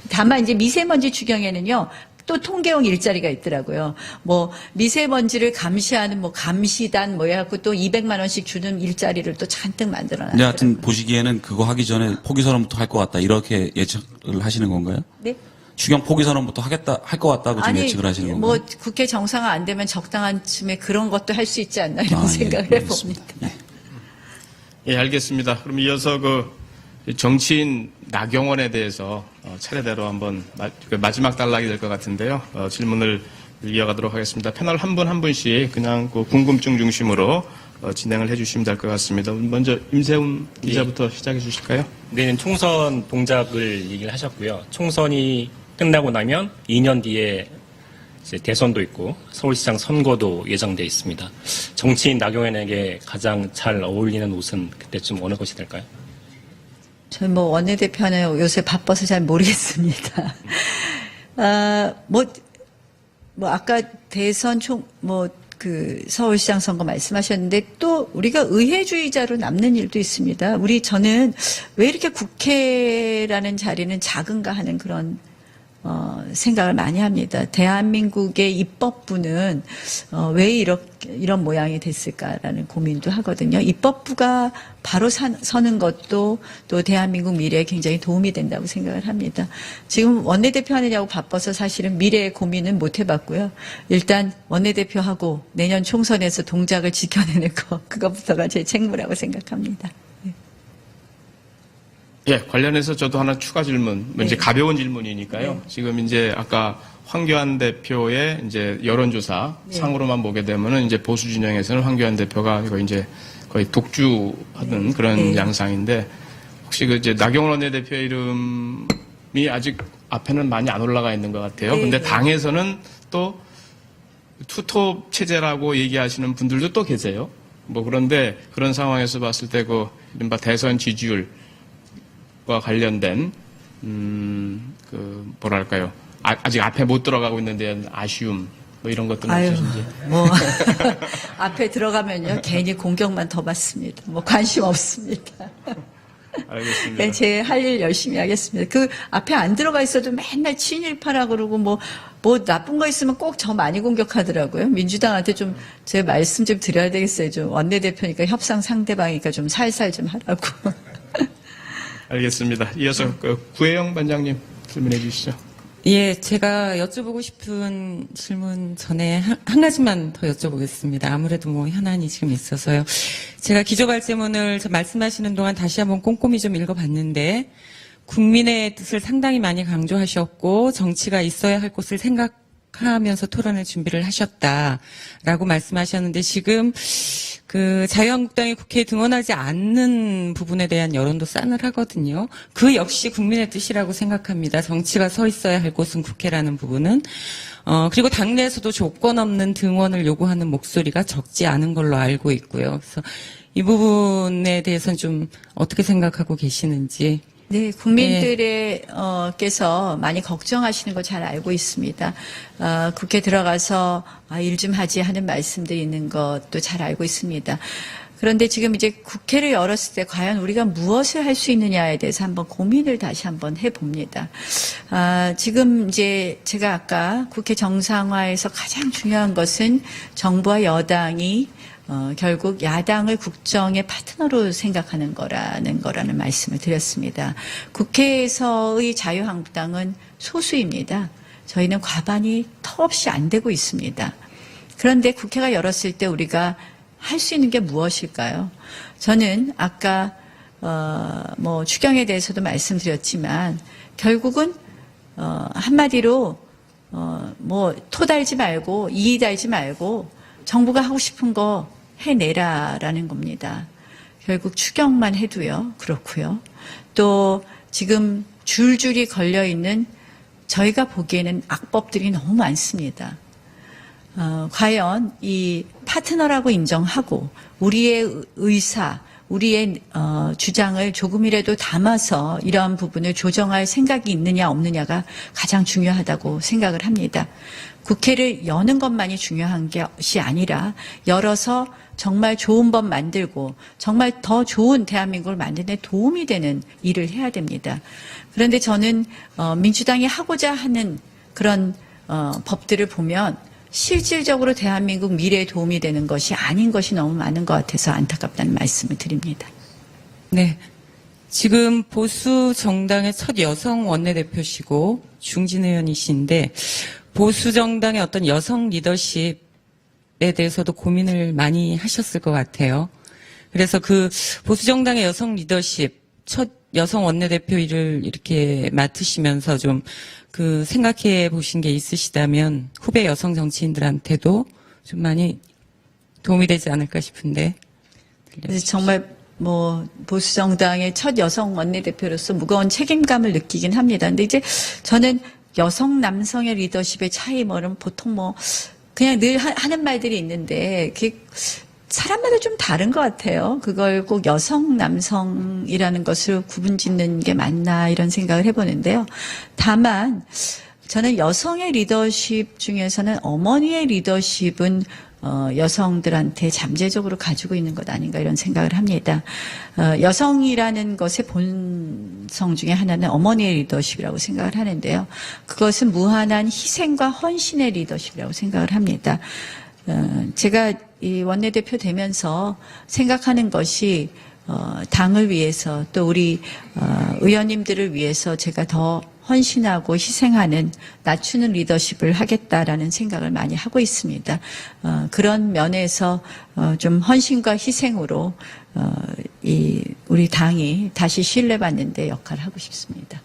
다만 이제 미세먼지 추경에는요. 또 통계용 일자리가 있더라고요. 뭐 미세먼지를 감시하는 뭐 감시단 뭐 해갖고 또 200만 원씩 주는 일자리를 또 잔뜩 만들어놨어요. 근데 하여튼 보시기에는 그거 하기 전에 포기 선언부터 할 것 같다 이렇게 예측을 하시는 건가요? 네. 추경 포기 선언부터 할 것 같다고 지금 예측을 하시는 건가요? 뭐 국회 정상화 안 되면 적당한 쯤에 그런 것도 할 수 있지 않나 이런 생각을 알겠습니다. 해봅니다. 예, 알겠습니다. 그럼 이어서 그 정치인 나경원에 대해서 차례대로 한번 마지막 단락이 될 것 같은데요. 질문을 이어가도록 하겠습니다. 패널 한 분 한 분씩 그냥 그 궁금증 중심으로 진행을 해주시면 될 것 같습니다. 먼저 임세훈 기자부터 시작해 주실까요? 내년 총선 동작을 얘기를 하셨고요. 총선이 끝나고 나면 2년 뒤에 이제 대선도 있고 서울시장 선거도 예정돼 있습니다. 정치인 나경원에게 가장 잘 어울리는 옷은 그때쯤 어느 것이 될까요? 저희 뭐 원내대표는 요새 바빠서 잘 모르겠습니다. 뭐 아까 대선 그 서울시장 선거 말씀하셨는데 또 우리가 의회주의자로 남는 일도 있습니다. 저는 왜 이렇게 국회라는 자리는 작은가 하는 그런 생각을 많이 합니다. 대한민국의 입법부는 왜 이런 모양이 됐을까라는 고민도 하거든요. 입법부가 바로 서는 것도 또 대한민국 미래에 굉장히 도움이 된다고 생각을 합니다. 지금 원내대표 하느냐고 바빠서 사실은 미래의 고민은 못 해봤고요. 일단 원내대표하고 내년 총선에서 동작을 지켜내는 그것부터가 제 책무라고 생각합니다. 예, 관련해서 저도 하나 추가 질문, 이제 가벼운 질문이니까요. 지금 이제 아까 황교안 대표의 이제 여론조사 상으로만 보게 되면은 이제 보수 진영에서는 황교안 대표가 이거 이제 거의 독주하는 그런 양상인데 혹시 그 이제 나경원 원내대표의 이름이 아직 앞에는 많이 안 올라가 있는 것 같아요. 근데 당에서는 또 투톱 체제라고 얘기하시는 분들도 또 계세요. 뭐 그런데 그런 상황에서 봤을 때 그 이른바 대선 지지율 과 관련된 그 뭐랄까요? 아직 앞에 못 들어가고 있는데 아쉬움 뭐 이런 것들은 없으신지? 뭐 앞에 들어가면요 괜히 공격만 더 받습니다. 뭐 관심 없습니다. 알겠습니다. 네, 제 할 일 열심히 하겠습니다. 그 앞에 안 들어가 있어도 맨날 친일파라 그러고 뭐 나쁜 거 있으면 꼭 저 많이 공격하더라고요. 민주당한테 좀 제 말씀 좀 드려야 되겠어요. 좀 원내대표니까 협상 상대방이니까 좀 살살 좀 하라고. 알겠습니다. 이어서 그 구혜영 반장님 질문해 주시죠. 예, 제가 여쭤보고 싶은 질문 전에 한 가지만 더 여쭤보겠습니다. 아무래도 뭐 현안이 지금 있어서요. 제가 기조발제문을 말씀하시는 동안 다시 한번 꼼꼼히 좀 읽어봤는데 국민의 뜻을 상당히 많이 강조하셨고 정치가 있어야 할 곳을 생각하면서 토론을 준비를 하셨다라고 말씀하셨는데 지금 그 자유한국당이 국회에 등원하지 않는 부분에 대한 여론도 싸늘하거든요. 그 역시 국민의 뜻이라고 생각합니다. 정치가 서 있어야 할 곳은 국회라는 부분은. 그리고 당내에서도 조건 없는 등원을 요구하는 목소리가 적지 않은 걸로 알고 있고요. 그래서 이 부분에 대해서는 좀 어떻게 생각하고 계시는지. 네, 국민들께서 많이 걱정하시는 거 잘 알고 있습니다. 국회 들어가서 일 좀 하지 하는 말씀들이 있는 것도 잘 알고 있습니다. 그런데 지금 이제 국회를 열었을 때 과연 우리가 무엇을 할 수 있느냐에 대해서 한번 고민을 다시 한번 해봅니다. 지금 이제 제가 아까 국회 정상화에서 가장 중요한 것은 정부와 여당이 결국 야당을 국정의 파트너로 생각하는 거라는 말씀을 드렸습니다. 국회에서의 자유한국당은 소수입니다. 저희는 과반이 턱없이 안 되고 있습니다. 그런데 국회가 열었을 때 우리가 할 수 있는 게 무엇일까요? 저는 아까 뭐 추경에 대해서도 말씀드렸지만 결국은 한마디로 뭐 토 달지 말고 이의 달지 말고 정부가 하고 싶은 거 해내라라는 겁니다. 결국 추경만 해도요. 그렇고요. 또 지금 줄줄이 걸려있는 저희가 보기에는 악법들이 너무 많습니다. 과연 이 파트너라고 인정하고 우리의 의사, 우리의 주장을 조금이라도 담아서 이러한 부분을 조정할 생각이 있느냐 없느냐가 가장 중요하다고 생각을 합니다. 국회를 여는 것만이 중요한 것이 아니라 열어서 정말 좋은 법 만들고 정말 더 좋은 대한민국을 만드는 데 도움이 되는 일을 해야 됩니다. 그런데 저는 민주당이 하고자 하는 그런 법들을 보면 실질적으로 대한민국 미래에 도움이 되는 것이 아닌 것이 너무 많은 것 같아서 안타깝다는 말씀을 드립니다. 네. 지금 보수 정당의 첫 여성 원내대표시고 중진 의원이신데 보수 정당의 어떤 여성 리더십에 대해서도 고민을 많이 하셨을 것 같아요. 그래서 그 보수 정당의 여성 리더십 첫 여성 원내대표 일을 이렇게 맡으시면서 좀 그 생각해 보신 게 있으시다면 후배 여성 정치인들한테도 좀 많이 도움이 되지 않을까 싶은데. 그래서 정말 보수 정당의 첫 여성 원내대표로서 무거운 책임감을 느끼긴 합니다. 근데 이제 저는 여성 남성의 리더십의 차이 뭐는 보통 그냥 늘 하는 말들이 있는데 그게 사람마다 좀 다른 것 같아요. 그걸 꼭 여성, 남성이라는 것을 구분짓는 게 맞나 이런 생각을 해보는데요. 다만 저는 여성의 리더십 중에서는 어머니의 리더십은 여성들한테 잠재적으로 가지고 있는 것 아닌가 이런 생각을 합니다. 여성이라는 것의 본성 중에 하나는 어머니의 리더십이라고 생각을 하는데요. 그것은 무한한 희생과 헌신의 리더십이라고 생각을 합니다. 제가 이 원내대표 되면서 생각하는 것이 당을 위해서 또 우리 의원님들을 위해서 제가 더 헌신하고 희생하는 낮추는 리더십을 하겠다라는 생각을 많이 하고 있습니다. 그런 면에서 좀 헌신과 희생으로 우리 당이 다시 신뢰받는 데 역할을 하고 싶습니다.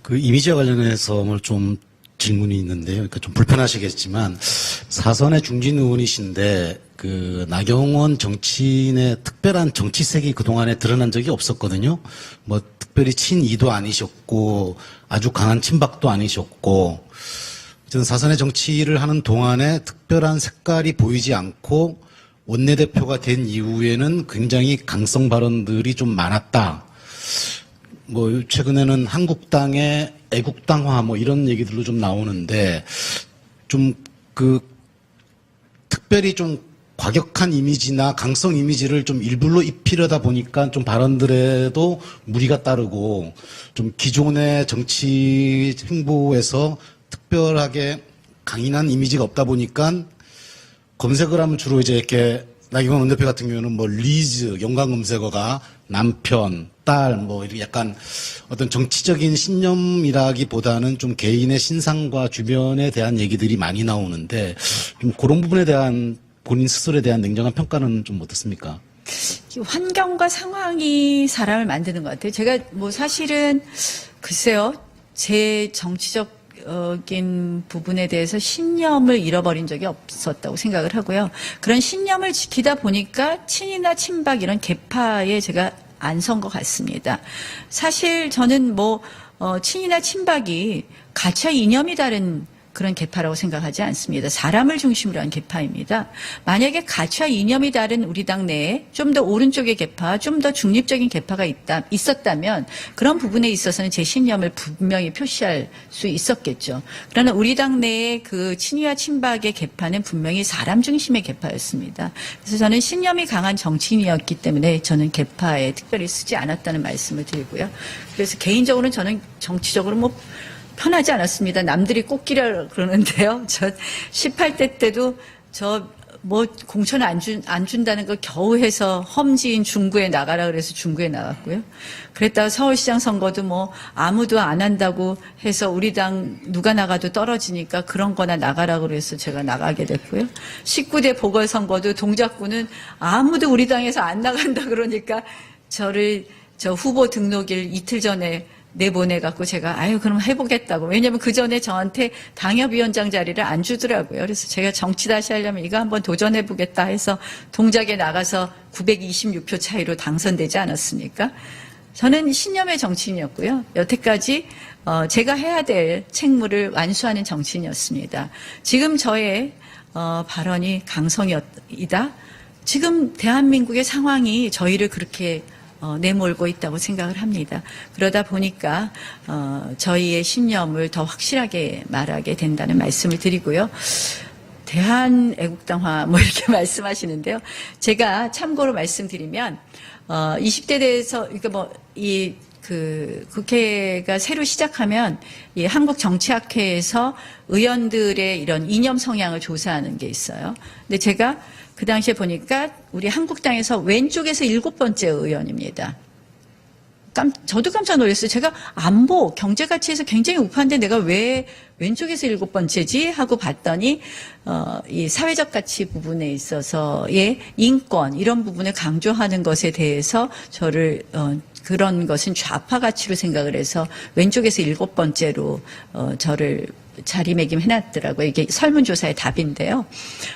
그 이미지와 관련해서 오늘 좀 질문이 있는데요. 그러니까 좀 불편하시겠지만 사선의 중진 의원이신데 그 나경원 정치인의 특별한 정치색이 그동안에 드러난 적이 없었거든요. 특별히 친이도 아니셨고 아주 강한 친박도 아니셨고 저는 사선의 정치를 하는 동안에 특별한 색깔이 보이지 않고 원내대표가 된 이후에는 굉장히 강성 발언들이 좀 많았다. 최근에는 한국당의 애국당화 이런 얘기들로 좀 나오는데 좀 특별히 좀 과격한 이미지나 강성 이미지를 좀 일부러 입히려다 보니까 좀 발언들에도 무리가 따르고 좀 기존의 정치 행보에서 특별하게 강인한 이미지가 없다 보니까 검색을 하면 주로 이제 이렇게 나경원 원내대표 같은 경우는 리즈 연관 검색어가 남편, 딸 이렇게 약간 어떤 정치적인 신념이라기보다는 좀 개인의 신상과 주변에 대한 얘기들이 많이 나오는데 좀 그런 부분에 대한 본인 스스로에 대한 냉정한 평가는 좀 어떻습니까? 환경과 상황이 사람을 만드는 것 같아요. 제가 사실은 글쎄요, 제 정치적인 부분에 대해서 신념을 잃어버린 적이 없었다고 생각을 하고요. 그런 신념을 지키다 보니까 친이나 친박 이런 계파에 제가 안 선 것 같습니다. 사실 저는 친이나 친박이 가치와 이념이 다른 그런 계파라고 생각하지 않습니다. 사람을 중심으로 한 계파입니다. 만약에 가치와 이념이 다른 우리 당 내에 좀 더 오른쪽의 계파, 좀 더 중립적인 계파가 있었다면 그런 부분에 있어서는 제 신념을 분명히 표시할 수 있었겠죠. 그러나 우리 당 내의 그 친이와 친박의 계파는 분명히 사람 중심의 계파였습니다. 그래서 저는 신념이 강한 정치인이었기 때문에 저는 계파에 특별히 쓰지 않았다는 말씀을 드리고요. 그래서 개인적으로는 저는 정치적으로 편하지 않았습니다. 남들이 꽃길이라 그러는데요. 저 18대 때도 공천 안 준다는 거 겨우 해서 험지인 중구에 나가라 그래서 중구에 나갔고요. 그랬다가 서울시장 선거도 아무도 안 한다고 해서 우리 당 누가 나가도 떨어지니까 그런 거나 나가라고 그래서 제가 나가게 됐고요. 19대 보궐선거도 동작구는 아무도 우리 당에서 안 나간다 그러니까 저 후보 등록일 이틀 전에 내보내갖고 제가 그럼 해보겠다고. 왜냐면 그 전에 저한테 당협위원장 자리를 안 주더라고요. 그래서 제가 정치 다시 하려면 이거 한번 도전해보겠다 해서 동작에 나가서 926표 차이로 당선되지 않았습니까? 저는 신념의 정치인이었고요. 여태까지 제가 해야 될 책무를 완수하는 정치인이었습니다. 지금 저의 발언이 강성이다. 지금 대한민국의 상황이 저희를 그렇게 내몰고 있다고 생각을 합니다. 그러다 보니까 저희의 신념을 더 확실하게 말하게 된다는 말씀을 드리고요. 대한애국당화 뭐 이렇게 말씀하시는데요. 제가 참고로 말씀드리면 20대 대해서 그러니까 국회가 새로 시작하면 이 한국정치학회에서 의원들의 이런 이념 성향을 조사하는 게 있어요. 근데 제가 그 당시에 보니까 우리 한국당에서 왼쪽에서 7번째 의원입니다. 저도 깜짝 놀랐어요. 제가 안보, 경제 가치에서 굉장히 우파인데 내가 왜 왼쪽에서 7번째지? 하고 봤더니, 이 사회적 가치 부분에 있어서의 인권, 이런 부분을 강조하는 것에 대해서 저를, 그런 것은 좌파 가치로 생각을 해서 왼쪽에서 7번째로, 저를 자리매김해놨더라고요. 이게 설문조사의 답인데요.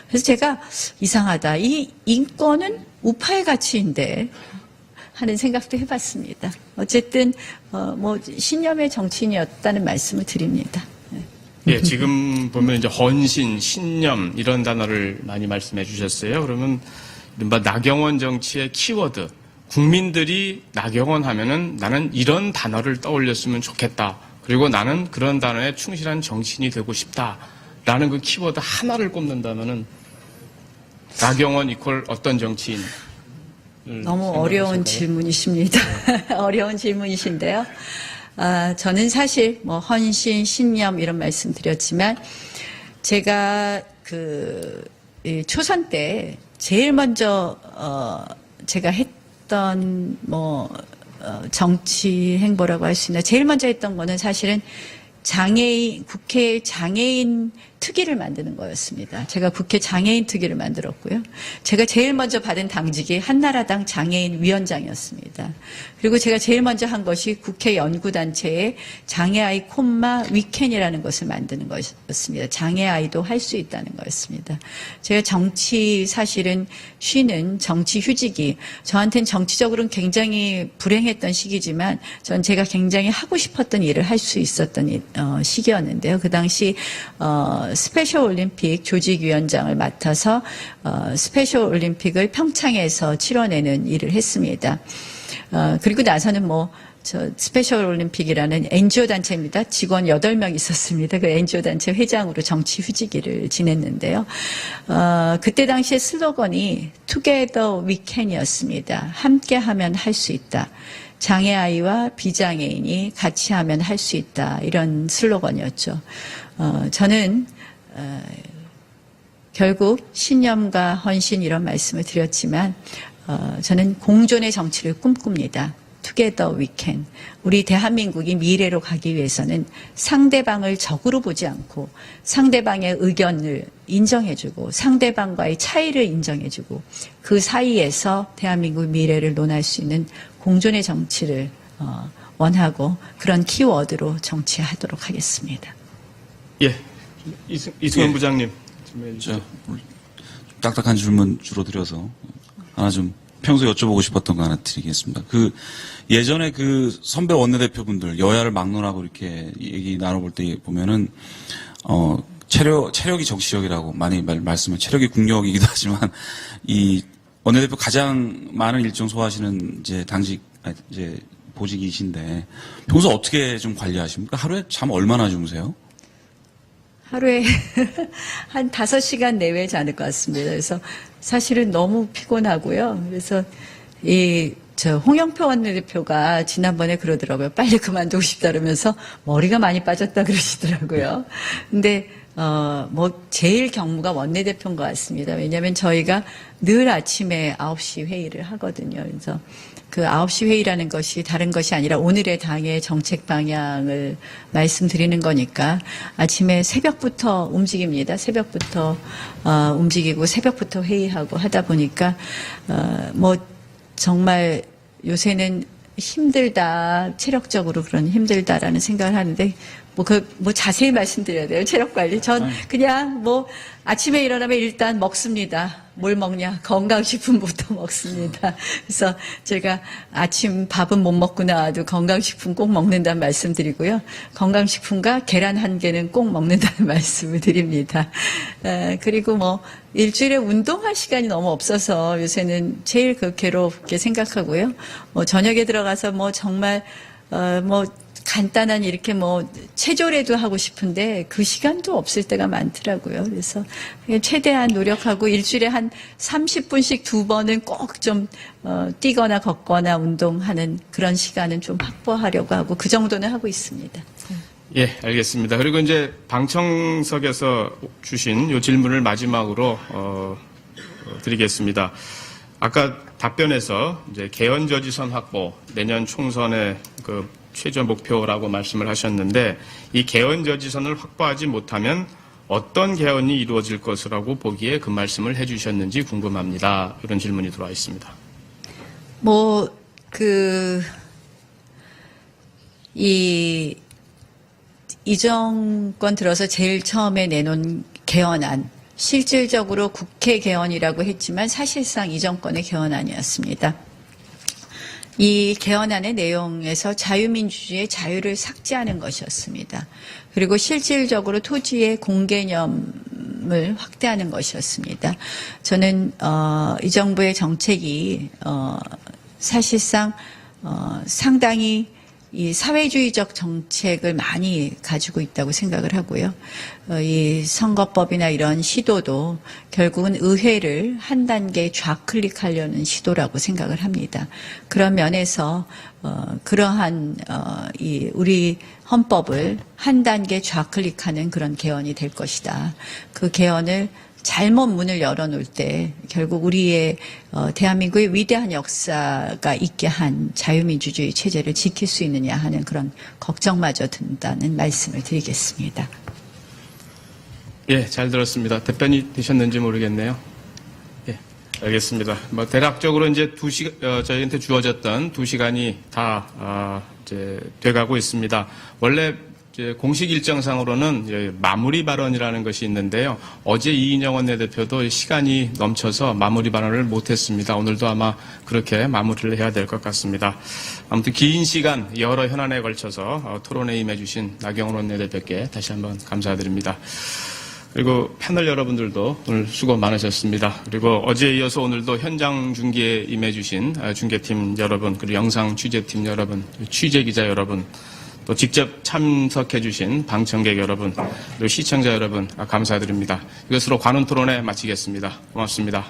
그래서 제가 이상하다. 이 인권은 우파의 가치인데 하는 생각도 해봤습니다. 어쨌든 신념의 정치인이었다는 말씀을 드립니다. 예, 지금 보면 이제 헌신, 신념 이런 단어를 많이 말씀해 주셨어요. 그러면 이른바 나경원 정치의 키워드, 국민들이 나경원 하면은 나는 이런 단어를 떠올렸으면 좋겠다. 그리고 나는 그런 단어에 충실한 정치인이 되고 싶다라는 그 키워드 하나를 꼽는다면은 나경원 이퀄 어떤 정치인? 너무 어려운 질문이십니다. 어려운 질문이신데요. 저는 사실 헌신, 신념 이런 말씀 드렸지만 제가 이 초선 때 제일 먼저 제가 했던 정치 행보라고 할 수 있나 제일 먼저 했던 거는 사실은 국회 장애인 특위를 만드는 거였습니다. 제가 국회 장애인 특위를 만들었고요. 제가 제일 먼저 받은 당직이 한나라당 장애인 위원장이었습니다. 그리고 제가 제일 먼저 한 것이 국회 연구단체의 장애아이 위켄이라는 것을 만드는 것이었습니다. 장애아이도 할 수 있다는 거였습니다. 제가 사실은 쉬는 정치 휴직이 저한테는 정치적으로는 굉장히 불행했던 시기지만 전 제가 굉장히 하고 싶었던 일을 할 수 있었던 시기였는데요. 그 당시 스페셜 올림픽 조직위원장을 맡아서 스페셜 올림픽을 평창에서 치러내는 일을 했습니다. 그리고 나서는 스페셜 올림픽이라는 NGO 단체입니다. 직원 8명 있었습니다. 그 NGO 단체 회장으로 정치 휴직기를 지냈는데요. 그때 당시에 슬로건이 Together We Can이었습니다. 함께 하면 할 수 있다. 장애아이와 비장애인이 같이 하면 할 수 있다. 이런 슬로건이었죠. 저는 결국 신념과 헌신 이런 말씀을 드렸지만 저는 공존의 정치를 꿈꿉니다. Together we can. 우리 대한민국이 미래로 가기 위해서는 상대방을 적으로 보지 않고 상대방의 의견을 인정해주고 상대방과의 차이를 인정해주고 그 사이에서 대한민국 미래를 논할 수 있는 공존의 정치를 원하고 그런 키워드로 정치하도록 하겠습니다. 예, 이승원 예. 부장님. 딱딱한 질문 주로 드려서 하나 좀 평소에 여쭤보고 싶었던 거 하나 드리겠습니다. 예전에 선배 원내대표분들 여야를 막론하고 이렇게 얘기 나눠볼 때 보면은 체력이 정치력이라고 많이 말씀을 체력이 국력이기도 하지만 이 원내대표 가장 많은 일정 소화하시는 보직이신데 평소 어떻게 좀 관리하십니까? 하루에 잠 얼마나 주무세요? 하루에 한 5시간 내외 자는 것 같습니다. 그래서 사실은 너무 피곤하고요. 그래서 홍영표 원내대표가 지난번에 그러더라고요. 빨리 그만두고 싶다 그러면서 머리가 많이 빠졌다 그러시더라고요. 근데 제일 경무가 원내대표인 것 같습니다. 왜냐하면 저희가 늘 아침에 9시 회의를 하거든요. 그래서 그 9시 회의라는 것이 다른 것이 아니라 오늘의 당의 정책 방향을 말씀드리는 거니까 아침에 새벽부터 움직입니다. 새벽부터 움직이고 새벽부터 회의하고 하다 보니까 정말 요새는 힘들다, 체력적으로 그런 힘들다라는 생각을 하는데 뭐 자세히 말씀드려야 돼요. 체력 관리. 전 그냥 뭐 아침에 일어나면 일단 먹습니다. 뭘 먹냐? 건강식품부터 먹습니다. 그래서 제가 아침 밥은 못 먹고 나와도 건강식품 꼭 먹는다는 말씀드리고요. 건강식품과 계란 한 개는 꼭 먹는다는 말씀을 드립니다. 그리고 뭐 일주일에 운동할 시간이 너무 없어서 요새는 제일 괴롭게 생각하고요. 뭐 저녁에 들어가서 뭐 정말 뭐 간단한 이렇게 뭐 체조라도 하고 싶은데 그 시간도 없을 때가 많더라고요. 그래서 최대한 노력하고 일주일에 한 30분씩 2번은 꼭 좀 뛰거나 걷거나 운동하는 그런 시간은 좀 확보하려고 하고 그 정도는 하고 있습니다. 예, 알겠습니다. 그리고 이제 방청석에서 주신 이 질문을 마지막으로 드리겠습니다. 아까 답변에서 이제 개헌 저지선 확보 내년 총선의 그 최저 목표라고 말씀을 하셨는데 이 개헌 저지선을 확보하지 못하면 어떤 개헌이 이루어질 것이라고 보기에 그 말씀을 해주셨는지 궁금합니다. 이런 질문이 들어와 있습니다. 이 정권 들어서 제일 처음에 내놓은 개헌안, 실질적으로 국회 개헌이라고 했지만 사실상 이 정권의 개헌안이었습니다. 이 개헌안의 내용에서 자유민주주의의 자유를 삭제하는 것이었습니다. 그리고 실질적으로 토지의 공개념을 확대하는 것이었습니다. 저는 이 정부의 정책이 사실상 상당히 이 사회주의적 정책을 많이 가지고 있다고 생각을 하고요. 이 선거법이나 이런 시도도 결국은 의회를 한 단계 좌클릭하려는 시도라고 생각을 합니다. 그런 면에서 그러한 이 우리 헌법을 한 단계 좌클릭하는 그런 개헌이 될 것이다. 그 개헌을 잘못 문을 열어놓을 때 결국 우리의 대한민국의 위대한 역사가 있게 한 자유민주주의 체제를 지킬 수 있느냐 하는 그런 걱정마저 든다는 말씀을 드리겠습니다. 예, 잘 들었습니다. 답변이 되셨는지 모르겠네요. 예, 알겠습니다. 뭐 대략적으로 이제 저희한테 주어졌던 2시간이 다 이제 돼가고 있습니다. 원래 공식 일정상으로는 마무리 발언이라는 것이 있는데요. 어제 이인영 원내대표도 시간이 넘쳐서 마무리 발언을 못했습니다. 오늘도 아마 그렇게 마무리를 해야 될 것 같습니다. 아무튼 긴 시간 여러 현안에 걸쳐서 토론에 임해주신 나경원 원내대표께 다시 한번 감사드립니다. 그리고 패널 여러분들도 오늘 수고 많으셨습니다. 그리고 어제에 이어서 오늘도 현장 중계에 임해주신 중계팀 여러분, 그리고 영상 취재팀 여러분, 취재기자 여러분, 또 직접 참석해주신 방청객 여러분, 그리고 시청자 여러분 감사드립니다. 이것으로 관훈 토론회 마치겠습니다. 고맙습니다.